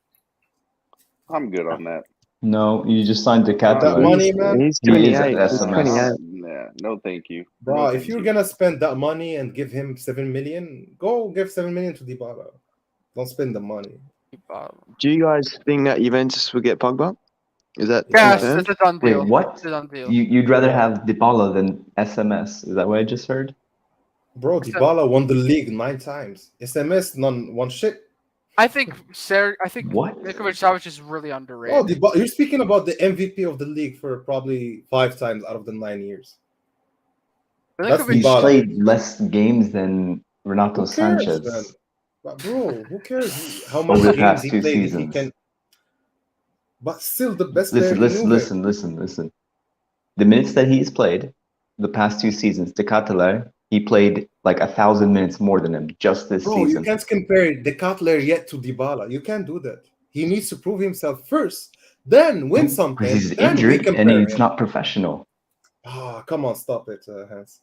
I'm good on that. No, you just signed Kaka. That money, man. He's 28. He's 28. Nah, no, thank you. Bro, if you're gonna spend that money and give him 7 million, go give 7 million to Dybala. Don't spend the money. Do you guys think that Juventus will get Pogba? Is that yes? It's a done deal. Wait, what? It's a done deal. You'd rather have Dybala than SMS? Is that what I just heard? Bro, Dybala won the league 9 times. SMS won shit. I think Milinkovic-Savic is really underrated. Oh, you're speaking about the MVP of the league for probably 5 times out of the 9 years. He's played less games than Renato Sanchez. Man? But bro, who cares how much games he played? If he can... But still, the best player. Listen. The minutes that he's played the past 2 seasons, De Ketelaere, he played 1,000 minutes more than him just this season. You can't compare De Ketelaere yet to Dybala. You can't do that. He needs to prove himself first. Then win something. Because he's then injured and he's not professional. Ah, come on, stop it, Hans.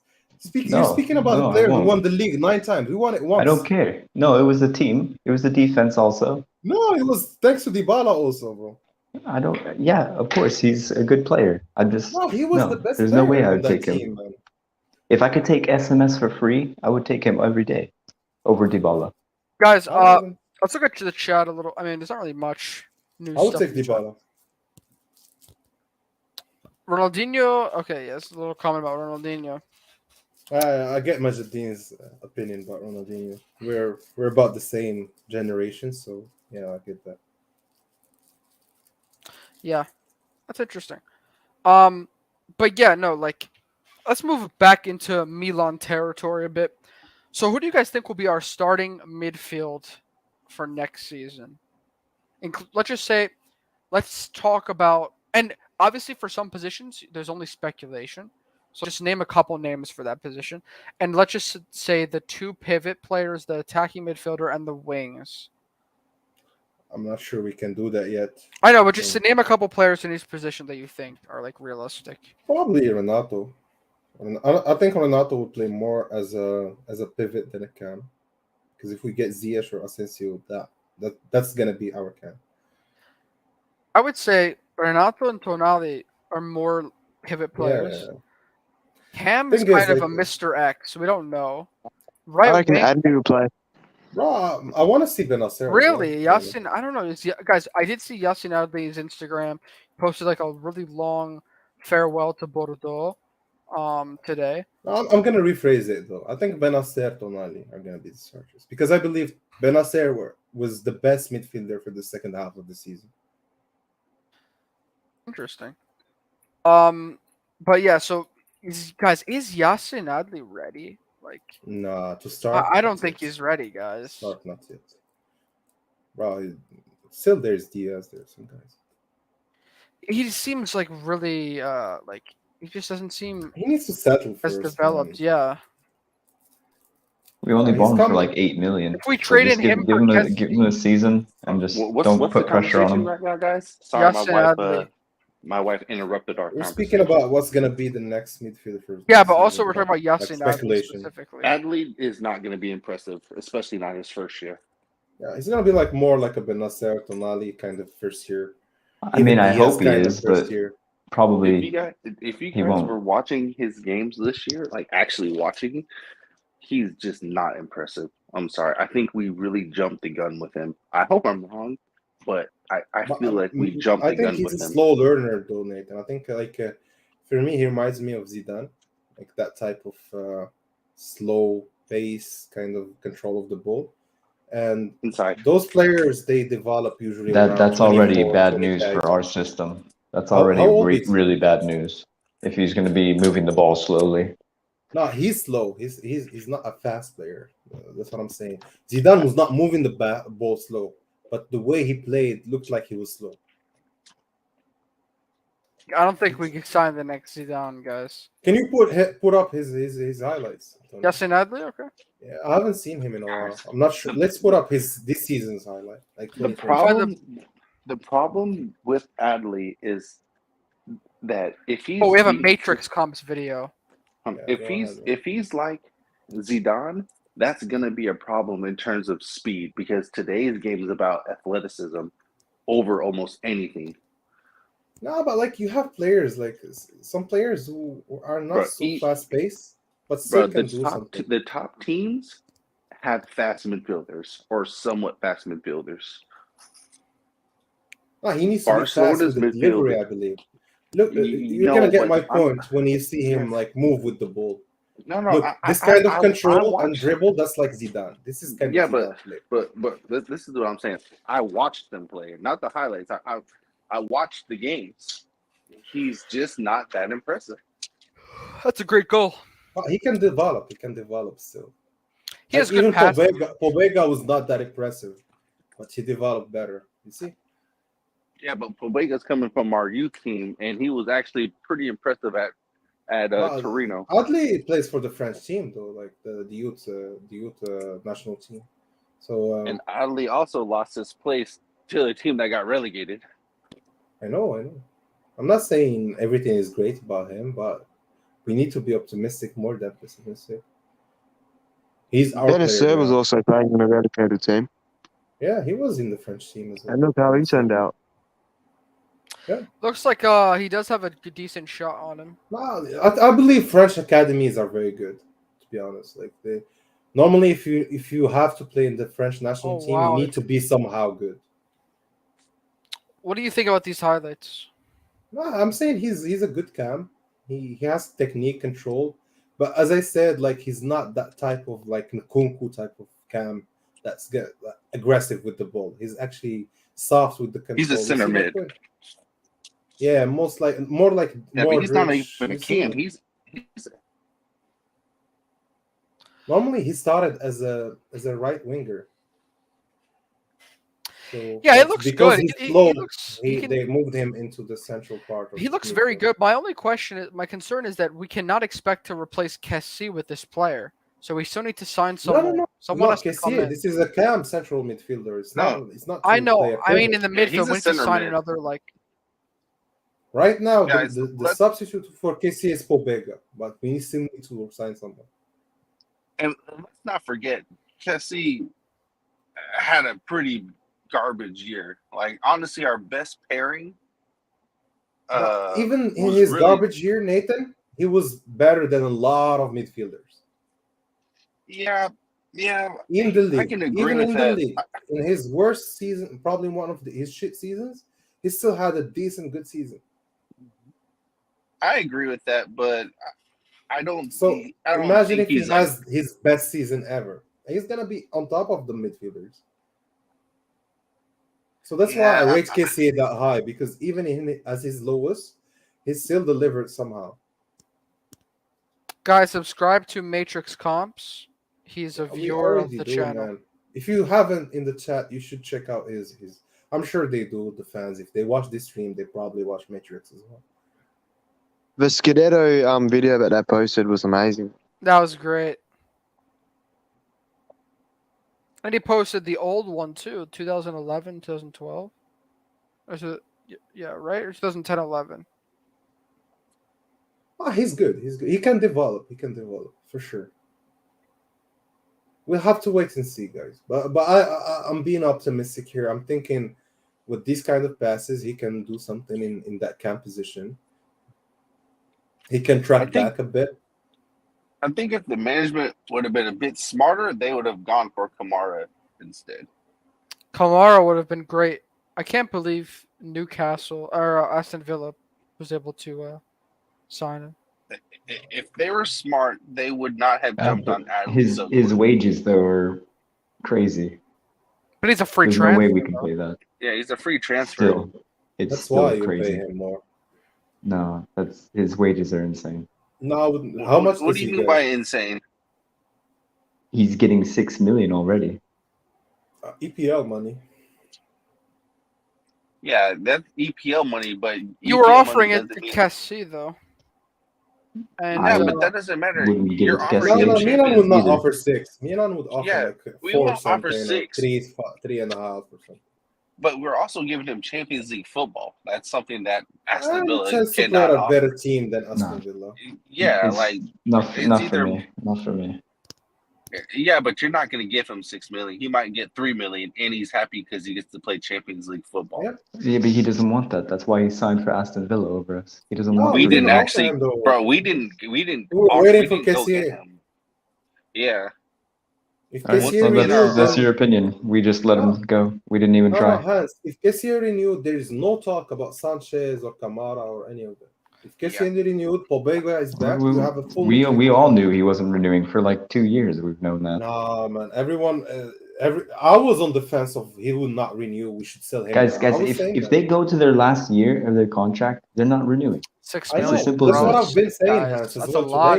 No, you're speaking about a player who won the league 9 times. We won it once. I don't care. No, it was the team. It was the defense also. No, it was thanks to Dybala also, bro. I don't. Yeah, of course, he's a good player. No, he was the best. There's no way I would take him. Man. If I could take SMS for free, I would take him every day over Dybala. Guys, let's look at the chat a little. I mean, there's not really much news. I would take Dybala. Ronaldinho. Okay, yes, a little comment about Ronaldinho. I get Majidin's opinion about Ronaldinho. We're about the same generation, so yeah, I get that. Yeah, that's interesting. But yeah, no, like, let's move back into Milan territory a bit. So, who do you guys think will be our starting midfield for next season? Let's just say, let's talk about, and obviously for some positions, there's only speculation. So just name a couple names for that position. And let's just say the 2 pivot players, the attacking midfielder and the wings. I'm not sure we can do that yet. I know, but just name a couple players in each position that you think are like realistic. Probably Renato. I think Renato will play more as a pivot than a cam. Because if we get Ziyech or Asensio, that's gonna be our cam. I would say Renato and Tonali are more pivot players. Yeah. Cam is kind of a Mr. X. We don't know. Right? I reckon Adli will play. Bro, I want to see Benacer. Really? Yassin? I don't know. Guys, I did see Yassin Adli's Instagram. Posted like a really long farewell to Bordeaux today. I'm going to rephrase it, though. I think Benacer, Tonali are going to be the starters. Because I believe Benacer was the best midfielder for the second half of the season. Interesting. But yeah, so... Guys, is Yassin Adli ready? Like, nah, to start. I don't think he's ready, guys. Start not yet. Bro, still there's Diaz. There's some guys. He seems like really like he just doesn't seem. He needs to settle as developed. Yeah. We only bought him for like 8 million. If we trade in him, give him a season and just don't put pressure on him. Right now, guys? Sorry, my wife interrupted our conversation. We're speaking about what's going to be the next midfielder. Yeah, but also we're talking about Yassin Adli specifically. Adli is not going to be impressive, especially not his first year. Yeah, he's going to be more like a Benacer, Tonali kind of first year. I mean, I hope he is, but probably if you guys were watching his games this year, like actually watching, he's just not impressive. I'm sorry. I think we really jumped the gun with him. I hope I'm wrong. But I feel like we jumped the gun with him. I think he's a slow learner, though, Nathan. I think, for me, he reminds me of Zidane. Like that type of slow pace, kind of control of the ball. And those players, they develop usually. That's already bad news for our system. That's already really bad news. If he's going to be moving the ball slowly. No, he's slow. He's not a fast player. That's what I'm saying. Zidane was not moving the ball slow. But the way he played looked like he was slow. I don't think we can sign the next Zidane, guys. Can you put up his highlights? Yassin Adli, okay. Yeah, I haven't seen him in a while. I'm not sure. Let's put up this season's highlight. Like the problem with Adli is that if he's we have a Matrix comps video. If he's like Zidane, that's going to be a problem in terms of speed because today's game is about athleticism over almost anything. No, but you have players, some players who are not so fast-paced, but still can do something. The top teams have fast midfielders or somewhat fast midfielders. No, he needs to be fast with the delivery, I believe. Look, you're going to get my point when you see him move with the ball. No. Look, this kind of control and dribble, that's like Zidane. This is kind of but this is what I'm saying. I watched them play, not the highlights. I watched the games. He's just not that impressive. That's a great goal. He can develop. Still. He has good passes. Pobega was not that impressive, but he developed better. You see? Yeah, but Pobega's coming from our youth team, and he was actually pretty impressive at Torino. Adli plays for the French team though, the youth national team. So and Adli also lost his place to the team that got relegated. I know. I'm not saying everything is great about him, but we need to be optimistic more than pessimistic. He's our player. Benacer was also playing in a relegated team. Yeah, he was in the French team as well. And look how he turned out. Yeah. Looks like he does have a decent shot on him. Well, I believe French academies are very good, to be honest. Like normally if you have to play in the French national team, you need to be somehow good. What do you think about these highlights? No, I'm saying he's a good cam. He has technique control, but as I said, like he's not that type of like Nkunku type of cam that's aggressive with the ball. He's actually soft with the control. He's a center mid. Yeah, more like. Yeah, but he's not even a cam. He's normally he started as a right winger. So yeah, it looks good. They moved him into the central part. He looks very good. My concern is that we cannot expect to replace Kessie with this player. So we still need to sign someone. No. Someone has to come in. This is a cam central midfielder. It's not. I know. I mean, in the midfield, we need to sign another like. Right now, the substitute for Kessie is Pobega, but we still need to sign someone. And let's not forget, Kessie had a pretty garbage year. Like honestly, our best pairing. Even in his garbage year, Nathan, he was better than a lot of midfielders. Yeah. In the league, I can agree with that. In his worst season, probably one of his shit seasons, he still had a good season. I agree with that, but I don't. Imagine if he has his best season ever. He's gonna be on top of the midfielders. So that's why I rate Kessie that high, because even as his lowest, he still delivered somehow. Guys, subscribe to Matrix Comps. He's a viewer of the channel. Man. If you haven't in the chat, you should check out his. I'm sure they do. The fans, if they watch this stream, they probably watch Matrix as well. The Scudetto video that I posted was amazing. That was great. And he posted the old one too, 2011, 2012. Or is it, yeah, right? Or 2010, 11. Oh, he's good. He can develop. For sure. We'll have to wait and see, guys. But I'm being optimistic here. I'm thinking with these kind of passes, he can do something in that cam position. He can track back a bit. I think if the management would have been a bit smarter, they would have gone for Kamara instead. Kamara would have been great. I can't believe Newcastle or Aston Villa was able to sign him. If they were smart, they would not have jumped on Adam. His wages though are crazy. But he's a free transfer. No way we can play that. Yeah, he's a free transfer. That's why you pay him more. No, his wages are insane. No, how much? What do you mean by insane? He's getting $6 million already. EPL money. Yeah, that's EPL money, but you were offering it to Kessie though. And but that doesn't matter. You're Milan would not offer 6. Milan would offer we 4 won't something, offer 6. 3.5 or something. But we're also giving him Champions League football. That's something that Aston Villa cannot offer. A better team than Aston Villa. Yeah, not for me. Not for me. Yeah, but you're not going to give him $6 million. He might get $3 million, and he's happy because he gets to play Champions League football. Yeah, but he doesn't want that. That's why he signed for Aston Villa over us. He doesn't want. We didn't actually, bro. We didn't. We were waiting for Kessie. Yeah. If Kessie that's your opinion. We just let him go. We didn't even try. Hans, if Kessie renewed, there is no talk about Sanchez or Kamara or any of them. If Kessie renewed, Pobega is back. You have a full. We all knew he wasn't renewing for like 2 years. We've known that. No, man. Everyone. I was on the fence of he would not renew. We should sell him. Guys, if they go to their last year of their contract, they're not renewing. $6 million. That's what I've been saying, Hans. That's a lot.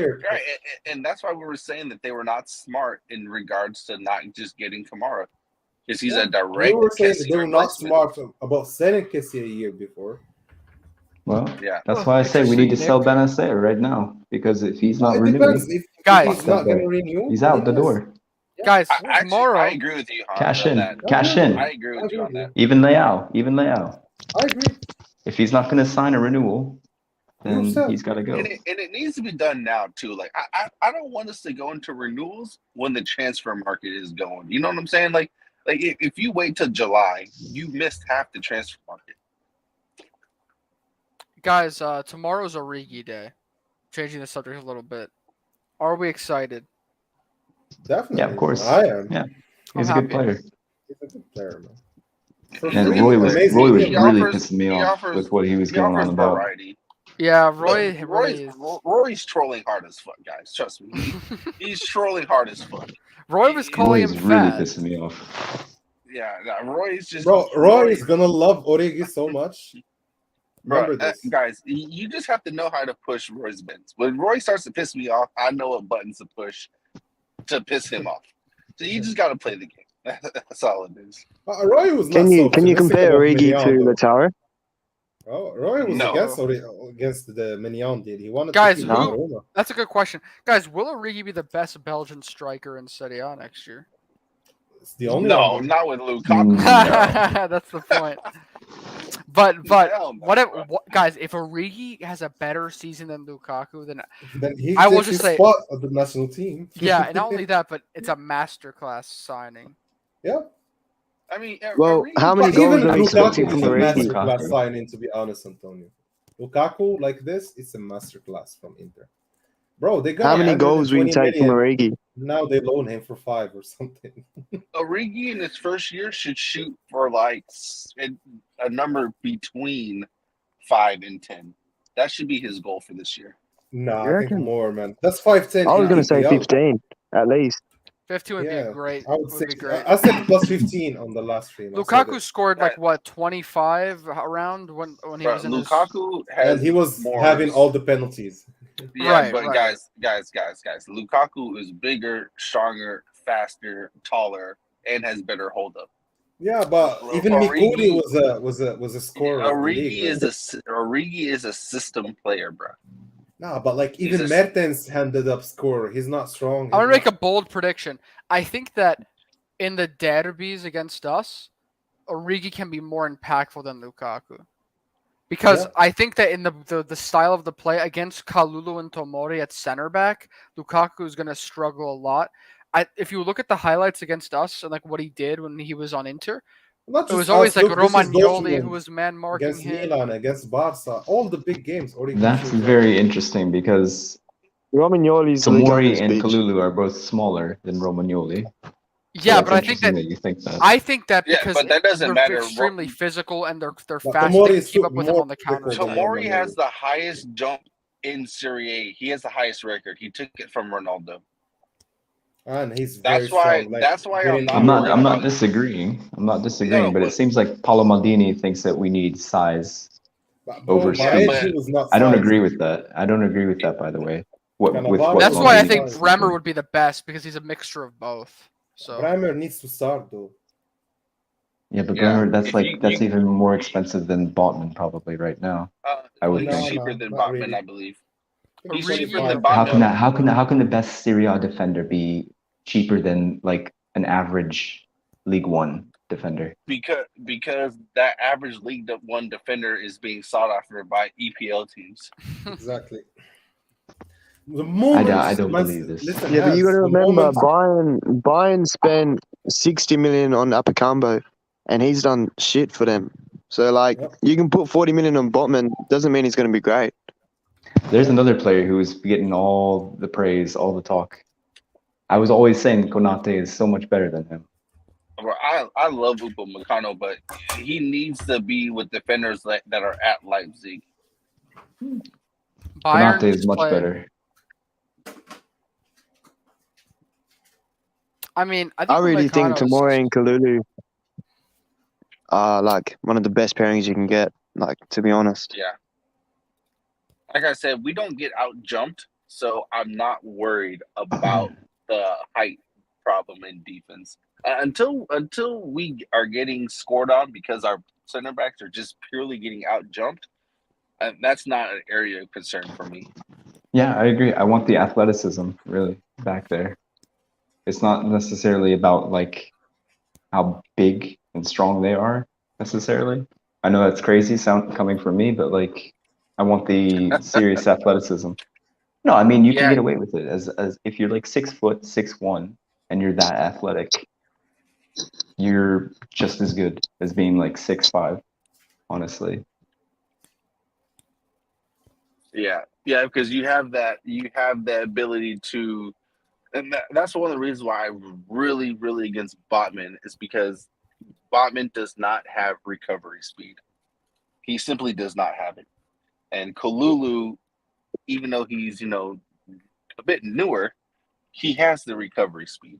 And that's why we were saying that they were not smart in regards to not just getting Kamara. Because he's a direct. We were saying that they were not smart about selling Kessie a year before. Well, that's why I say we need to sell Benacer right now. Because if he's not renewing, guys, he's not going to renew. He's out the door. Guys, tomorrow. I agree with you, Hans. Cash in. I agree with you on that. Even Leao. I agree. If he's not going to sign a renewal, then he's got to go. And it needs to be done now too. Like I don't want us to go into renewals when the transfer market is going. You know what I'm saying? Like if you wait till July, you missed half the transfer market. Guys, tomorrow's Origi Day. Changing the subject a little bit. Are we excited? Definitely. Yeah, of course. I am. Yeah, he's a good player. He's a good player, man. And Roy was really pissing me off with what he was going on about. Variety. Yeah, Roy's trolling hard as fuck, guys. Trust me. He's trolling hard as fuck. Roy was calling him really fat. pissing me off. Yeah, Roy's just... Bro, Roy is going to love Origi so much. Remember this. Guys, you just have to know how to push Roy's buttons. When Roy starts to piss me off, I know what buttons to push to piss him off. So you just got to play the game. That's all it is. Roy was can you compare Origi to Lautaro? Oh, Roy was against the Mignon deal. He wanted guys, to Roma. That's a good question. Guys, will Origi be the best Belgian striker in Serie A next year? It's the only one. Not with Lukaku. That's the point. But guys, if Origi has a better season than Lukaku, then I will just say spot of the national team. Yeah, and not only that, but it's a masterclass signing. Yeah. I mean, well, how many goals are we expecting from Origi? Masterclass signing, to be honest, Antonio. Lukaku like this, it's a masterclass from Inter. Bro, they got how many goals will you take from Origi? Now they loan him for 5 or something. Origi in his first year should shoot for like a number between 5 and 10. That should be his goal for this year. No, I think more, man. That's 5-10. I was going to say 15 at least. 15 would be great. I would say great. I said plus 15 on the last stream. Lukaku scored like what 25 around when he was in Lukaku and he was having all the penalties. Yeah, but guys, Lukaku is bigger, stronger, faster, taller, and has better hold up. Yeah, but even Mikuli was a scorer. Origi is a system player, bro. No, but like even Mertens handed up score. He's not strong. I'm gonna make a bold prediction. I think that in the derbies against us, Origi can be more impactful than Lukaku. Because I think that in the style of the play against Kalulu and Tomori at center back, Lukaku is gonna struggle a lot. If you look at the highlights against us and like what he did when he was on Inter, it was always like Romagnoli who was man marking against him. Milan, against Barca, all the big games. That's very interesting because Tomori and Kalulu are both smaller than Romagnoli. Yeah, but I think that because but that doesn't matter. Extremely physical and they're fast. They can keep up with him on the counter. Tomori has the highest jump in Serie A. He has the highest record. He took it from Ronaldo. And he's that's why I'm not disagreeing. No, but it seems like Paolo Maldini thinks that we need size over speed. I don't agree with that. By the way. That's why I think Bremer would be the best because he's a mixture of both. So Bremer needs to start though. Yeah, but Bremer, that's even more expensive than Botman probably right now. I would think cheaper than Botman, really. I believe. He's cheaper than Botman. How can the best Serie A defender be cheaper than like an average League One defender? Because that average League One defender is being sought after by EPL teams. Exactly. I don't believe this. But you got to remember, Bayern spent 60 million on Upper Combo, and he's done shit for them. So like, you can put 40 million on Botman, doesn't mean he's going to be great. There's another player who's getting all the praise, all the talk. I was always saying Konate is so much better than him. I love Upamecano, but he needs to be with defenders that are at Leipzig. Konate is much better. I mean, I really think Tomori and Kalulu are like one of the best pairings you can get. Like, to be honest. Yeah. Like I said, we don't get out jumped, so I'm not worried about the height problem in defense until we are getting scored on because our center backs are just purely getting out jumped. That's not an area of concern for me. Yeah, I agree. I want the athleticism really back there. It's not necessarily about like how big and strong they are necessarily. I know that's crazy sound coming from me, but like, I want the serious athleticism. No, I mean you can get away with it as if you're like 6 foot 6'1" and you're that athletic, you're just as good as being like 6'5", honestly. Yeah, because you have that ability to, and that's one of the reasons why I'm really, really against Botman is because Botman does not have recovery speed. He simply does not have it. And Kalulu, even though he's, a bit newer, he has the recovery speed.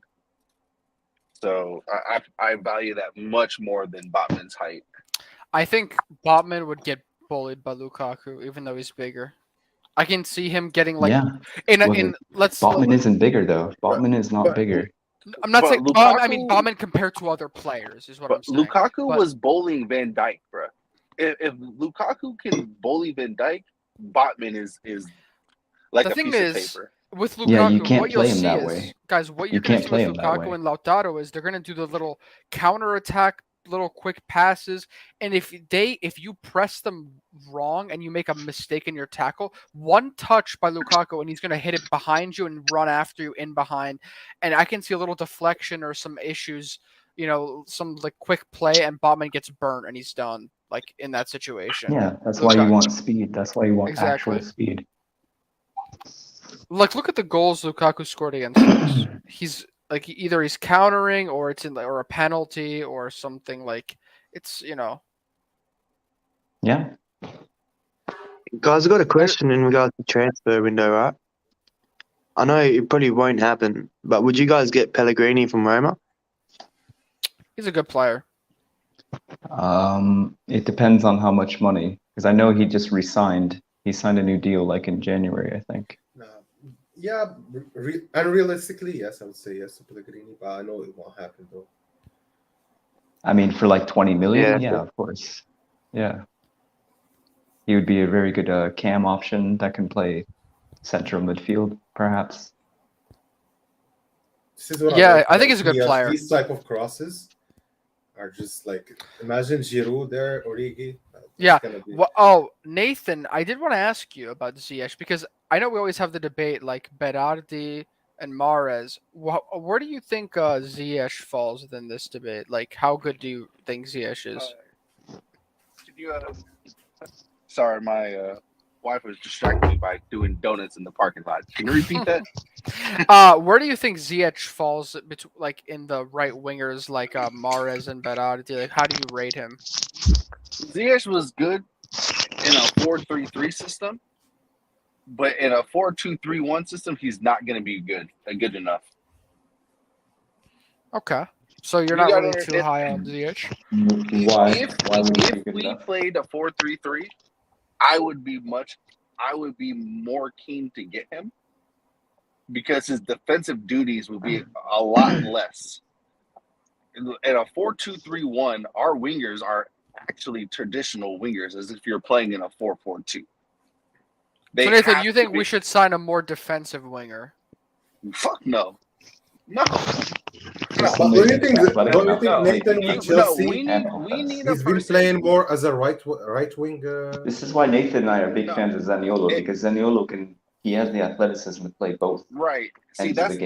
So I value that much more than Botman's height. I think Botman would get bullied by Lukaku, even though he's bigger. I can see him getting like Botman isn't bigger though. Botman is not bigger. I'm not saying Lukaku, I mean Botman compared to other players is what I'm saying. Lukaku was bullying Van Dijk, bro. If Lukaku can bully Van Dijk, Botman is like the a thing piece is, of paper. With Lukaku, you can't what you'll play him see that is, way. guys, what you're You going to can't see with play him that Lukaku way. and Lautaro is they're going to do the little counter-attack, little quick passes, and if you press them wrong and you make a mistake in your tackle, one touch by Lukaku and he's going to hit it behind you and run after you in behind, and I can see a little deflection or some issues, some like quick play, and Botman gets burnt and he's done, like in that situation. Yeah, that's why you want speed. That's why you want actual speed. Like, look at the goals Lukaku scored against us. He's like either he's countering or it's or a penalty or something, like it's Yeah. Guys, I got a question in regards to transfer window, right? I know it probably won't happen, but would you guys get Pellegrini from Roma? He's a good player. It depends on how much money, because I know he just re-signed. He signed a new deal like in January, I think. Yeah, and realistically, yes, I would say yes to Pellegrini, but I know it won't happen though. I mean, for like 20 million, yeah, of course. Yeah. He would be a very good cam option that can play central midfield, perhaps. This is what I think he's a good player. These type of crosses are just like, imagine Giroud there, Origi. Yeah. Nathan, I did want to ask you about Ziyech because I know we always have the debate like Berardi and Mahrez. Where do you think Ziyech falls within this debate? Like, how good do you think Ziyech is? Sorry, my wife was distracting me by doing donuts in the parking lot. Can you repeat that? Where do you think Ziyech falls like in the right wingers like Mahrez and Berardi? Like, how do you rate him? Ziyech was good in a 4-3-3 system, but in a 4-2-3-1 system, he's not going to be good enough. Okay, so you're not really too high on Ziyech. Why? If we played a 4-3-3, I would be more keen to get him because his defensive duties would be a lot less. In a 4-2-3-1, our wingers are actually traditional wingers, as if you're playing in a 4-4-2. So Nathan, you think we should sign a more defensive winger? Fuck no. No. But don't you think Nathan with Chelsea? We need he's been playing more as a right wing. This is why Nathan and I are big fans of Zaniolo, because Zaniolo he has the athleticism to play both. Right. See, that's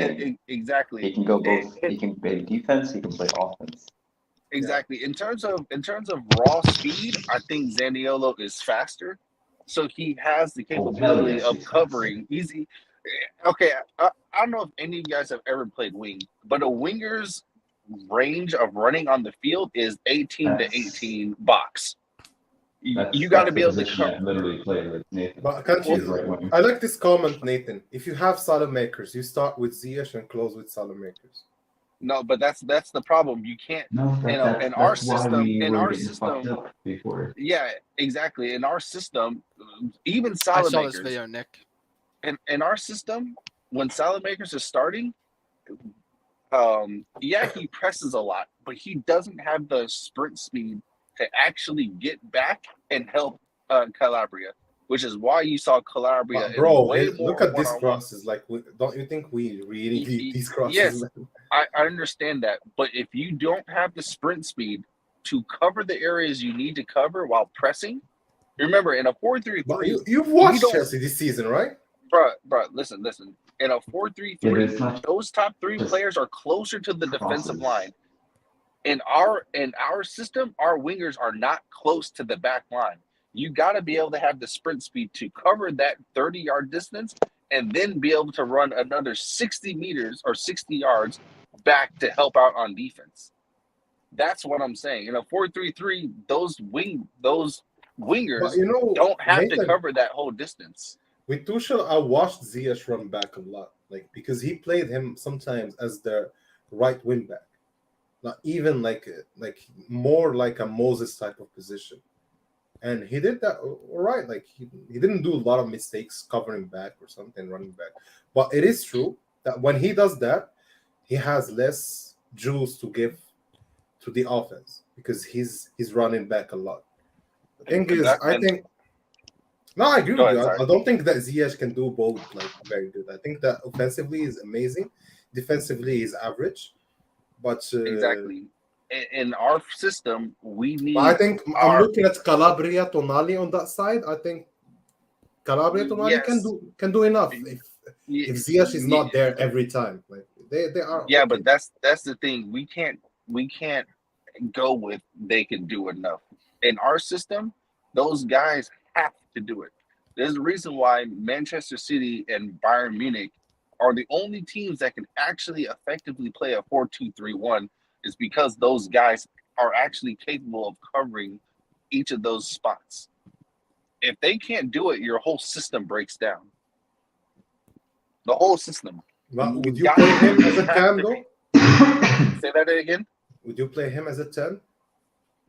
exactly. He can go both. He can play defense. He can play offense. Exactly. In terms of raw speed, I think Zaniolo is faster, so he has the capability of covering easy. Okay, I don't know if any of you guys have ever played wing, but a winger's range of running on the field is 18 to 18 box. You got to be able to cover. Literally play with Nathan. But can't you? I like this comment, Nathan. If you have Salamakers, you start with Ziyech and close with Salamakers. No, but that's the problem. You can't. In our system. Before. Yeah, exactly. In our system, even Salamakers. I saw this video, Nick. In our system, when Salamakers is starting, he presses a lot, but he doesn't have the sprint speed to actually get back and help Calabria, which is why you saw Calabria. Bro, look at these crosses. Like, don't you think we really need these crosses? Yes, I understand that, but if you don't have the sprint speed to cover the areas you need to cover while pressing. Remember, in a 4-3-3, you've watched Chelsea this season, right? Bro, listen. In a 4-3-3, those top three players are closer to the defensive line. In our system, our wingers are not close to the back line. You got to be able to have the sprint speed to cover that 30-yard distance and then be able to run another 60 meters or 60 yards back to help out on defense. That's what I'm saying. In a 4-3-3, those wingers don't have to cover that whole distance. With Tuchel, I watched Ziyech run back a lot, because he played him sometimes as the right wing back, not even like more like a Moses type of position, and he did that all right. He didn't do a lot of mistakes covering back or something, running back. But it is true that when he does that, he has less juice to give to the offense because he's running back a lot. The thing is, I think. No, I agree with you. I don't think that Ziyech can do both very good. I think that offensively is amazing, defensively is average, but exactly. In our system, we need. I think I'm looking at Calabria, Tonali on that side. I think Calabria, Tonali can do enough if Ziyech is not there every time. They are. Yeah, okay. But that's the thing. We can't go with they can do enough. In our system, those guys have to do it. There's a reason why Manchester City and Bayern Munich are the only teams that can actually effectively play a 4-2-3-1 is because those guys are actually capable of covering each of those spots. If they can't do it, your whole system breaks down. The whole system. But would you play him as a 10 though? Say that again? Would you play him as a 10?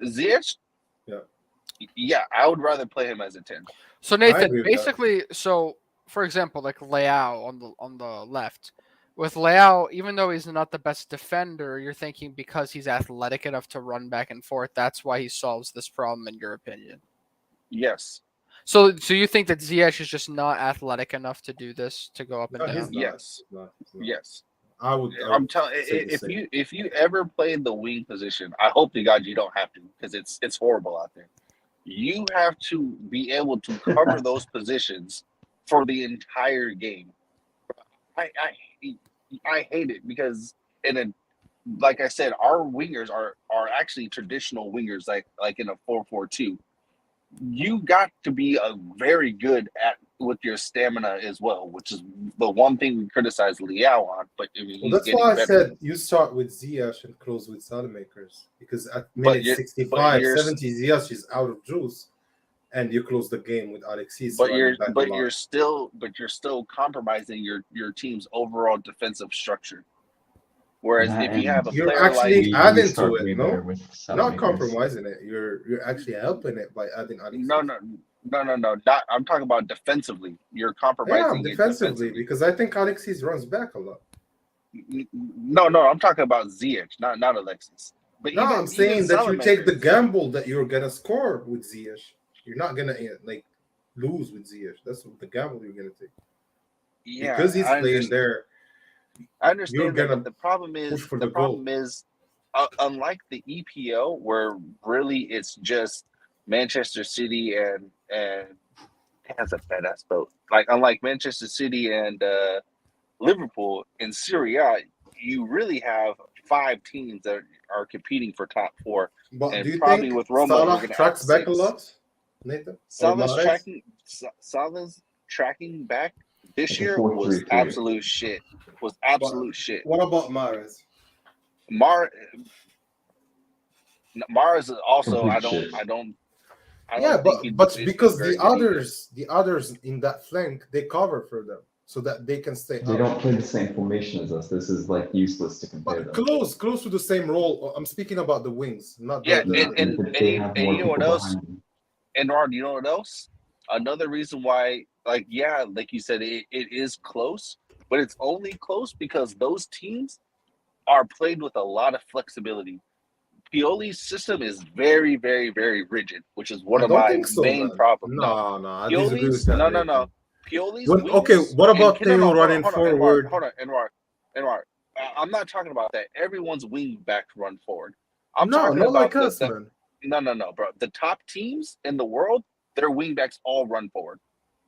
Ziyech? Yeah, I would rather play him as a 10. So Nathan, basically, for example, like Leao on the left, with Leao, even though he's not the best defender, you're thinking because he's athletic enough to run back and forth, that's why he solves this problem, in your opinion. Yes. So you think that Ziyech is just not athletic enough to do this, to go up and down? Yes. Yes. I'm telling if you ever played the wing position, I hope to God you don't have to because it's horrible out there. You have to be able to cover those positions for the entire game. I hate it because like I said, our wingers are actually traditional wingers, like in a 4-4-2. You got to be a very good with your stamina as well, which is the one thing we criticize Leao on. But I mean, that's why I said you start with Ziyech and close with Salamakers, because at minute 65, 70, Ziyech is out of juice, and you close the game with Alexis. But you're still compromising your team's overall defensive structure. Whereas if you have a you're player actually like adding to it, no, not compromising it. You're actually helping it by adding Alexis. No. I'm talking about defensively. You're compromising defensively because I think Alexis runs back a lot. No, I'm talking about Ziyech, not Alexis. But no, I'm saying that you take the gamble that you're gonna score with Ziyech. You're not gonna lose with Ziyech. That's the gamble you're gonna take. Yeah, because he's playing there. I understand that, but the problem is, unlike the EPO, where really it's just Manchester City and has a badass boat. Unlike Manchester City and Liverpool in Serie A, you really have 5 teams that are competing for top 4. But and do you probably think with Roma, Salah tracks back a lot, Nathan? Salah's tracking back this year was absolute shit. Shit. What about Mahrez? Mahrez is also I don't but because the others in that flank, they cover for them so that they can stay. They don't play the same formation as us. This is useless to compare them. Close to the same role. I'm speaking about the wings, not and you know what else? And Rod, you know what else? Another reason why, like you said, it is close, but it's only close because those teams are played with a lot of flexibility. Pioli's system is very, very, very rigid, which is one of my main problems. No. Pioli's, no. Pioli's what about Theo running forward? Hold on, Enwar. I'm not talking about that. Everyone's wing back run forward. I'm talking not about like us, man. No, bro. The top teams in the world, their wingbacks all run forward.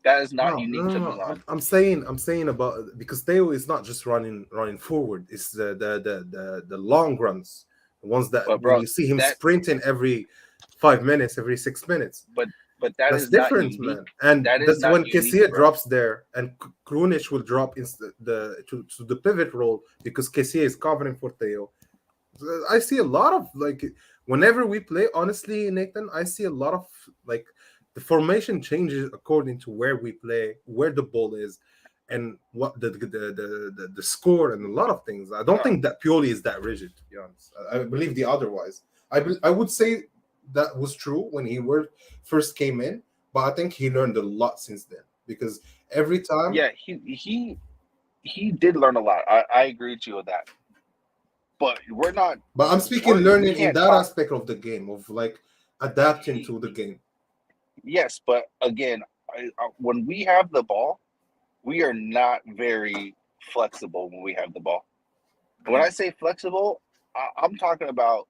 That is not unique to Milan. I'm saying about, because Theo is not just running forward. It's the long runs, the ones that when you see him sprinting every 5 minutes, every 6 minutes. But that's different, man. And that's when Kessie drops there, and Krunic will drop in to the pivot role because Kessie is covering for Theo. I see a lot of, like, whenever we play, honestly, Nathan, I see a lot of, like, the formation changes according to where we play, where the ball is, and what the score, and a lot of things. I don't think that Pioli is that rigid, to be honest. I believe the otherwise. I would say that was true when he first came in, but I think he learned a lot since then, because every time. Yeah, he did learn a lot. I agree with you with that. But we're not. But I'm speaking learning in that aspect of the game, of like adapting to the game. Yes, but again, when we have the ball, we are not very flexible when we have the ball. When I say flexible, I'm talking about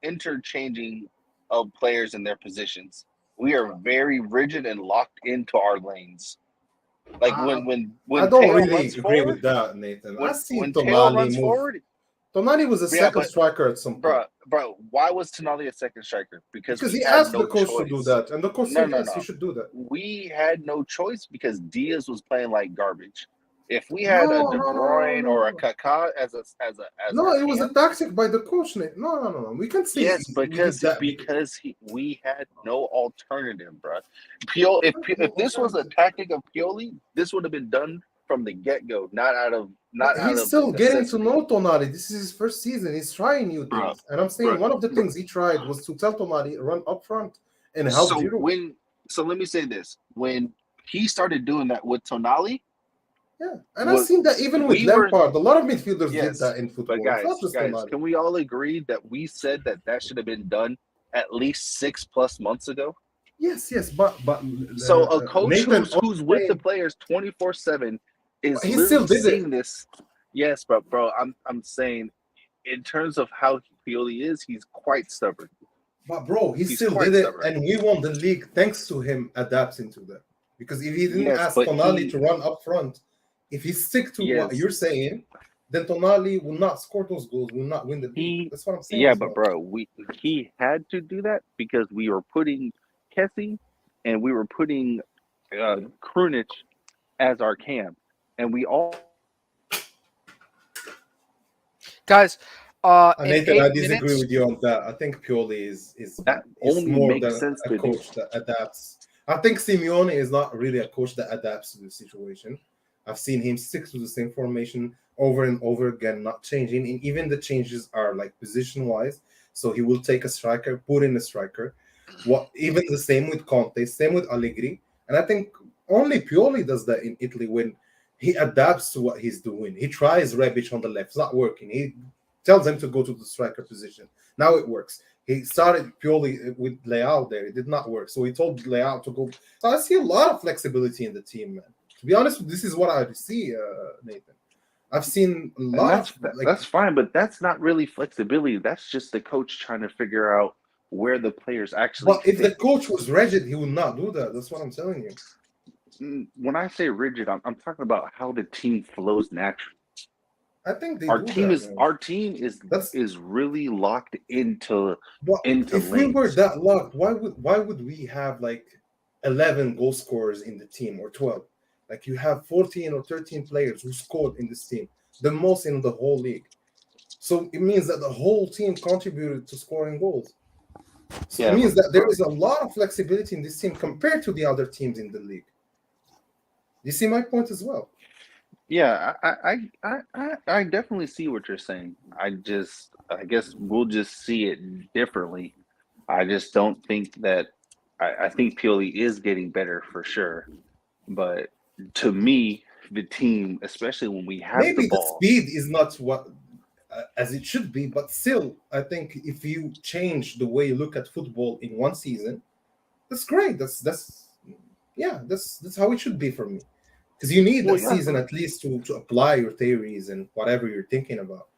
interchanging of players in their positions. We are very rigid and locked into our lanes. Like when I don't Theo really runs agree forward, with that, Nathan. I see when Tonali Theo runs move. forward. Tonali was a second striker at some point. Bro, why was Tonali a second striker? Because he asked the coach to do that, and the coach said yes, he should do that. We had no choice because Diaz was playing like garbage. If we had a De Bruyne or a Kaka as a it was a tactic by the coach, Nate. No. We can say yes, because we had no alternative, bro. If this was a tactic of Pioli, this would have been done from the get-go, He's still getting to know Tonali. This is his first season. He's trying new things. And I'm saying one of the things he tried was to tell Tonali run up front and help Giroud. So let me say this. When he started doing that with Tonali, and I've seen that even with Lampard. A lot of midfielders did that in football. But guys, can we all agree that we said that should have been done at least 6+ months ago? Yes, but so a coach who's with the players 24/7 is literally seeing this. Yes, but bro, I'm saying, in terms of how Pioli is, he's quite stubborn. But bro, he still did it, and we won the league thanks to him adapting to that. Because if he didn't ask Tonali to run up front, if he stick to what you're saying, then Tonali will not score those goals, will not win the league. That's what I'm saying. Yeah, but bro, he had to do that because we were putting Kessie and we were putting Krunic as our cam, and we all. Guys, Nathan, I disagree with you on that. I think Pioli is more than a coach that adapts. I think Simeone is not really a coach that adapts to the situation. I've seen him stick to the same formation over and over again, not changing. And even the changes are like position-wise. So he will take a striker, put in a striker. Even the same with Conte, same with Allegri. And I think only Pioli does that in Italy when he adapts to what he's doing. He tries Rebic on the left. It's not working. He tells him to go to the striker position. Now it works. He started Pioli with Leao there. It did not work. So he told Leao to go. So I see a lot of flexibility in the team, man. To be honest, this is what I see, Nathan. I've seen a lot. That's fine, but that's not really flexibility. That's just the coach trying to figure out where the players actually. But if the coach was rigid, he would not do that. That's what I'm telling you. When I say rigid, I'm talking about how the team flows naturally. I think our team is really locked into. If we were that locked, why would we have like 11 goal scorers in the team or 12? Like you have 14 or 13 players who scored in this team, the most in the whole league. So it means that the whole team contributed to scoring goals. So it means that there is a lot of flexibility in this team compared to the other teams in the league. You see my point as well? Yeah, I definitely see what you're saying. I guess we'll just see it differently. I just don't think that. I think Pioli is getting better for sure, but to me, the team, especially when we have maybe the ball, the speed is not what as it should be, but still, I think if you change the way you look at football in one season, that's great. That's how it should be for me. Because you need a season at least to apply your theories and whatever you're thinking about.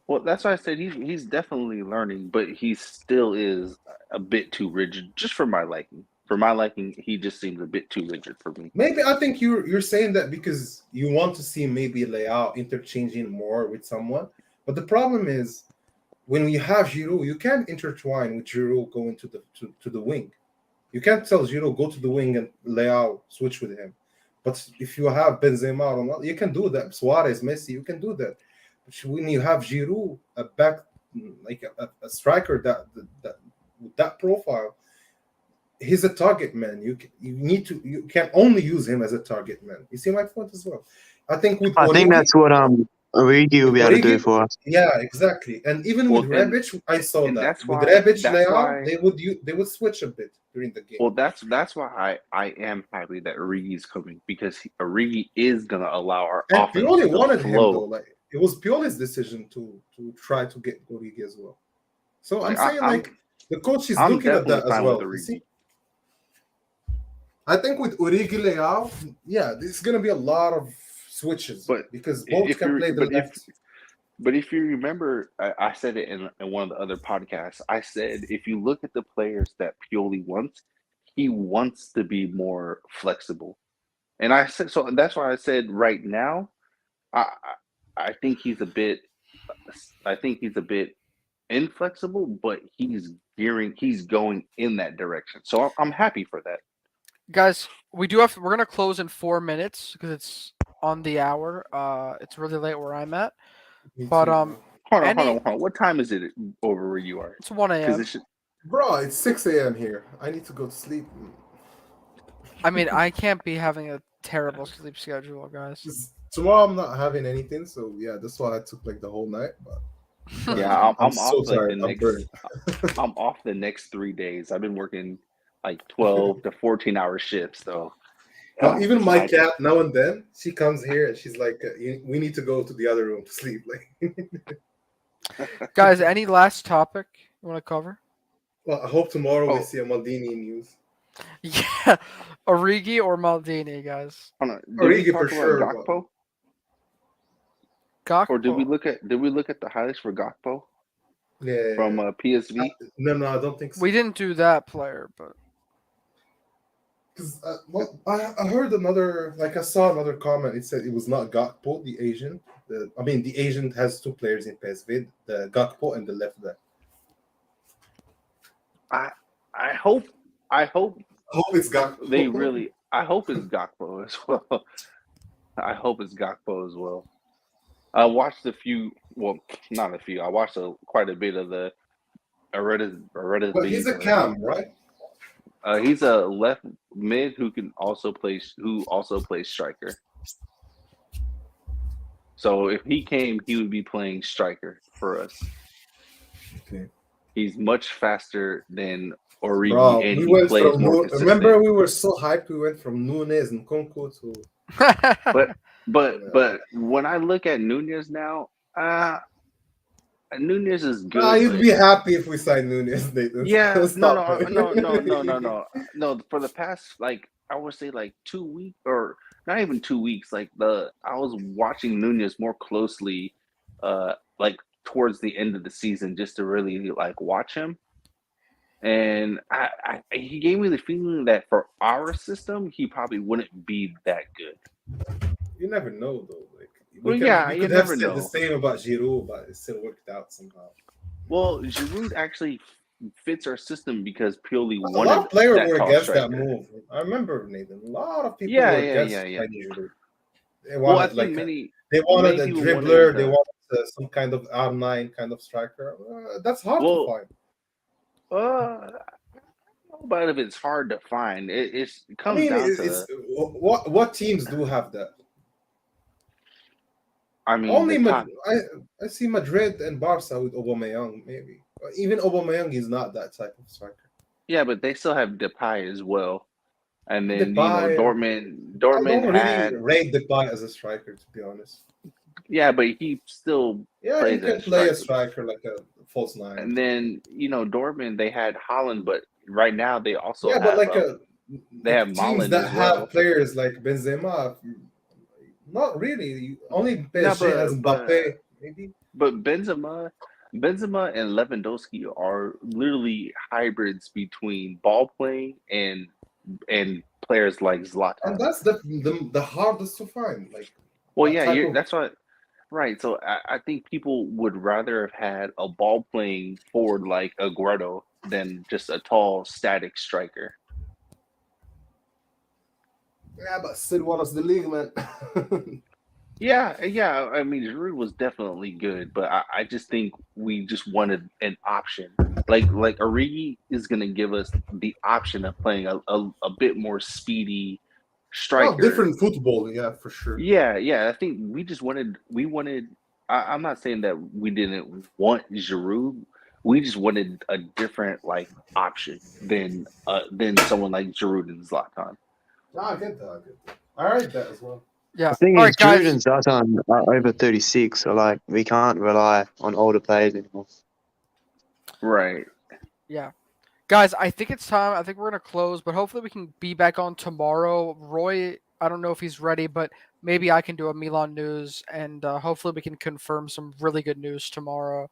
Well, that's why I said he's definitely learning, but he still is a bit too rigid, just for my liking. For my liking, he just seems a bit too rigid for me. Maybe I think you're saying that because you want to see maybe Leao interchanging more with someone, but the problem is when you have Giroud, you can't intertwine with Giroud going to the wing. You can't tell Giroud go to the wing and Leao switch with him. But if you have Benzema, Ronaldo, you can do that. Suarez, Messi, you can do that. But when you have Giroud, a back like a striker that with that profile, he's a target man. You can only use him as a target man. You see my point as well. I think that's what Origi will be able to do for us. Yeah, exactly. And even with Rebic, I saw that. With Rebic, they would switch a bit during the game. Well, that's why I am happy that Origi's coming, because Origi is gonna allow our offense Pioli to wanted flow. him though. Like it was Pioli's decision to try to get Origi as well. So I'm saying the coach is looking at that as well. You see? I think with Origi Leao, this is gonna be a lot of switches, because both can play the left. But if you remember, I said it in one of the other podcasts. I said if you look at the players that Pioli wants, he wants to be more flexible. And I said so. And that's why I said right now, I think he's a bit inflexible, but he's going in that direction. So I'm happy for that. Guys, we're gonna close in 4 minutes because it's on the hour. It's really late where I'm at. But hold on. What time is it over where you are? It's 1 a.m. Bro, it's 6 a.m. here. I need to go to sleep. I mean, I can't be having a terrible sleep schedule, guys. Tomorrow I'm not having anything, so that's why I took like the whole night. But yeah, I'm so off sorry. I'm off the next 3 days. I've been working like 12 to 14-hour shifts, though. Even my cat, now and then, she comes here and she's like, "We need to go to the other room to sleep." Like, guys, any last topic you want to cover? Well, I hope tomorrow we see a Maldini news. Yeah, Origi or Maldini, guys. Origi for sure. Gakpo. Or did we look at the highlights for Gakpo? Yeah. From PSV. No, I don't think so. We didn't do that player, but because I heard another, like I saw another comment. It said it was not Gakpo, the Asian. The Asian has two players in PSV, the Gakpo and the left back. I hope it's Gakpo. I hope it's Gakpo as well. I hope it's Gakpo as well. I watched not a few. I watched quite a bit of the Areta. But he's a cam, right? He's a left mid who also plays striker. So if he came, he would be playing striker for us. Okay. He's much faster than Origi, Bro, and he plays more consistent. Remember, we were so hyped. We went from Nunes and Conco to. But when I look at Nunes now, Nunes is good. You'd be happy if we signed Nunes, Nathan. Yeah, no. For the past, I would say 2 weeks, or not even 2 weeks. I was watching Nunes more closely, towards the end of the season, just to really watch him. And he gave me the feeling that for our system, he probably wouldn't be that good. You never know, though. You could never have know. said the same about Giroud, but it still worked out somehow. Well, Giroud actually fits our system because Pioli wanted. A lot of players were against striker. that move. I remember, Nathan. A lot of people were against Giroud. They wanted a dribbler. They wanted some kind of R9 kind of striker. That's hard to find. I don't know if it's hard to find. It comes down to what teams do have that. I mean, only I see Madrid and Barca with Aubameyang, maybe. Even Aubameyang is not that type of striker. Yeah, but they still have Depay as well, and then Dortmund. I don't really rate Depay as a striker, to be honest. Yeah, but he still plays he can play a striker like a false nine. And then Dortmund, they had Haaland, but right now they also have they have teams Milan that as well. Have players like Benzema. Not really. Only PSG has Mbappe, maybe. But Benzema and Lewandowski are literally hybrids between ball playing and players like Zlatan. And that's the hardest to find. Like, well, yeah, that's what. Right, so I think people would rather have had a ball playing forward like Aguero than just a tall, static striker. Yeah, but still won us the league, man. Yeah. I mean, Giroud was definitely good, but I just think we just wanted an option. Like Origi is going to give us the option of playing a bit more speedy striker. Different football, yeah, for sure. Yeah. I think we wanted. I'm not saying that we didn't want Giroud. We just wanted a different option than someone like Giroud and Zlatan. I get that. I read that as well. Yeah. The thing All is, right, guys. Giroud and Zlatan are over 36, so we can't rely on older players anymore. Right. Yeah. Guys, I think it's time. I think we're going to close, but hopefully we can be back on tomorrow. Roy, I don't know if he's ready, but maybe I can do a Milan news, and hopefully we can confirm some really good news tomorrow.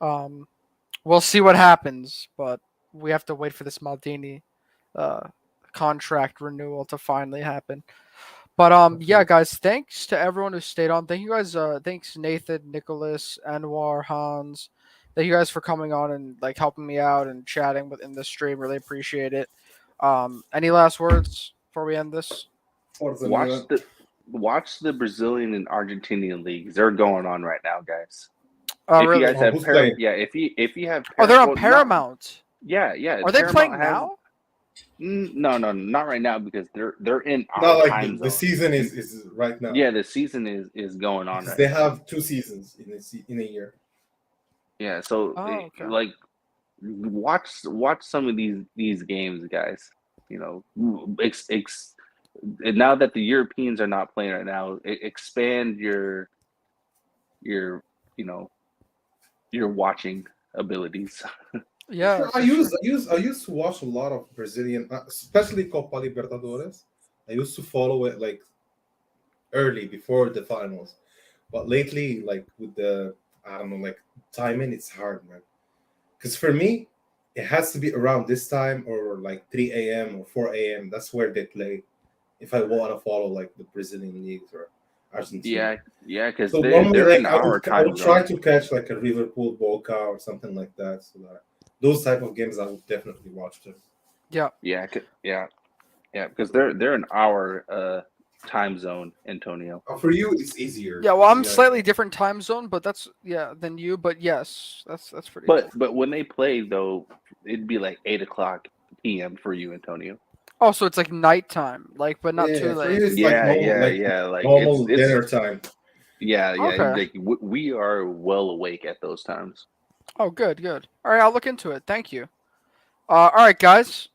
We'll see what happens, but we have to wait for this Maldini contract renewal to finally happen. But yeah, guys, thanks to everyone who stayed on. Thank you guys. Thanks Nathan, Nicholas, Anwar, Hans. Thank you guys for coming on and helping me out and chatting in the stream. Really appreciate it. Any last words before we end this? Watch the Brazilian and Argentinian leagues. They're going on right now, guys. Oh, really? You guys have if you have they're on Paramount. Yeah. Are they playing now? No, not right now because they're in our time zone. The season is right now. Yeah, the season is going on right now. They have 2 seasons in a year. Yeah, so watch some of these games, guys. You know, now that the Europeans are not playing right now, expand your watching abilities. Yeah, I used to watch a lot of Brazilian, especially Copa Libertadores. I used to follow it early before the finals, but lately, with the timing, it's hard, man. Because for me, it has to be around this time or 3 a.m. or 4 a.m. That's where they play. If I want to follow the Brazilian leagues or Argentina. Yeah, because they're in our time. I would try to catch a Liverpool Boca or something like that. So that those type of games I would definitely watch them. Yeah, because they're in our time zone, Antonio. For you, it's easier. Yeah, well, I'm slightly different time zone, but than you. But yes, that's pretty. But when they play though, it'd be 8:00 p.m. for you, Antonio. Oh, so it's nighttime, but not too late. Normal dinner time. Yeah. Okay. We are well awake at those times. Oh, good. All right, I'll look into it. Thank you. All right, guys.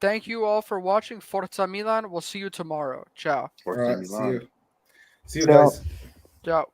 Thank you all for watching Forza Milan. We'll see you tomorrow. Ciao. Forza Milan. See you guys. Ciao.